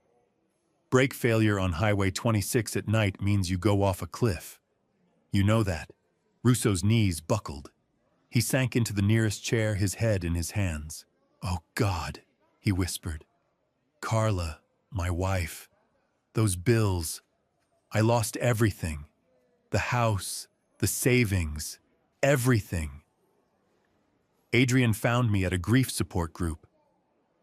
Brake failure on Highway 26 at night means you go off a cliff. You know that." Russo's knees buckled. He sank into the nearest chair, his head in his hands. "Oh, God," he whispered. "Carla, my wife, those bills. I lost everything. The house, the savings, everything." Adrian found me at a grief support group.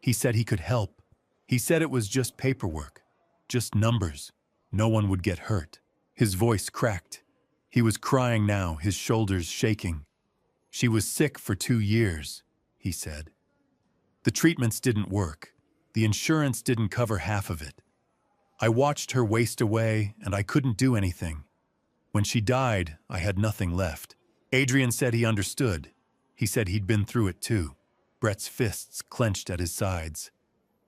He said he could help. He said it was just paperwork, just numbers. No one would get hurt. His voice cracked. He was crying now, his shoulders shaking. "She was sick for 2 years, he said. The treatments didn't work. The insurance didn't cover half of it. I watched her waste away, and I couldn't do anything. When she died, I had nothing left." Adrian said he understood. He said he'd been through it too. Brett's fists clenched at his sides.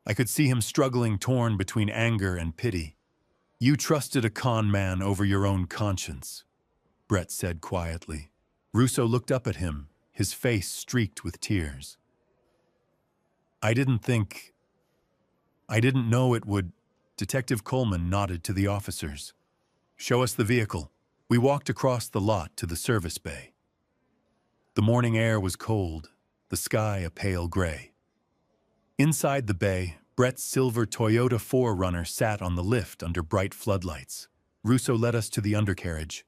I could see him struggling, torn between anger and pity. "You trusted a con man over your own conscience," Brett said quietly. Russo looked up at him, his face streaked with tears. I didn't know it would." Detective Coleman nodded to the officers. "Show us the vehicle." We walked across the lot to the service bay. The morning air was cold, the sky a pale gray. Inside the bay, Brett's silver Toyota 4Runner sat on the lift under bright floodlights. Russo led us to the undercarriage.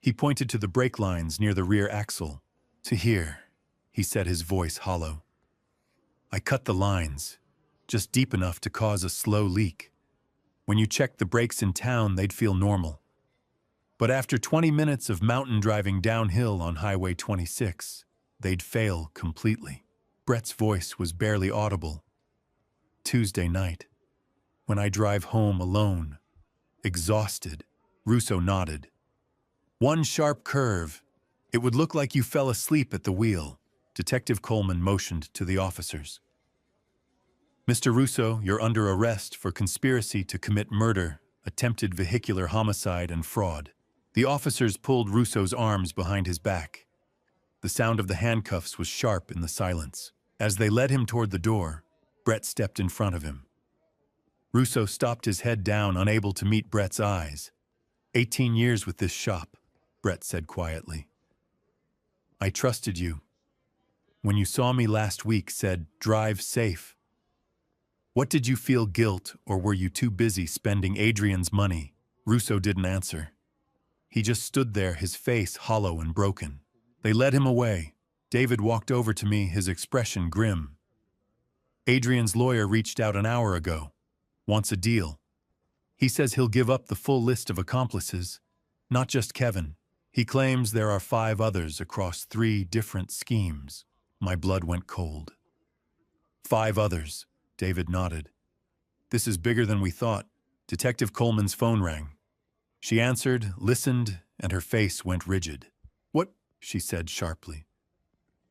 He pointed to the brake lines near the rear axle. "To here," he said, his voice hollow. "I cut the lines, just deep enough to cause a slow leak. When you checked the brakes in town, they'd feel normal. But after 20 minutes of mountain driving downhill on Highway 26, they'd fail completely." Brett's voice was barely audible. "Tuesday night, when I drive home alone, exhausted." Russo nodded. "One sharp curve. It would look like you fell asleep at the wheel. Detective Coleman motioned to the officers. Mr. Russo, you're under arrest for conspiracy to commit murder, attempted vehicular homicide, and fraud. The officers pulled Russo's arms behind his back. The sound of the handcuffs was sharp in the silence. As they led him toward the door, Brett stepped in front of him. Russo stopped his head down, unable to meet Brett's eyes. 18 years with this shop, Brett said quietly. I trusted you. When you saw me last week, said, drive safe. What did you feel, guilt, or were you too busy spending Adrian's money? Russo didn't answer. He just stood there, his face hollow and broken. They led him away. David walked over to me, his expression grim. Adrian's lawyer reached out an hour ago. Wants a deal. He says he'll give up the full list of accomplices, not just Kevin. He claims there are 5 others across 3 different schemes. My blood went cold. 5 others, David nodded. This is bigger than we thought. Detective Coleman's phone rang. She answered, listened, and her face went rigid. What? She said sharply.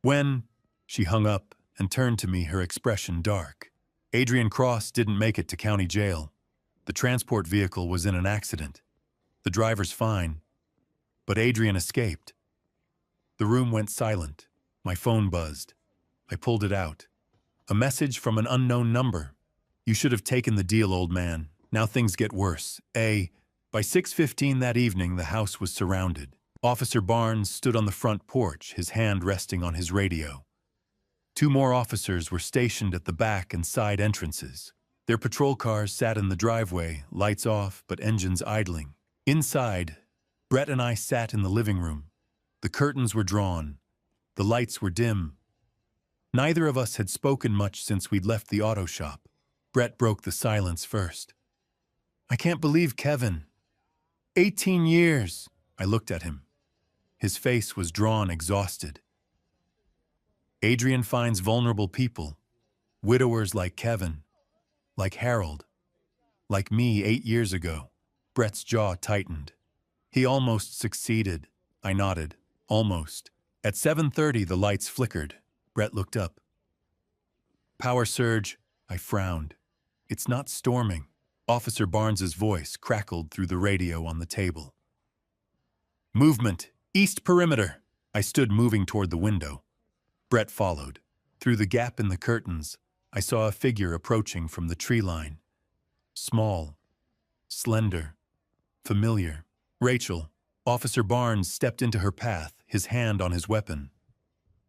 When? She hung up and turned to me, her expression dark. Adrian Cross didn't make it to county jail. The transport vehicle was in an accident. The driver's fine, but Adrian escaped. The room went silent. My phone buzzed. I pulled it out. A message from an unknown number. You should have taken the deal, old man. Now things get worse. By 6:15 that evening, the house was surrounded. Officer Barnes stood on the front porch, his hand resting on his radio. 2 more officers were stationed at the back and side entrances. Their patrol cars sat in the driveway, lights off but engines idling. Inside, Brett and I sat in the living room. The curtains were drawn. The lights were dim. Neither of us had spoken much since we'd left the auto shop. Brett broke the silence first. I can't believe Kevin. 18 years. I looked at him. His face was drawn, exhausted. Adrian finds vulnerable people, widowers like Kevin, like Harold, like me 8 years ago. Brett's jaw tightened. He almost succeeded. I nodded. Almost. At 7:30, the lights flickered. Brett looked up. Power surge. I frowned. It's not storming. Officer Barnes's voice crackled through the radio on the table. Movement. East perimeter. I stood moving toward the window. Brett followed. Through the gap in the curtains, I saw a figure approaching from the tree line. Small, slender, familiar. Rachel. Officer Barnes stepped into her path, his hand on his weapon.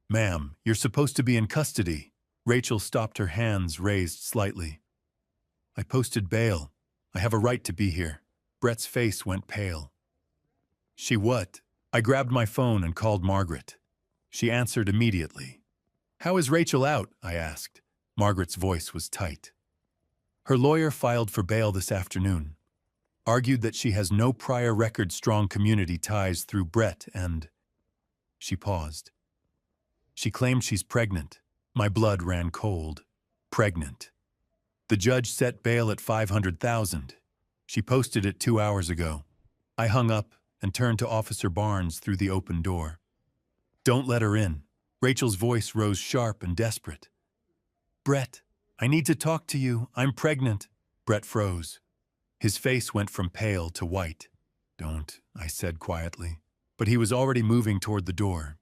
Ma'am, you're supposed to be in custody. Rachel stopped, her hands raised slightly. I posted bail. I have a right to be here. Brett's face went pale. She what? I grabbed my phone and called Margaret. She answered immediately. How is Rachel out? I asked. Margaret's voice was tight. Her lawyer filed for bail this afternoon. Argued that she has no prior record strong community ties through Brett and... She paused. She claimed she's pregnant. My blood ran cold. Pregnant. The judge set bail at $500,000. She posted it 2 hours ago. I hung up and turned to Officer Barnes through the open door. Don't let her in. Rachel's voice rose sharp and desperate. Brett, I need to talk to you. I'm pregnant. Brett froze. His face went from pale to white. Don't, I said quietly. But he was already moving toward the door.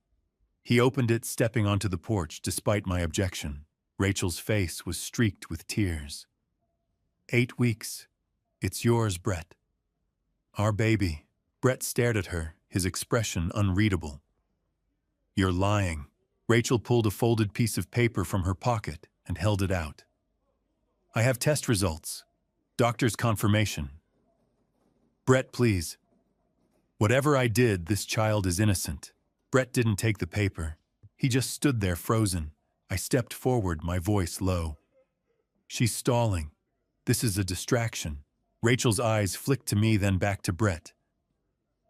He opened it, stepping onto the porch despite my objection. Rachel's face was streaked with tears. 8 weeks. It's yours, Brett. Our baby. Brett stared at her, his expression unreadable. You're lying. Rachel pulled a folded piece of paper from her pocket and held it out. I have test results. Doctor's confirmation. Brett, please. Whatever I did, this child is innocent. Brett didn't take the paper. He just stood there frozen. I stepped forward, my voice low. She's stalling. This is a distraction. Rachel's eyes flicked to me, then back to Brett.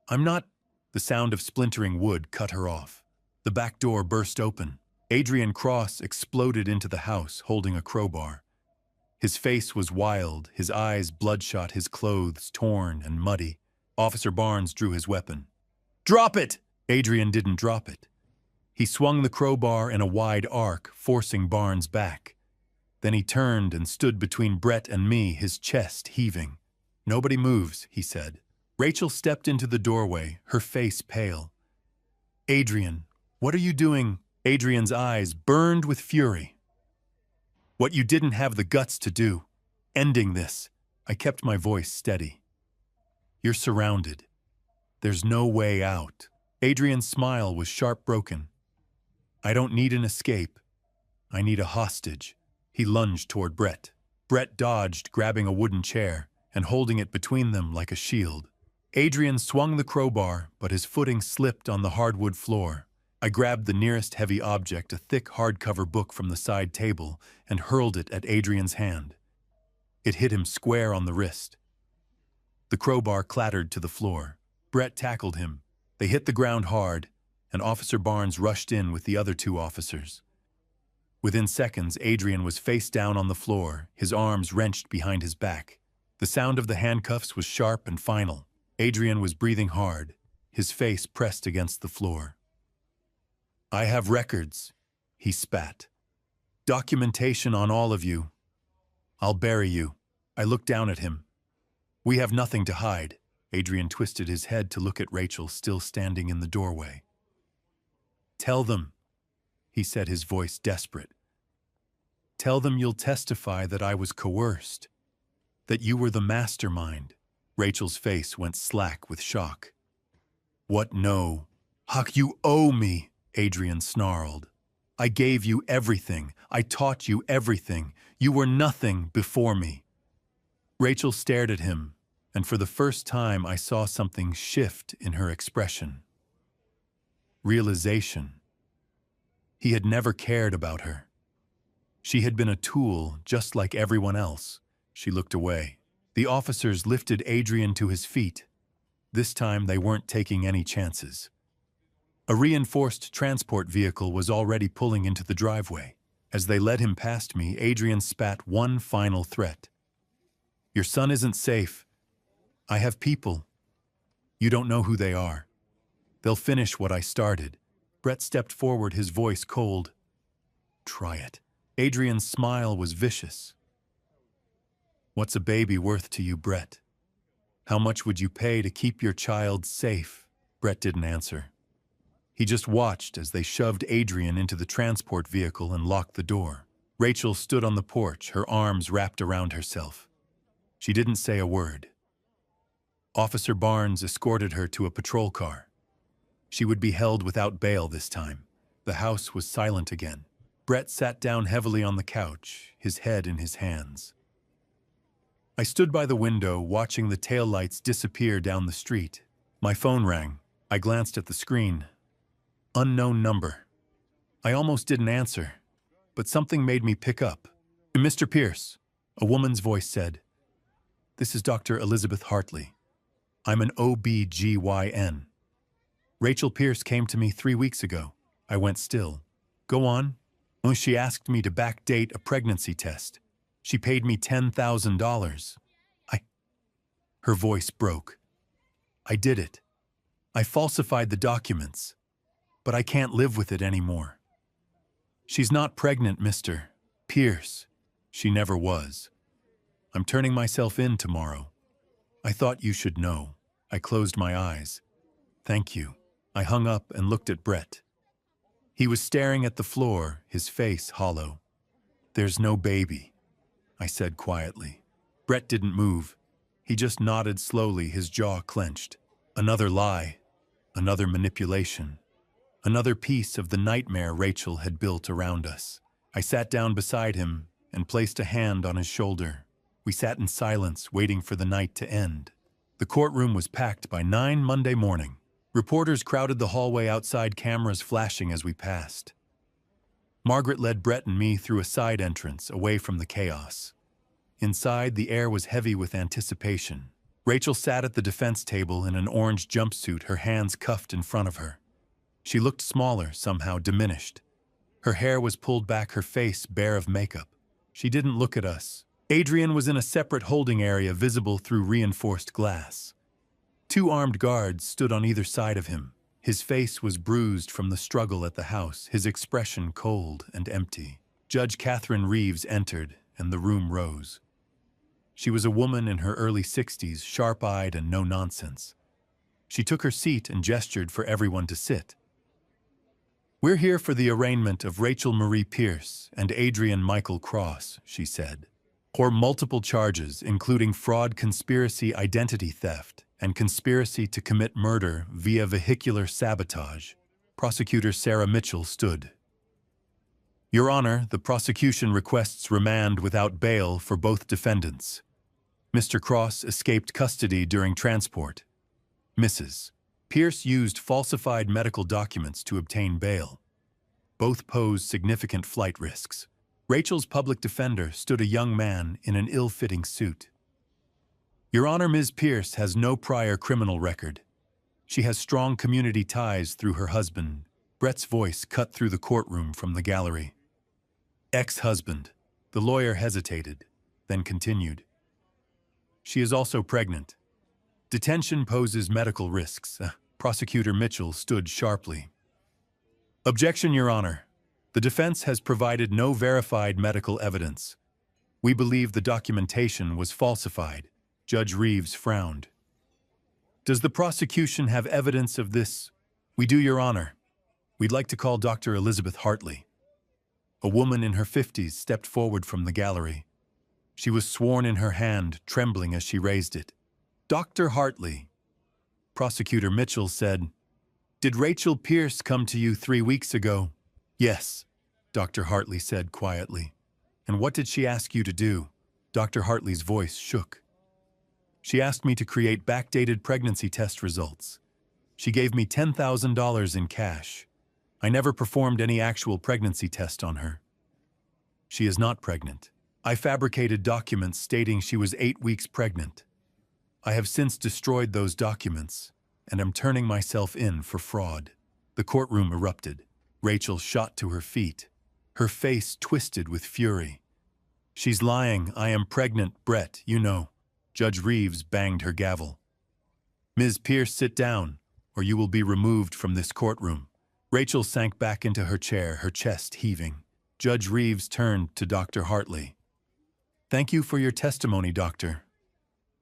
I'm not... The sound of splintering wood cut her off. The back door burst open. Adrian Cross exploded into the house, holding a crowbar. His face was wild, his eyes bloodshot, his clothes torn and muddy. Officer Barnes drew his weapon. Drop it! Adrian didn't drop it. He swung the crowbar in a wide arc, forcing Barnes back. Then he turned and stood between Brett and me, his chest heaving. "Nobody moves," he said. Rachel stepped into the doorway, her face pale. "Adrian, what are you doing?" Adrian's eyes burned with fury. "What you didn't have the guts to do. Ending this." I kept my voice steady. "You're surrounded. There's no way out." Adrian's smile was sharp broken. "I don't need an escape. I need a hostage." He lunged toward Brett. Brett dodged, grabbing a wooden chair and holding it between them like a shield. Adrian swung the crowbar, but his footing slipped on the hardwood floor. I grabbed the nearest heavy object, a thick hardcover book from the side table, and hurled it at Adrian's hand. It hit him square on the wrist. The crowbar clattered to the floor. Brett tackled him. They hit the ground hard, and Officer Barnes rushed in with the other two officers. Within seconds, Adrian was face down on the floor, his arms wrenched behind his back. The sound of the handcuffs was sharp and final. Adrian was breathing hard, his face pressed against the floor. "I have records," he spat. "Documentation on all of you. I'll bury you." I looked down at him. "We have nothing to hide." Adrian twisted his head to look at Rachel, still standing in the doorway. "Tell them," he said, his voice desperate. "Tell them you'll testify that I was coerced, that you were the mastermind." Rachel's face went slack with shock. "What? No. Huck, you owe me," Adrian snarled. "I gave you everything. I taught you everything. You were nothing before me." Rachel stared at him, and for the first time I saw something shift in her expression. Realization. He had never cared about her. She had been a tool, just like everyone else. She looked away. The officers lifted Adrian to his feet. This time they weren't taking any chances. A reinforced transport vehicle was already pulling into the driveway. As they led him past me, Adrian spat one final threat. "Your son isn't safe. I have people. You don't know who they are. They'll finish what I started." Brett stepped forward, his voice cold. "Try it." Adrian's smile was vicious. "What's a baby worth to you, Brett? How much would you pay to keep your child safe?" Brett didn't answer. He just watched as they shoved Adrian into the transport vehicle and locked the door. Rachel stood on the porch, her arms wrapped around herself. She didn't say a word. Officer Barnes escorted her to a patrol car. She would be held without bail this time. The house was silent again. Brett sat down heavily on the couch, his head in his hands. I stood by the window, watching the taillights disappear down the street. My phone rang. I glanced at the screen. Unknown number. I almost didn't answer, but something made me pick up. "Mr. Pierce," a woman's voice said. "This is Dr. Elizabeth Hartley. I'm an OB-GYN. Rachel Pierce came to me 3 weeks ago." I went still. "Go on." "She asked me to backdate a pregnancy test. She paid me $10,000. Her voice broke. "I did it. I falsified the documents, but I can't live with it anymore. She's not pregnant, Mr. Pierce. She never was. I'm turning myself in tomorrow. I thought you should know." I closed my eyes. "Thank you." I hung up and looked at Brett. He was staring at the floor, his face hollow. "There's no baby," I said quietly. Brett didn't move. He just nodded slowly, his jaw clenched. Another lie, another manipulation, another piece of the nightmare Rachel had built around us. I sat down beside him and placed a hand on his shoulder. We sat in silence, waiting for the night to end. The courtroom was packed by 9 Monday morning. Reporters crowded the hallway outside, cameras flashing as we passed. Margaret led Brett and me through a side entrance, away from the chaos. Inside, the air was heavy with anticipation. Rachel sat at the defense table in an orange jumpsuit, her hands cuffed in front of her. She looked smaller, somehow diminished. Her hair was pulled back, her face bare of makeup. She didn't look at us. Adrian was in a separate holding area visible through reinforced glass. 2 armed guards stood on either side of him. His face was bruised from the struggle at the house, his expression cold and empty. Judge Catherine Reeves entered, and the room rose. She was a woman in her early 60s, sharp-eyed and no-nonsense. She took her seat and gestured for everyone to sit. "We're here for the arraignment of Rachel Marie Pierce and Adrian Michael Cross," she said, "for multiple charges, including fraud, conspiracy, identity theft, and conspiracy to commit murder via vehicular sabotage." Prosecutor Sarah Mitchell stood. "Your Honor, the prosecution requests remand without bail for both defendants. Mr. Cross escaped custody during transport. Mrs. Pierce used falsified medical documents to obtain bail. Both pose significant flight risks." Rachel's public defender stood a young man in an ill-fitting suit. "Your Honor, Ms. Pierce has no prior criminal record. She has strong community ties through her husband." Brett's voice cut through the courtroom from the gallery. "Ex-husband." The lawyer hesitated, then continued. "She is also pregnant. Detention poses medical risks." Prosecutor Mitchell stood sharply. "Objection, Your Honor. The defense has provided no verified medical evidence. We believe the documentation was falsified." Judge Reeves frowned. "Does the prosecution have evidence of this?" "We do, Your Honor. We'd like to call Dr. Elizabeth Hartley." A woman in her 50s stepped forward from the gallery. She was sworn in her hand, trembling as she raised it. "Dr. Hartley." Prosecutor Mitchell said, "Did Rachel Pierce come to you 3 weeks ago?" "Yes," Dr. Hartley said quietly. "And what did she ask you to do?" Dr. Hartley's voice shook. "She asked me to create backdated pregnancy test results. She gave me $10,000 in cash. I never performed any actual pregnancy test on her. She is not pregnant. I fabricated documents stating she was 8 weeks pregnant. I have since destroyed those documents, and am turning myself in for fraud." The courtroom erupted. Rachel shot to her feet, her face twisted with fury. "She's lying. I am pregnant, Brett, you know." Judge Reeves banged her gavel. "Ms. Pierce, sit down, or you will be removed from this courtroom." Rachel sank back into her chair, her chest heaving. Judge Reeves turned to Dr. Hartley. "Thank you for your testimony, Doctor.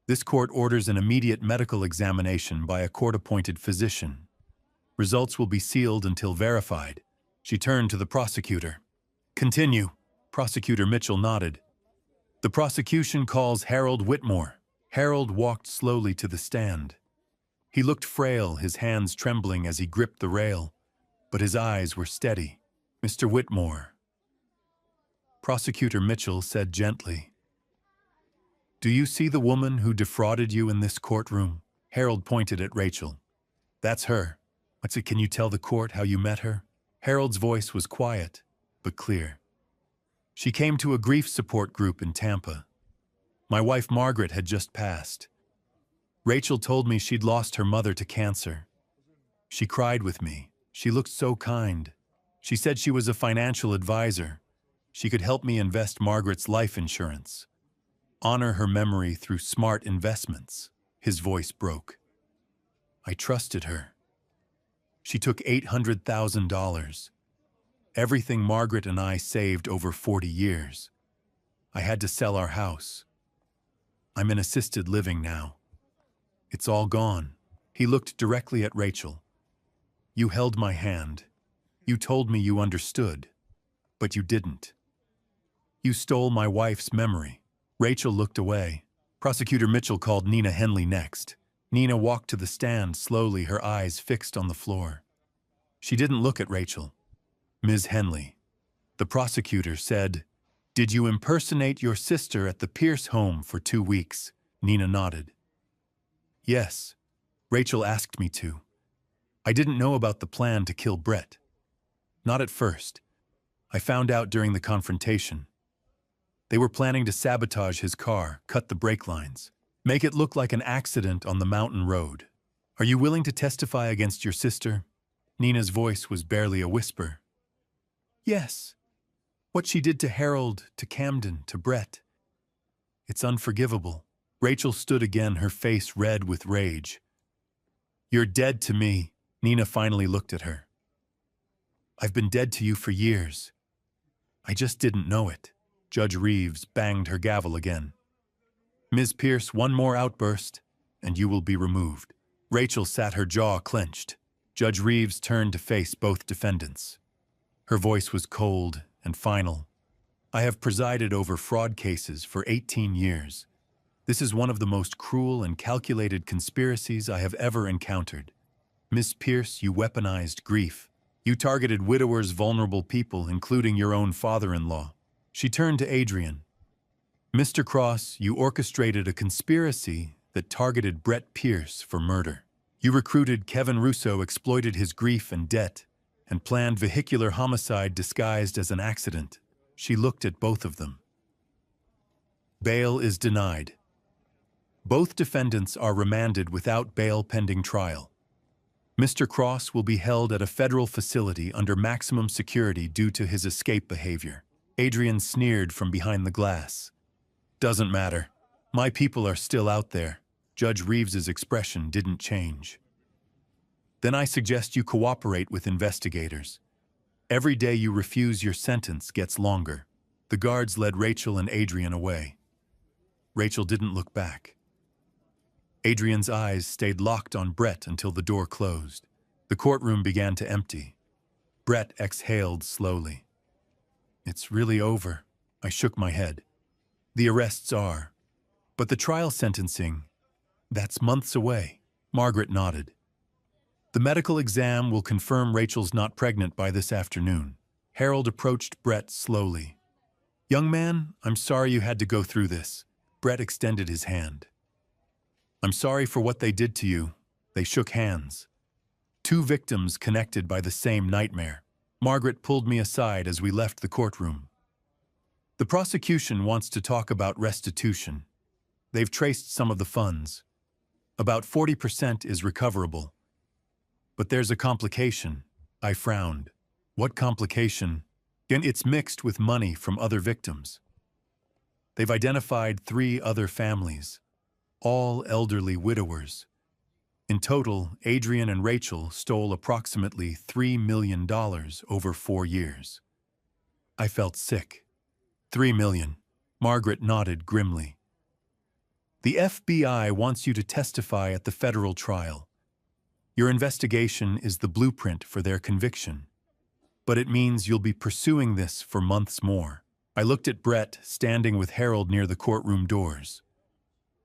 This court orders an immediate medical examination by a court-appointed physician. Results will be sealed until verified." She turned to the prosecutor. "Continue." Prosecutor Mitchell nodded. "The prosecution calls Harold Whitmore." Harold walked slowly to the stand. He looked frail, his hands trembling as he gripped the rail, but his eyes were steady. "Mr. Whitmore." Prosecutor Mitchell said gently, "Do you see the woman who defrauded you in this courtroom?" Harold pointed at Rachel. "That's her. Can you tell the court how you met her?" Harold's voice was quiet, but clear. "She came to a grief support group in Tampa. My wife Margaret had just passed. Rachel told me she'd lost her mother to cancer. She cried with me. She looked so kind. She said she was a financial advisor. She could help me invest Margaret's life insurance. Honor her memory through smart investments." His voice broke. "I trusted her. She took $800,000. Everything Margaret and I saved over 40 years. I had to sell our house. I'm in assisted living now. It's all gone." He looked directly at Rachel. "You held my hand. You told me you understood, but you didn't. You stole my wife's memory." Rachel looked away. Prosecutor Mitchell called Nina Henley next. Nina walked to the stand slowly, her eyes fixed on the floor. She didn't look at Rachel. "Ms. Henley," the prosecutor said, "did you impersonate your sister at the Pierce home for 2 weeks?" Nina nodded. "Yes. Rachel asked me to. I didn't know about the plan to kill Brett. Not at first. I found out during the confrontation. They were planning to sabotage his car, cut the brake lines, make it look like an accident on the mountain road. Are you willing to testify against your sister?" Nina's voice was barely a whisper. "Yes. What she did to Harold, to Camden, to Brett. It's unforgivable." Rachel stood again, her face red with rage. "You're dead to me." Nina finally looked at her. I've been dead to you for years. I just didn't know it. Judge Reeves banged her gavel again. Ms. Pierce, one more outburst, and you will be removed. Rachel sat her jaw clenched. Judge Reeves turned to face both defendants. Her voice was cold and final. I have presided over fraud cases for 18 years. This is one of the most cruel and calculated conspiracies I have ever encountered. Miss Pierce, you weaponized grief. You targeted widowers, vulnerable people, including your own father-in-law. She turned to Adrian. Mr. Cross, you orchestrated a conspiracy that targeted Brett Pierce for murder. You recruited Kevin Russo, exploited his grief and debt, and planned vehicular homicide disguised as an accident. She looked at both of them. Bail is denied. Both defendants are remanded without bail pending trial. Mr. Cross will be held at a federal facility under maximum security due to his escape behavior. Adrian sneered from behind the glass. Doesn't matter. My people are still out there. Judge Reeves's expression didn't change. Then I suggest you cooperate with investigators. Every day you refuse, your sentence gets longer. The guards led Rachel and Adrian away. Rachel didn't look back. Adrian's eyes stayed locked on Brett until the door closed. The courtroom began to empty. Brett exhaled slowly. It's really over. I shook my head. The arrests are. But the trial sentencing, that's months away. Margaret nodded. The medical exam will confirm Rachel's not pregnant by this afternoon. Harold approached Brett slowly. Young man, I'm sorry you had to go through this. Brett extended his hand. I'm sorry for what they did to you. They shook hands. Two victims connected by the same nightmare. Margaret pulled me aside as we left the courtroom. The prosecution wants to talk about restitution. They've traced some of the funds. About 40% is recoverable. But there's a complication. I frowned. What complication? And it's mixed with money from other victims. They've identified 3 other families, all elderly widowers. In total, Adrian and Rachel stole approximately $3 million over 4 years. I felt sick. $3 million. Margaret nodded grimly. The FBI wants you to testify at the federal trial. Your investigation is the blueprint for their conviction. But it means you'll be pursuing this for months more. I looked at Brett, standing with Harold near the courtroom doors.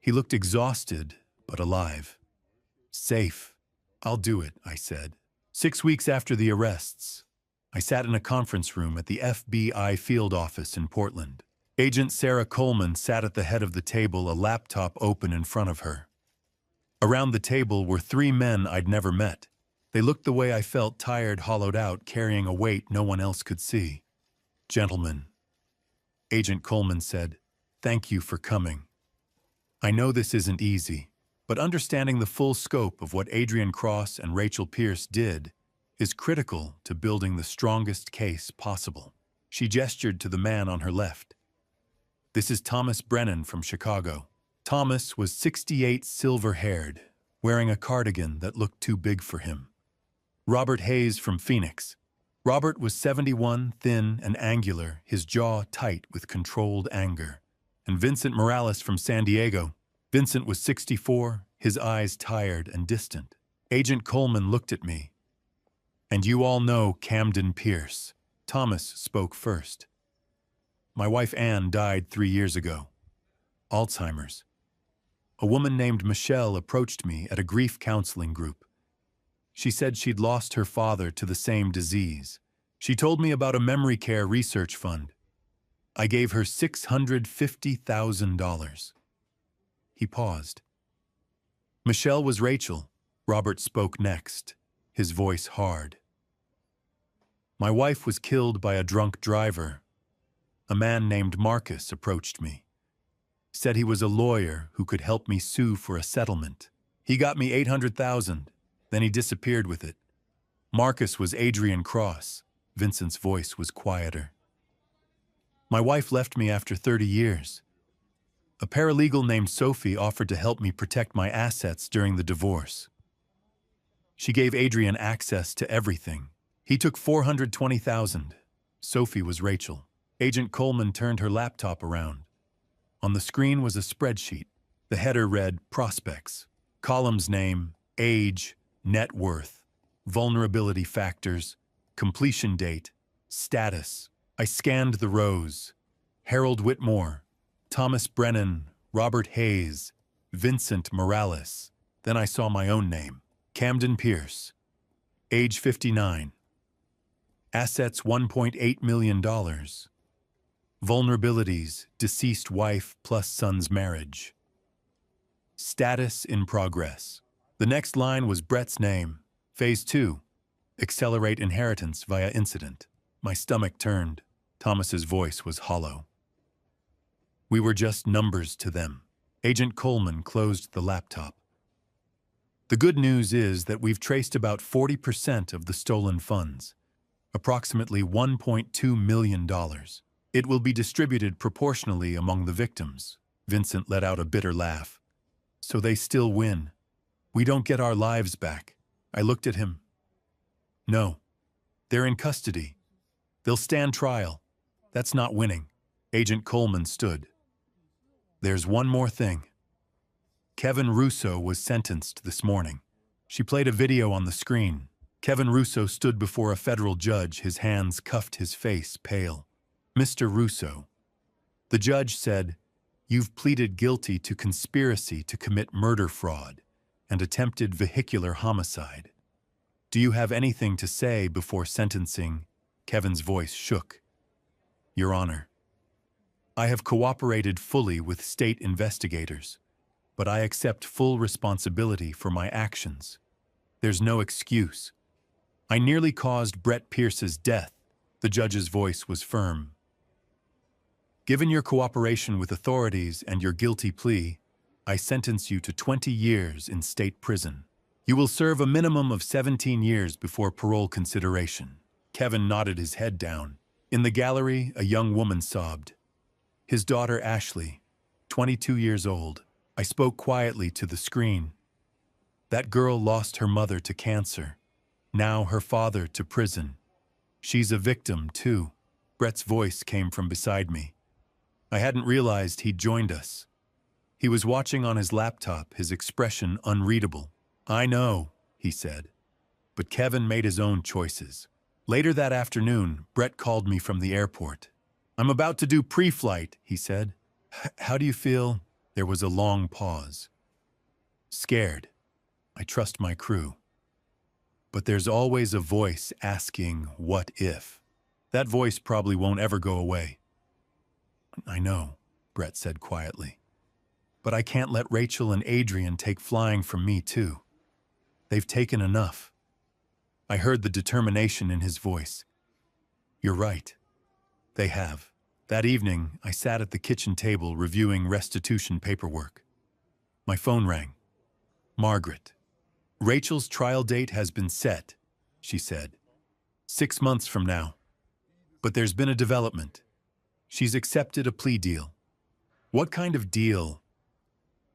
He looked exhausted, but alive. Safe. I'll do it, I said. 6 weeks after the arrests, I sat in a conference room at the FBI field office in Portland. Agent Sarah Coleman sat at the head of the table, a laptop open in front of her. Around the table were 3 men I'd never met. They looked the way I felt, tired, hollowed out, carrying a weight no one else could see. Gentlemen, Agent Coleman said, thank you for coming. I know this isn't easy, but understanding the full scope of what Adrian Cross and Rachel Pierce did is critical to building the strongest case possible. She gestured to the man on her left. This is Thomas Brennan from Chicago. Thomas was 68, silver-haired, wearing a cardigan that looked too big for him. Robert Hayes from Phoenix. Robert was 71, thin and angular, his jaw tight with controlled anger. And Vincent Morales from San Diego. Vincent was 64, his eyes tired and distant. Agent Coleman looked at me. And you all know Camden Pierce. Thomas spoke first. My wife Anne died 3 years ago. Alzheimer's. A woman named Michelle approached me at a grief counseling group. She said she'd lost her father to the same disease. She told me about a memory care research fund. I gave her $650,000. He paused. Michelle was Rachel. Robert spoke next, his voice hard. My wife was killed by a drunk driver. A man named Marcus approached me. Said he was a lawyer who could help me sue for a settlement. He got me $800,000, then he disappeared with it. Marcus was Adrian Cross. Vincent's voice was quieter. My wife left me after 30 years. A paralegal named Sophie offered to help me protect my assets during the divorce. She gave Adrian access to everything. He took $420,000. Sophie was Rachel. Agent Coleman turned her laptop around. On the screen was a spreadsheet. The header read, Prospects. Columns name, age, net worth, vulnerability factors, completion date, status. I scanned the rows. Harold Whitmore, Thomas Brennan, Robert Hayes, Vincent Morales. Then I saw my own name, Camden Pierce. Age 59. Assets $1.8 million. Vulnerabilities, deceased wife plus son's marriage. Status in progress. The next line was Brett's name. Phase 2. Accelerate inheritance via incident. My stomach turned. Thomas's voice was hollow. We were just numbers to them. Agent Coleman closed the laptop. The good news is that we've traced about 40% of the stolen funds, approximately $1.2 million. It will be distributed proportionally among the victims. Vincent let out a bitter laugh. So they still win. We don't get our lives back. I looked at him. No. They're in custody. They'll stand trial. That's not winning. Agent Coleman stood. There's one more thing. Kevin Russo was sentenced this morning. She played a video on the screen. Kevin Russo stood before a federal judge, his hands cuffed, his face pale. Mr. Russo. The judge said, "You've pleaded guilty to conspiracy to commit murder fraud and attempted vehicular homicide. Do you have anything to say before sentencing?" Kevin's voice shook. Your Honor, I have cooperated fully with state investigators, but I accept full responsibility for my actions. There's no excuse. I nearly caused Brett Pierce's death. The judge's voice was firm. Given your cooperation with authorities and your guilty plea, I sentence you to 20 years in state prison. You will serve a minimum of 17 years before parole consideration. Kevin nodded his head down. In the gallery, a young woman sobbed. His daughter Ashley, 22 years old. I spoke quietly to the screen. That girl lost her mother to cancer. Now her father to prison. She's a victim, too. Brett's voice came from beside me. I hadn't realized he'd joined us. He was watching on his laptop, his expression unreadable. I know, he said. But Kevin made his own choices. Later that afternoon, Brett called me from the airport. I'm about to do pre-flight, he said. How do you feel? There was a long pause. Scared. I trust my crew. But there's always a voice asking, what if? That voice probably won't ever go away. I know, Brett said quietly. But I can't let Rachel and Adrian take flying from me, too. They've taken enough. I heard the determination in his voice. You're right. They have. That evening, I sat at the kitchen table reviewing restitution paperwork. My phone rang. Margaret. Rachel's trial date has been set, she said. 6 months from now. But there's been a development. She's accepted a plea deal. What kind of deal?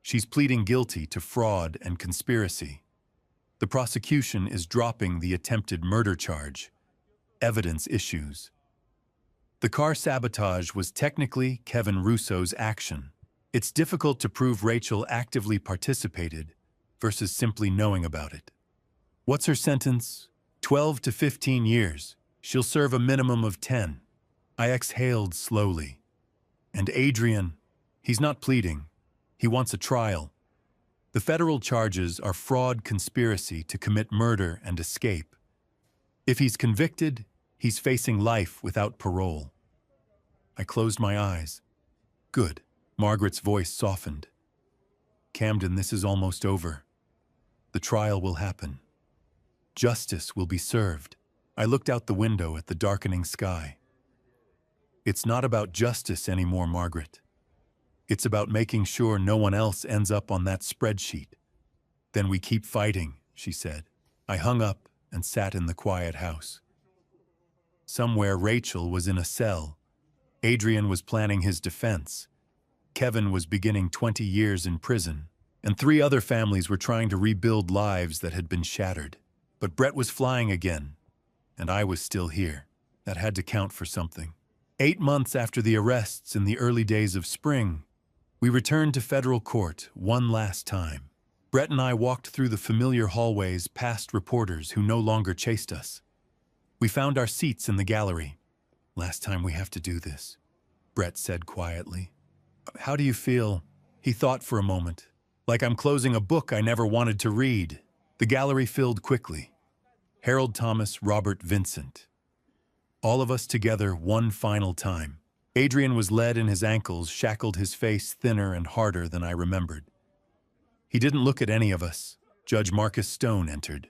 She's pleading guilty to fraud and conspiracy. The prosecution is dropping the attempted murder charge. Evidence issues. The car sabotage was technically Kevin Russo's action. It's difficult to prove Rachel actively participated versus simply knowing about it. What's her sentence? 12 to 15 years. She'll serve a minimum of 10. I exhaled slowly. And Adrian, he's not pleading. He wants a trial. The federal charges are fraud, conspiracy to commit murder and escape. If he's convicted, he's facing life without parole. I closed my eyes. Good. Margaret's voice softened. Camden, this is almost over. The trial will happen. Justice will be served. I looked out the window at the darkening sky. It's not about justice anymore, Margaret. It's about making sure no one else ends up on that spreadsheet. Then we keep fighting, she said. I hung up and sat in the quiet house. Somewhere Rachel was in a cell. Adrian was planning his defense. Kevin was beginning 20 years in prison, and 3 other families were trying to rebuild lives that had been shattered. But Brett was flying again, and I was still here. That had to count for something. 8 months after the arrests in the early days of spring, we returned to federal court one last time. Brett and I walked through the familiar hallways past reporters who no longer chased us. We found our seats in the gallery. "Last time we have to do this," Brett said quietly. "How do you feel?" He thought for a moment. "Like I'm closing a book I never wanted to read." The gallery filled quickly. Harold Thomas, Robert Vincent. All of us together one final time. Adrian was led in his ankles, shackled, his face thinner and harder than I remembered. He didn't look at any of us. Judge Marcus Stone entered.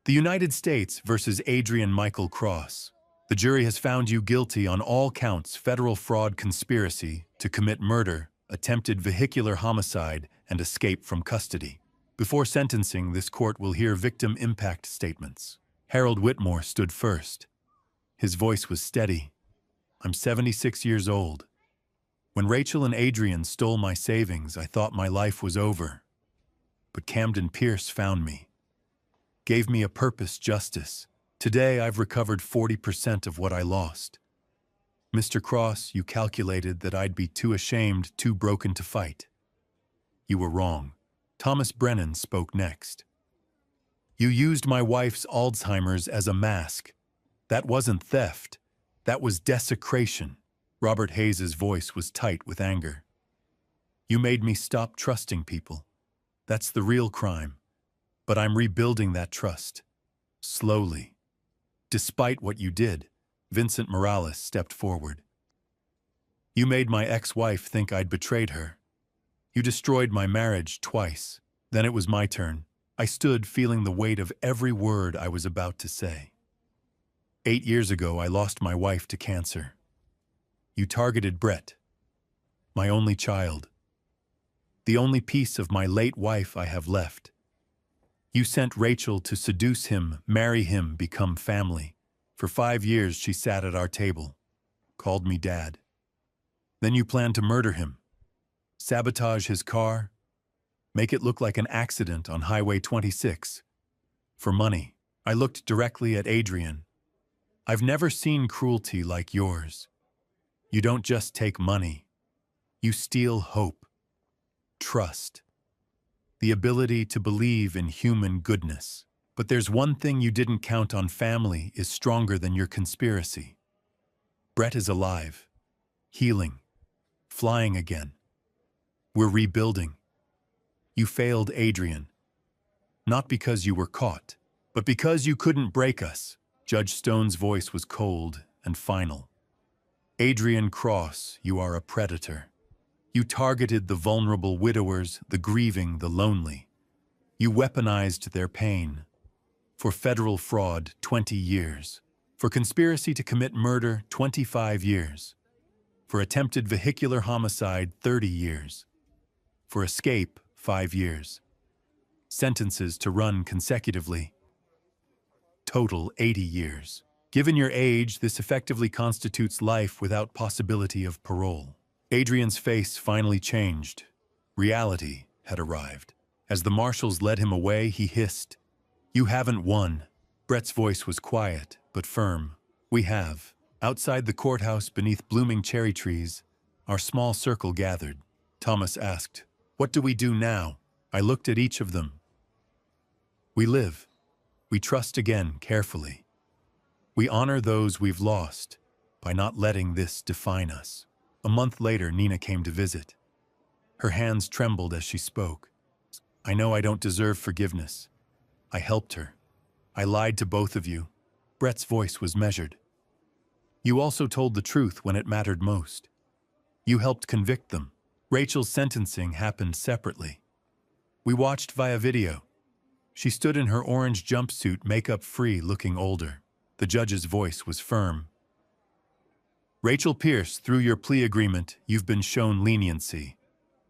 "The United States versus Adrian Michael Cross. The jury has found you guilty on all counts: federal fraud, conspiracy to commit murder, attempted vehicular homicide, and escape from custody. Before sentencing, this court will hear victim impact statements." Harold Whitmore stood first. His voice was steady. "I'm 76 years old. When Rachel and Adrian stole my savings, I thought my life was over. But Camden Pierce found me, gave me a purpose, justice. Today I've recovered 40% of what I lost. Mr. Cross, you calculated that I'd be too ashamed, too broken to fight. You were wrong." Thomas Brennan spoke next. "You used my wife's Alzheimer's as a mask. That wasn't theft. That was desecration." Robert Hayes's voice was tight with anger. "You made me stop trusting people. That's the real crime. But I'm rebuilding that trust. Slowly. Despite what you did." Vincent Morales stepped forward. "You made my ex-wife think I'd betrayed her. You destroyed my marriage twice. Then it was my turn. I stood feeling the weight of every word I was about to say. 8 years ago, I lost my wife to cancer. You targeted Brett, my only child, the only piece of my late wife I have left. You sent Rachel to seduce him, marry him, become family. For 5 years, she sat at our table, called me dad. Then you planned to murder him, sabotage his car, make it look like an accident on Highway 26. For money." I looked directly at Adrian. "I've never seen cruelty like yours. You don't just take money. You steal hope, trust, the ability to believe in human goodness. But there's one thing you didn't count on: family is stronger than your conspiracy. Brett is alive, healing, flying again. We're rebuilding. You failed, Adrian. Not because you were caught, but because you couldn't break us." Judge Stone's voice was cold and final. "Adrian Cross, you are a predator. You targeted the vulnerable widowers, the grieving, the lonely. You weaponized their pain. For federal fraud, 20 years. For conspiracy to commit murder, 25 years. For attempted vehicular homicide, 30 years. For escape, 5 years. Sentences to run consecutively. Total 80 years. Given your age, this effectively constitutes life without possibility of parole." Adrian's face finally changed. Reality had arrived. As the marshals led him away, he hissed, "You haven't won." Brett's voice was quiet, but firm. "We have." Outside the courthouse, beneath blooming cherry trees, our small circle gathered. Thomas asked, "What do we do now?" I looked at each of them. "We live. We trust again, carefully. We honor those we've lost by not letting this define us." A month later, Nina came to visit. Her hands trembled as she spoke. "I know I don't deserve forgiveness. I helped her. I lied to both of you." Brett's voice was measured. "You also told the truth when it mattered most. You helped convict them." Rachel's sentencing happened separately. We watched via video. She stood in her orange jumpsuit, makeup-free, looking older. The judge's voice was firm. "Rachel Pierce, through your plea agreement, you've been shown leniency.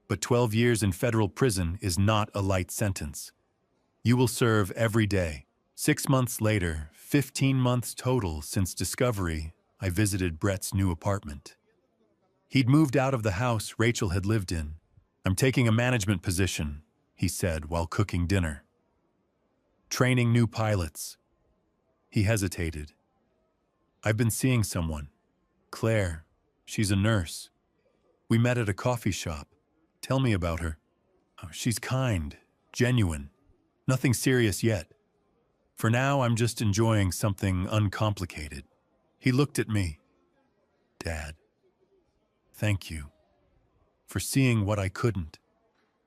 But 12 years in federal prison is not a light sentence. You will serve every day." 6 months later, 15 months total since discovery, I visited Brett's new apartment. He'd moved out of the house Rachel had lived in. "I'm taking a management position," he said while cooking dinner. Training new pilots. He hesitated. I've been seeing someone. Claire. She's a nurse. We met at a coffee shop. Tell me about her. Oh, she's kind, genuine. Nothing serious yet. For now, I'm just enjoying something uncomplicated. He looked at me. Dad, thank you. For seeing what I couldn't.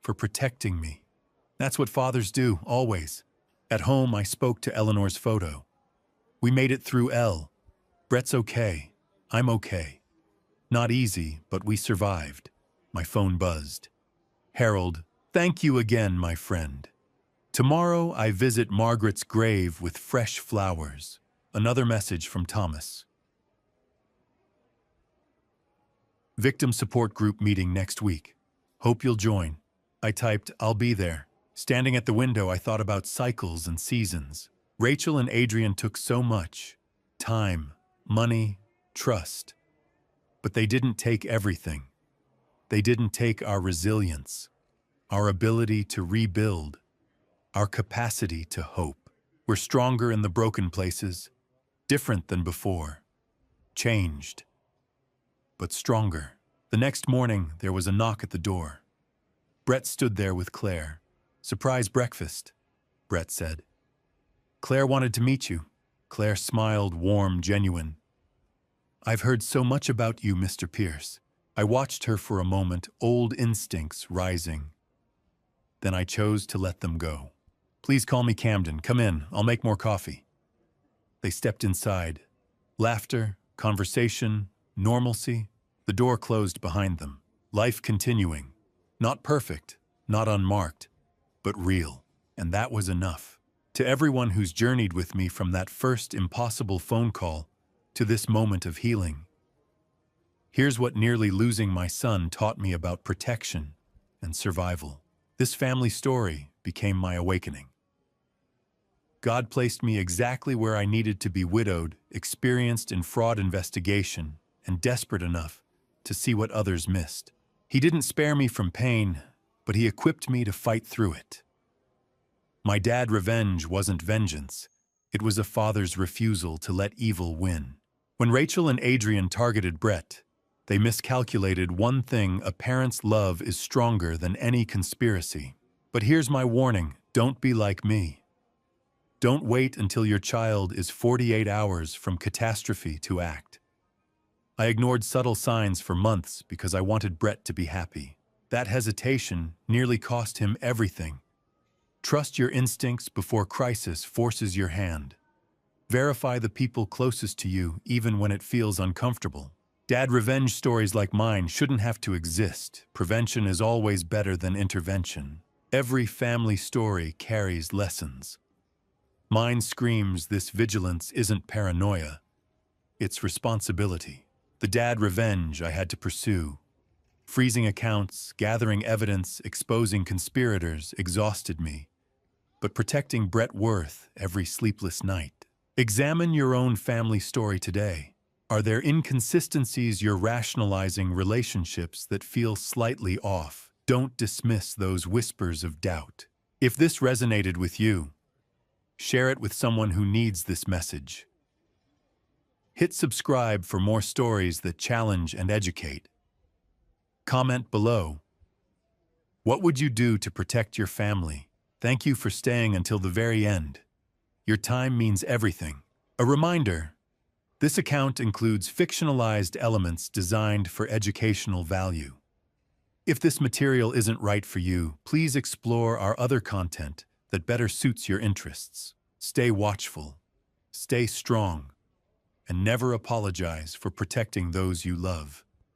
For protecting me. That's what fathers do, always. At home, I spoke to Eleanor's photo. We made it through L. Brett's okay. I'm okay. Not easy, but we survived. My phone buzzed. Harold, thank you again, my friend. Tomorrow, I visit Margaret's grave with fresh flowers. Another message from Thomas. Victim support group meeting next week. Hope you'll join. I typed, I'll be there. Standing at the window, I thought about cycles and seasons. Rachel and Adrian took so much. Time, money, trust. But they didn't take everything. They didn't take our resilience, our ability to rebuild, our capacity to hope. We're stronger in the broken places, different than before, changed, but stronger. The next morning, there was a knock at the door. Brett stood there with Claire. Surprise breakfast, Brett said. Claire wanted to meet you. Claire smiled, warm, genuine. I've heard so much about you, Mr. Pierce. I watched her for a moment, old instincts rising. Then I chose to let them go. Please call me Camden. Come in. I'll make more coffee. They stepped inside. Laughter, conversation, normalcy. The door closed behind them. Life continuing. Not perfect, not unmarked, but real. And that was enough. To everyone who's journeyed with me from that first impossible phone call to this moment of healing. Here's what nearly losing my son taught me about protection and survival. This family story became my awakening. God placed me exactly where I needed to be, widowed, experienced in fraud investigation, and desperate enough to see what others missed. He didn't spare me from pain, but he equipped me to fight through it. My dad's revenge wasn't vengeance. It was a father's refusal to let evil win. When Rachel and Adrian targeted Brett, they miscalculated one thing: a parent's love is stronger than any conspiracy. But here's my warning: don't be like me. Don't wait until your child is 48 hours from catastrophe to act. I ignored subtle signs for months because I wanted Brett to be happy. That hesitation nearly cost him everything. Trust your instincts before crisis forces your hand. Verify the people closest to you, even when it feels uncomfortable. Dad, revenge stories like mine shouldn't have to exist. Prevention is always better than intervention. Every family story carries lessons. Mine screams this vigilance isn't paranoia. It's responsibility. The dad revenge I had to pursue. Freezing accounts, gathering evidence, exposing conspirators exhausted me. But protecting Brett Worth every sleepless night. Examine your own family story today. Are there inconsistencies you're rationalizing, relationships that feel slightly off? Don't dismiss those whispers of doubt. If this resonated with you, share it with someone who needs this message. Hit subscribe for more stories that challenge and educate. Comment below. What would you do to protect your family? Thank you for staying until the very end. Your time means everything. A reminder, this account includes fictionalized elements designed for educational value. If this material isn't right for you, please explore our other content that better suits your interests. Stay watchful, stay strong, and never apologize for protecting those you love.